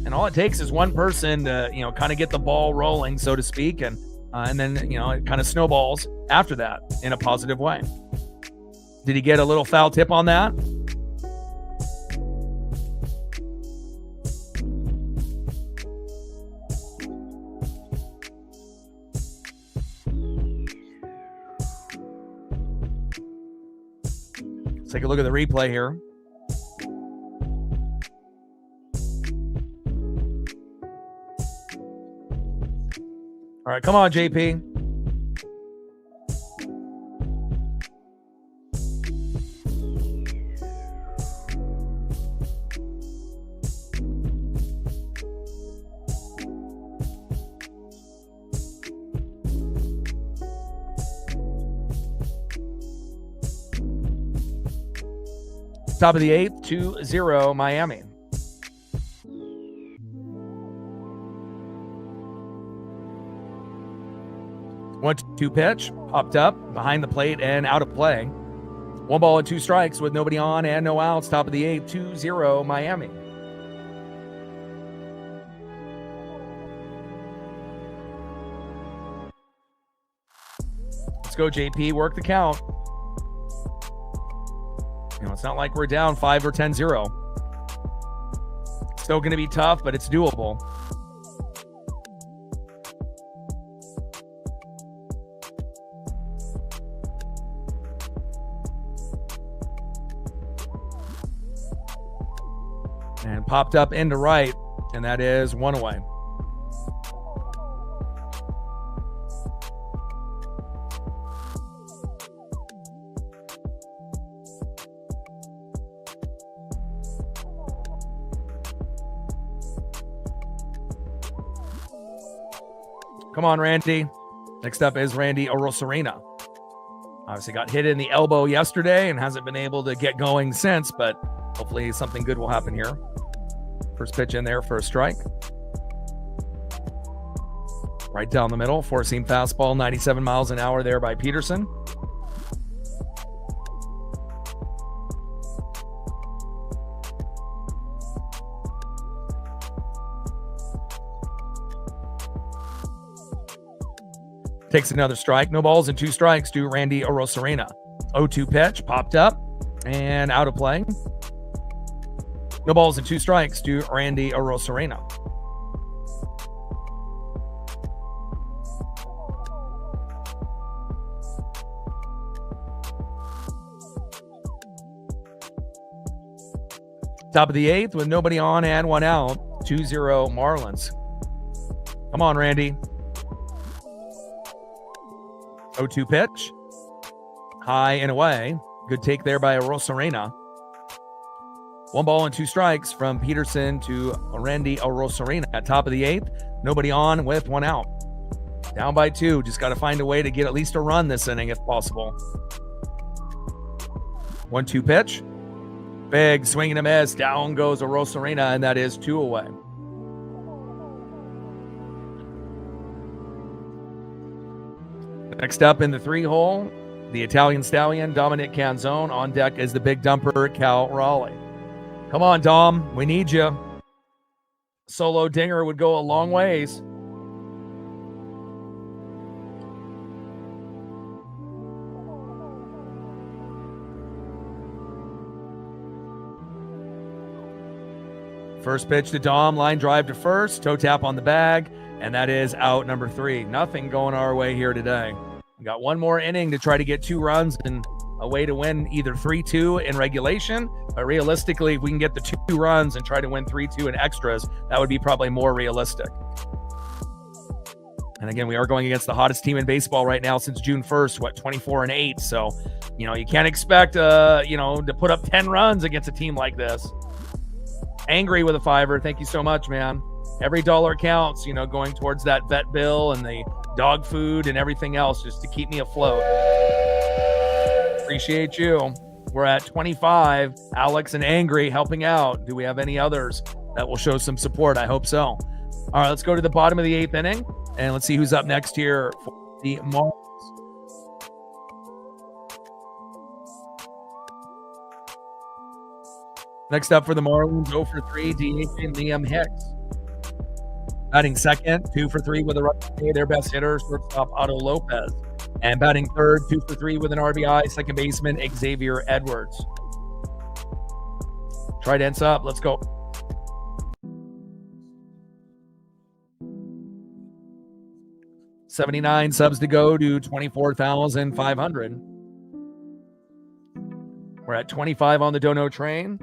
Speaker 1: And all it takes is one person to, kind of get the ball rolling, so to speak. And then, it kind of snowballs after that in a positive way. Did he get a little foul tip on that? Let's take a look at the replay here. All right, come on, JP. Top of the 8th, 2-0 Miami. One, 2 pitch, popped up behind the plate and out of play. 1 ball and 2 strikes with nobody on and no outs. Top of the 8th, 2-0 Miami. Let's go, JP. Work the count. It's not like we're down 5 or 10-0. Still going to be tough, but it's doable. And popped up into right, and that is 1 away. Come on, Randy. Next up is Randy Orosarena. Obviously got hit in the elbow yesterday and hasn't been able to get going since, but hopefully something good will happen here. First pitch in there for a strike. Right down the middle, 4-seam fastball, 97 miles an hour there by Peterson. Takes another strike. No balls and 2 strikes to Randy Arozarena. 0-2 pitch. Popped up and out of play. No balls and 2 strikes to Randy Arozarena. Top of the 8th with nobody on and 1 out. 2-0 Marlins. Come on, Randy. 0-2 pitch. High and away. Good take there by Arozarena. 1 ball and 2 strikes from Peterson to Randy Arozarena. At top of the 8th, nobody on with 1 out. Down by 2. Just got to find a way to get at least a run this inning if possible. 1-2 pitch. Big swing and a miss. Down goes Arozarena, and that is 2 away. Next up in the 3-hole, the Italian Stallion, Dominic Canzone. On deck is the big dumper, Cal Raleigh. Come on, Dom. We need you. Solo dinger would go a long ways. First pitch to Dom, line drive to first, toe tap on the bag, and that is out number 3. Nothing going our way here today. We got 1 more inning to try to get 2 runs and a way to win either 3-2 in regulation, but realistically, if we can get the 2 runs and try to win 3-2 in extras, that would be probably more realistic. And again, we are going against the hottest team in baseball right now since June 1st, 24-8. So, you can't expect, to put up 10 runs against a team like this. Angry with a $5. Thank you so much, man. Every dollar counts, going towards that vet bill and the dog food and everything else just to keep me afloat. Appreciate you. We're at 25. Alex and Angry helping out. Do we have any others that will show some support? I hope so. All right, let's go to the bottom of the 8th inning, and let's see who's up next here for the Marlins. Next up for the Marlins, 0 for 3, DH and Liam Hicks. Batting second, 2 for 3 with a run. Their best hitter, shortstop Otto Lopez. And batting third, 2 for 3 with an RBI, second baseman Xavier Edwards. Trident's up. Let's go. $79 subs to go to 24,500. We're at 25 on the Dono train.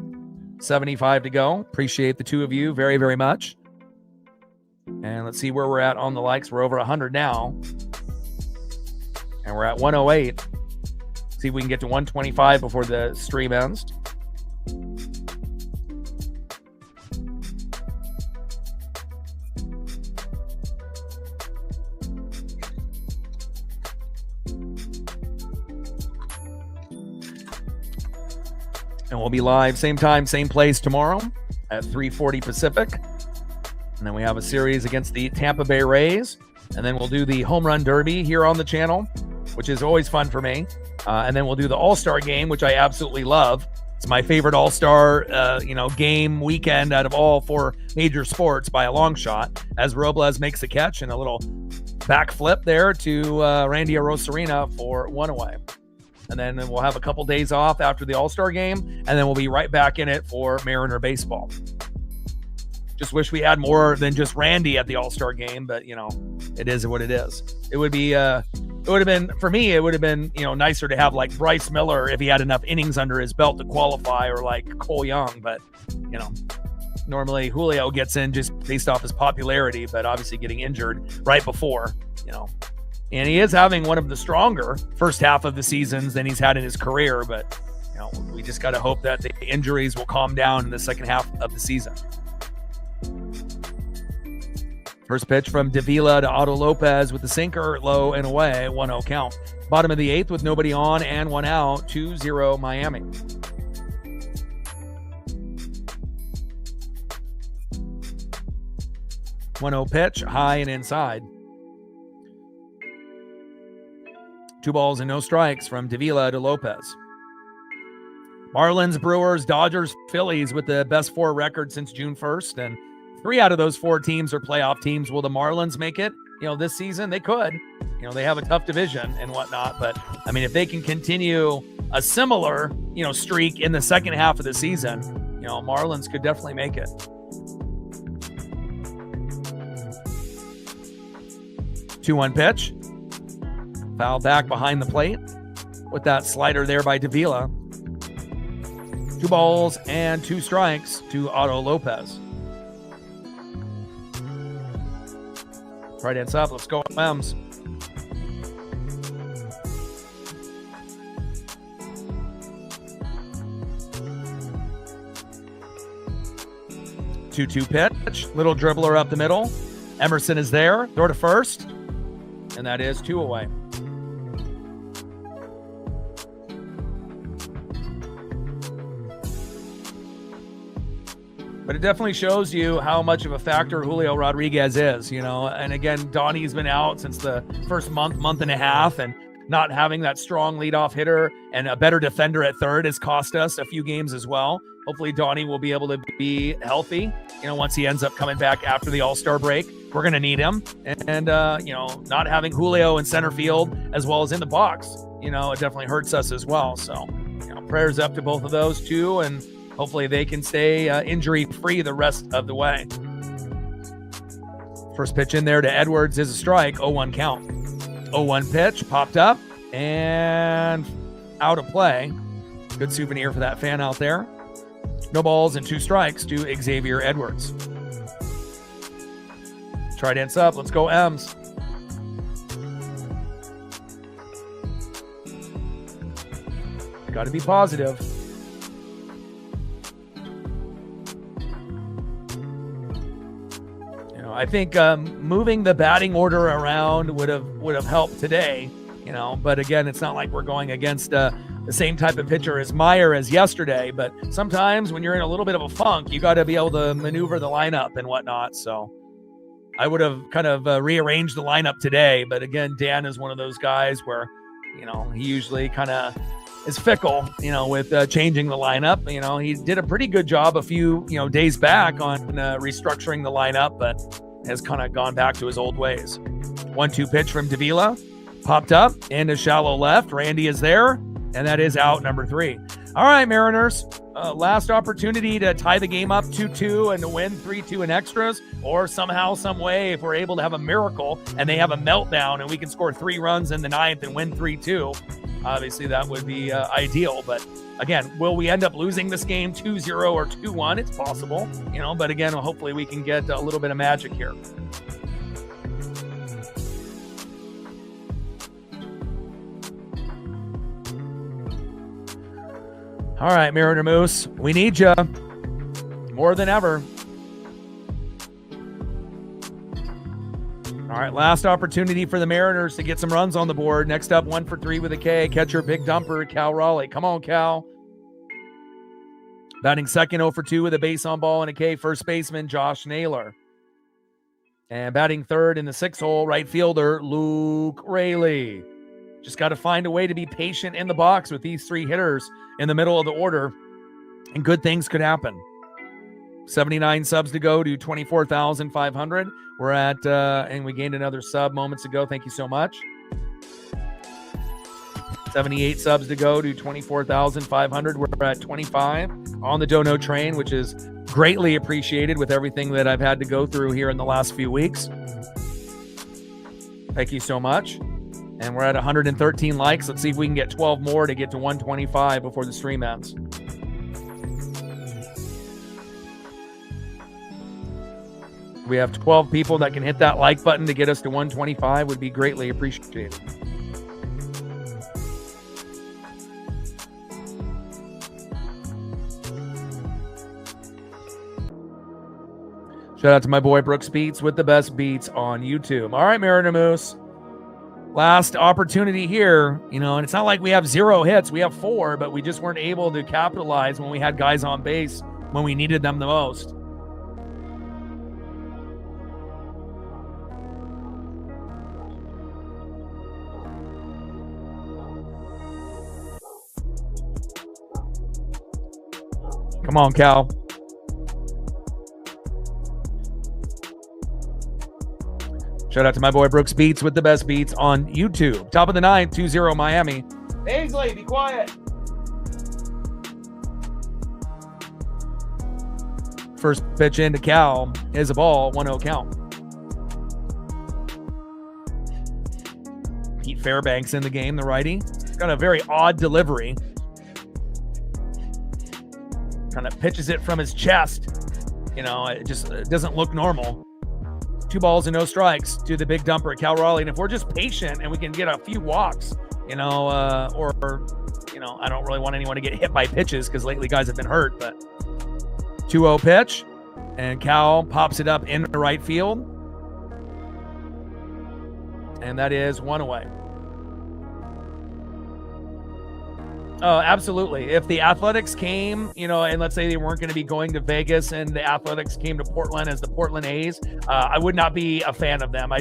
Speaker 1: 75 to go. Appreciate the 2 of you very, very much. And let's see where we're at on the likes. We're over 100 now. And we're at 108. See if we can get to 125 before the stream ends. And we'll be live same time, same place tomorrow at 3:40 Pacific. And then we have a series against the Tampa Bay Rays. And then we'll do the Home Run Derby here on the channel, which is always fun for me. And then we'll do the All-Star Game, which I absolutely love. It's my favorite All-Star, game weekend out of all 4 major sports by a long shot, as Robles makes a catch and a little backflip there to Randy Arozarena for 1 away. And then we'll have a couple days off after the All-Star Game, and then we'll be right back in it for Mariner baseball. Just wish we had more than just Randy at the All-Star Game, but it is what it is. It would have been for me. It would have been nicer to have like Bryce Miller if he had enough innings under his belt to qualify, or like Cole Young. But normally Julio gets in just based off his popularity, but obviously getting injured right before, and he is having one of the stronger first half of the seasons than he's had in his career. But we just got to hope that the injuries will calm down in the second half of the season. First pitch from Davila to Otto Lopez with the sinker, low and away, 1-0 count. Bottom of the 8th with nobody on and 1 out, 2-0 Miami. .1-0 pitch, high and inside. 2 balls and no strikes from Davila to Lopez. Marlins, Brewers, Dodgers, Phillies with the best 4 records since June 1st, and 3 out of those 4 teams are playoff teams. Will the Marlins make it? this season, they could. They have a tough division and whatnot, but I mean, if they can continue a similar, streak in the second half of the season, Marlins could definitely make it. Two-one pitch. Foul back behind the plate with that slider there by Davila. 2 balls and 2 strikes to Otto Lopez. Right hands up. Let's go, M's. Two-two pitch. Little dribbler up the middle. Emerson is there. Throw to first. And that is 2 away. But it definitely shows you how much of a factor Julio Rodriguez is, And again, Donnie's been out since the first month and a half, and not having that strong leadoff hitter and a better defender at third has cost us a few games as well. Hopefully Donnie will be able to be healthy, once he ends up coming back after the All-Star break. We're going to need him. And not having Julio in center field as well as in the box, it definitely hurts us as well. So, prayers up to both of those two, and hopefully they can stay injury-free the rest of the way. First pitch in there to Edwards is a strike, 0-1 count. 0-1 pitch, popped up, and out of play. Good souvenir for that fan out there. No balls and 2 strikes to Xavier Edwards. Try dance up. Let's go, M's. Got to be positive. I think moving the batting order around would have helped today, But again, it's not like we're going against the same type of pitcher as Meyer as yesterday. But sometimes when you're in a little bit of a funk, you got to be able to maneuver the lineup and whatnot. So I would have kind of rearranged the lineup today. But again, Dan is one of those guys where, he usually kind of is fickle, with changing the lineup. He did a pretty good job a few, days back on restructuring the lineup, but has kind of gone back to his old ways. 1-2 pitch from Davila. Popped up into shallow left. Randy is there, and that is out number 3. All right, Mariners. Last opportunity to tie the game up 2-2 and to win 3-2 in extras, or somehow, some way, if we're able to have a miracle and they have a meltdown and we can score 3 runs in the 9th and win 3-2, obviously that would be ideal. But again, will we end up losing this game 2-0 or 2-1? It's possible, but again, hopefully we can get a little bit of magic here. All right, Mariner Moose, we need you more than ever. All right, last opportunity for the Mariners to get some runs on the board. Next up, 1 for 3 with a K. Catcher, big dumper, Cal Raleigh. Come on, Cal. Batting second, 0 for 2 with a base on ball and a K. First baseman, Josh Naylor. And batting third in the 6th hole, right fielder, Luke Raley. Just got to find a way to be patient in the box with these 3 hitters in the middle of the order, and good things could happen. 79 subs to go to 24,500. We're at, and we gained another sub moments ago. Thank you so much. 78 subs to go to 24,500. We're at 25 on the Dono train, which is greatly appreciated with everything that I've had to go through here in the last few weeks. Thank you so much. And we're at 113 likes. Let's see if we can get 12 more to get to 125 before the stream ends. We have 12 people that can hit that like button to get us to 125. Would be greatly appreciated. Shout out to my boy Brooks Beats with the best beats on YouTube. All right, Mariner Moose. Last opportunity here, and it's not like we have 0 hits. We have 4, but we just weren't able to capitalize when we had guys on base when we needed them the most. Come on, Cal. Shout out to my boy Brooks Beats with the best beats on YouTube. Top of the ninth, 2-0 Miami. Ainsley, be quiet. First pitch into Cal is a ball, 1-0 count. Pete Fairbanks in the game, the righty. Got a very odd delivery. Kind of pitches it from his chest. You know, it just doesn't look normal. 2 balls and no strikes to the big dumper at Cal Raleigh. And if we're just patient and we can get a few walks, you know, I don't really want anyone to get hit by pitches because lately guys have been hurt, but 2-0 pitch, and Cal pops it up in the right field. And that is 1 away. Oh, absolutely. If the Athletics came, you know, and let's say they weren't going to be going to Vegas and the Athletics came to Portland as the Portland A's, I would not be a fan of them. I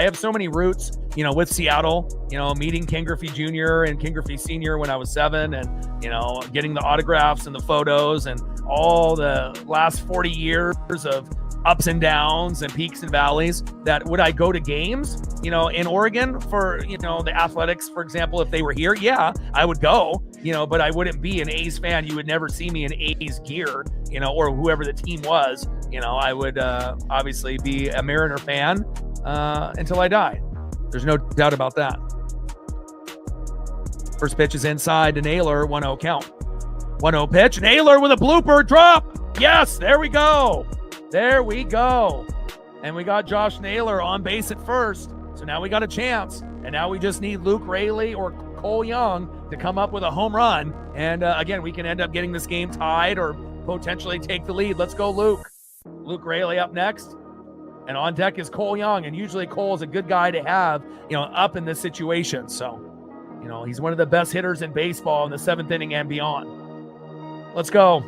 Speaker 1: have so many roots, you know, with Seattle, you know, meeting Ken Griffey Jr. and Ken Griffey Sr. when I was 7 and, you know, getting the autographs and the photos and all the last 40 years of ups and downs and peaks and valleys. That would I go to games, you know, in Oregon for, you know, the Athletics, for example, if they were here? Yeah, I would go, you know, but I wouldn't be an A's fan. You would never see me in A's gear, you know, or whoever the team was. You know, I would obviously be a Mariner fan until I die. There's no doubt about that. First pitch is inside to Naylor, 1-0 count. 1-0 pitch, Naylor with a blooper drop. Yes, there we go. There we go. And we got Josh Naylor on base at first. So now we got a chance. And now we just need Luke Raley or Cole Young to come up with a home run. And again, we can end up getting this game tied or potentially take the lead. Let's go, Luke. Luke Raley up next. And on deck is Cole Young. And usually Cole is a good guy to have, you know, up in this situation. So, you know, he's one of the best hitters in baseball in the 7th inning and beyond. Let's go.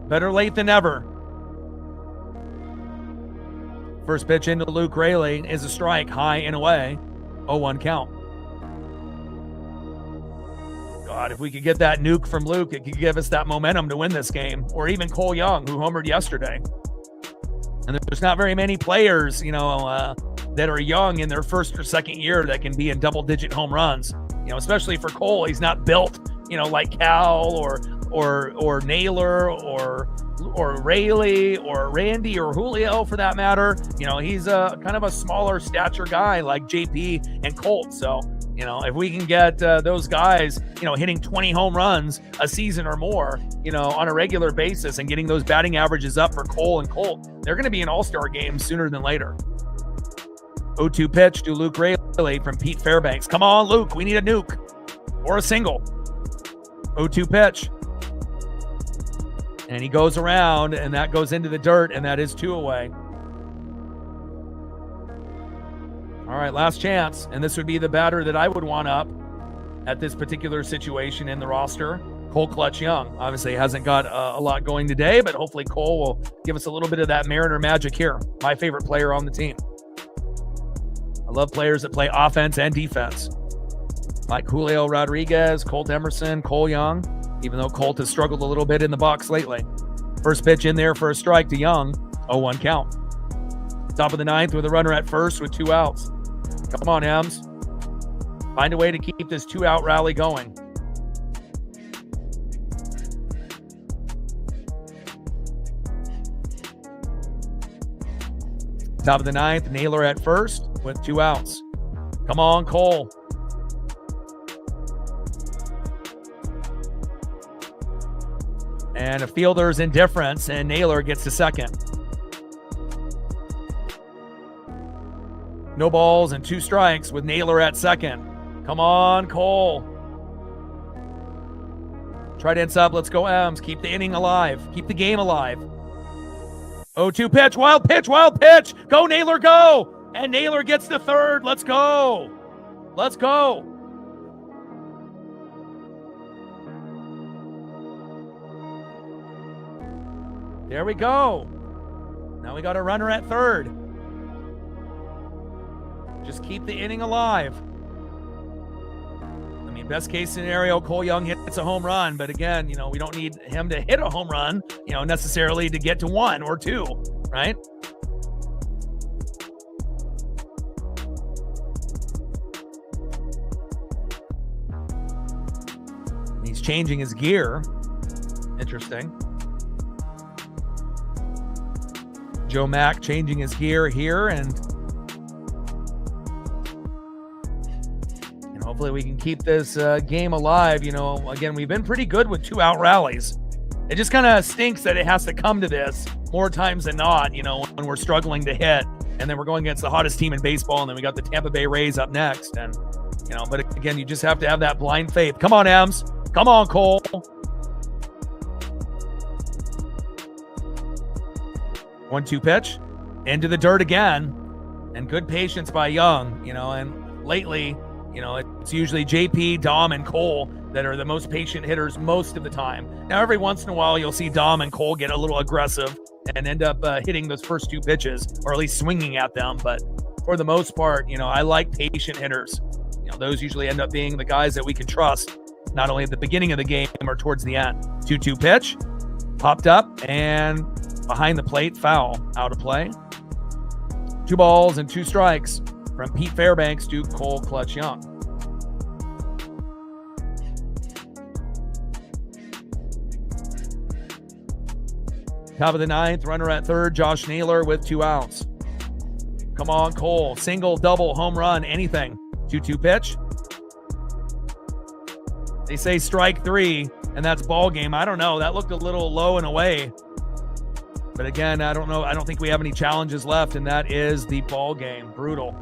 Speaker 1: Better late than never. First pitch into Luke Raley is a strike, high and away. 0-1 count. God, if we could get that nuke from Luke, it could give us that momentum to win this game. Or even Cole Young, who homered yesterday. And there's not very many players, you know, that are young in their first or second year that can be in double-digit home runs. You know, especially for Cole, he's not built, you know, like Cal or Naylor or Raley or Randy or Julio for that matter. You know, he's a kind of a smaller stature guy like JP and Colt. So, you know, if we can get those guys, you know, hitting 20 home runs a season or more, you know, on a regular basis and getting those batting averages up for Cole and Colt, they're going to be in all-star games sooner than later. 0-2 pitch to Luke Raley from Pete Fairbanks. Come on, Luke. We need a nuke or a single. 0-2 pitch. And he goes around, and that goes into the dirt, and that is 2 away. All right, last chance. And this would be the batter that I would want up at this particular situation in the roster. Cole Clutch Young. Obviously hasn't got a lot going today, but hopefully Cole will give us a little bit of that Mariner magic here. My favorite player on the team. I love players that play offense and defense. Like Julio Rodriguez, Colt Emerson, Cole Young. Even though Colt has struggled a little bit in the box lately. First pitch in there for a strike to Young. 0-1 count. Top of the ninth with a runner at first with 2 outs. Come on, Ems. Find a way to keep this 2-out rally going. Top of the ninth, Naylor at first with 2 outs. Come on, Cole. And a fielder's indifference, and Naylor gets to second. No balls and 2 strikes with Naylor at second. Come on, Cole. Trident sub, let's go, Ems. Keep the inning alive. Keep the game alive. 0-2 pitch, wild pitch, wild pitch. Go, Naylor, go. And Naylor gets the third. Let's go. Let's go. There we go. Now we got a runner at third. Just keep the inning alive. I mean, best case scenario, Cole Young hits a home run. But again, you know, we don't need him to hit a home run, you know, necessarily to get to 1 or 2, right? changing his gear. Interesting. Joe Mack changing his gear here, and hopefully we can keep this game alive. Again, we've been pretty good with 2-out rallies. It just kind of stinks that it has to come to this more times than not, when we're struggling to hit. And then we're going against the hottest team in baseball, and then we got the Tampa Bay Rays up next. And, but again, you just have to have that blind faith. Come on, Ems. Come on, Cole. 1-2 pitch. Into the dirt again. And good patience by Young, and lately, it's usually JP, Dom, and Cole that are the most patient hitters most of the time. Now, every once in a while, you'll see Dom and Cole get a little aggressive and end up hitting those first 2 pitches, or at least swinging at them. But for the most part, I like patient hitters. Those usually end up being the guys that we can trust, not only at the beginning of the game or towards the end. 2-2 pitch, popped up, and behind the plate, foul, out of play. 2 balls and 2 strikes from Pete Fairbanks to Cole Clutch Young. Top of the 9th, runner at third, Josh Naylor with 2 outs. Come on, Cole. Single, double, home run, anything. 2-2 pitch. They say strike 3, and that's ball game. I don't know. That looked a little low and away. But again, I don't know. I don't think we have any challenges left, and that is the ball game. Brutal.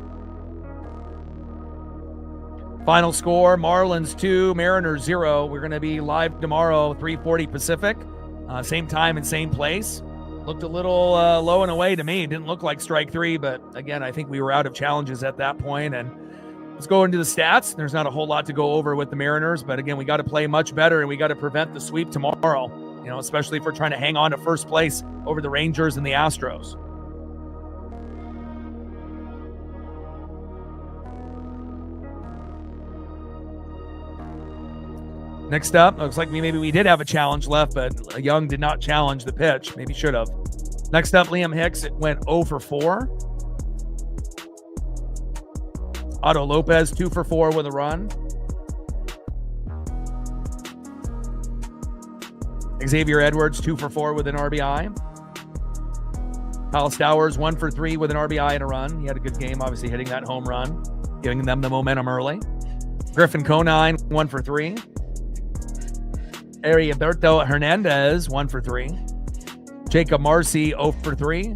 Speaker 1: Final score, Marlins 2, Mariners 0. We're going to be live tomorrow, 3:40 Pacific. Same time and same place. Looked a little low and away to me. Didn't look like strike 3, but again, I think we were out of challenges at that point. And let's go into the stats. There's not a whole lot to go over with the Mariners, but again, we got to play much better, and we got to prevent the sweep tomorrow, especially if we're trying to hang on to first place over the Rangers and the Astros. Next up, looks like maybe we did have a challenge left, but Young did not challenge the pitch. Maybe should have. Next up, Liam Hicks, it went 0 for 4. Otto Lopez, 2 for 4 with a run. Xavier Edwards, 2 for 4 with an RBI. Kyle Stowers, 1 for 3 with an RBI and a run. He had a good game, obviously hitting that home run, giving them the momentum early. Griffin Conine, 1 for 3. Heriberto Hernandez, 1 for 3. Jacob Marcy, 0 for 3.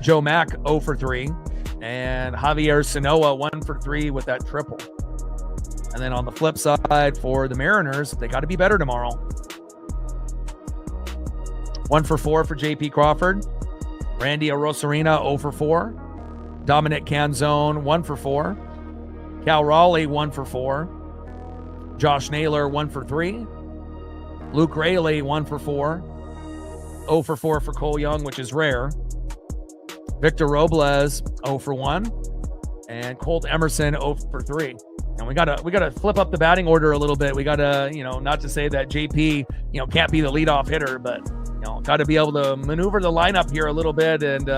Speaker 1: Joe Mack, 0 for 3. And Javier Sanoa, 1 for 3 with that triple. And then on the flip side for the Mariners, they got to be better tomorrow. 1 for 4 for JP Crawford. Randy Arosarina, 0 for 4. Dominic Canzone, 1 for 4. Cal Raleigh, 1 for 4. Josh Naylor, 1 for 3. Luke Rayleigh, 1 for 4. 0 for 4 for Cole Young, which is rare. Victor Robles, 0 for 1. And Colt Emerson, 0 for 3. And we gotta flip up the batting order a little bit. We gotta, not to say that JP, can't be the leadoff hitter, but got to be able to maneuver the lineup here a little bit, and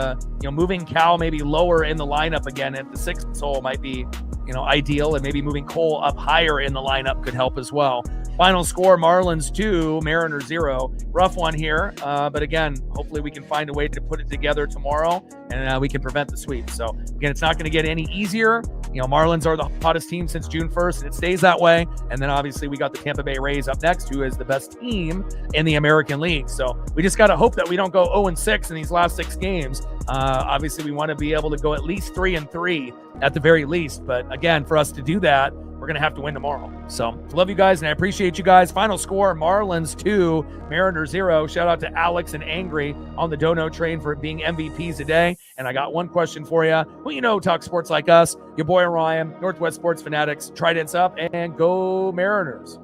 Speaker 1: moving Cal maybe lower in the lineup again at the 6th hole might be ideal, and maybe moving Cole up higher in the lineup could help as well. Final score, Marlins 2, Mariners 0. Rough one here, but again, hopefully we can find a way to put it together tomorrow, and we can prevent the sweep. So again, it's not going to get any easier. Marlins are the hottest team since June 1st, and it stays that way. And then obviously we got the Tampa Bay Rays up next, who is the best team in the American League. So we just got to hope that we don't go 0-6 in these last 6 games. Obviously we want to be able to go at least 3-3 at the very least. But again, for us to do that, we're going to have to win tomorrow. So love you guys, and I appreciate you guys. Final score, Marlins 2, Mariners 0. Shout out to Alex and Angry on the Dono train for being MVPs today. And I got one question for you. Well, talk sports like us. Your boy Ryan, Northwest Sports Fanatics. Tridents up and go Mariners.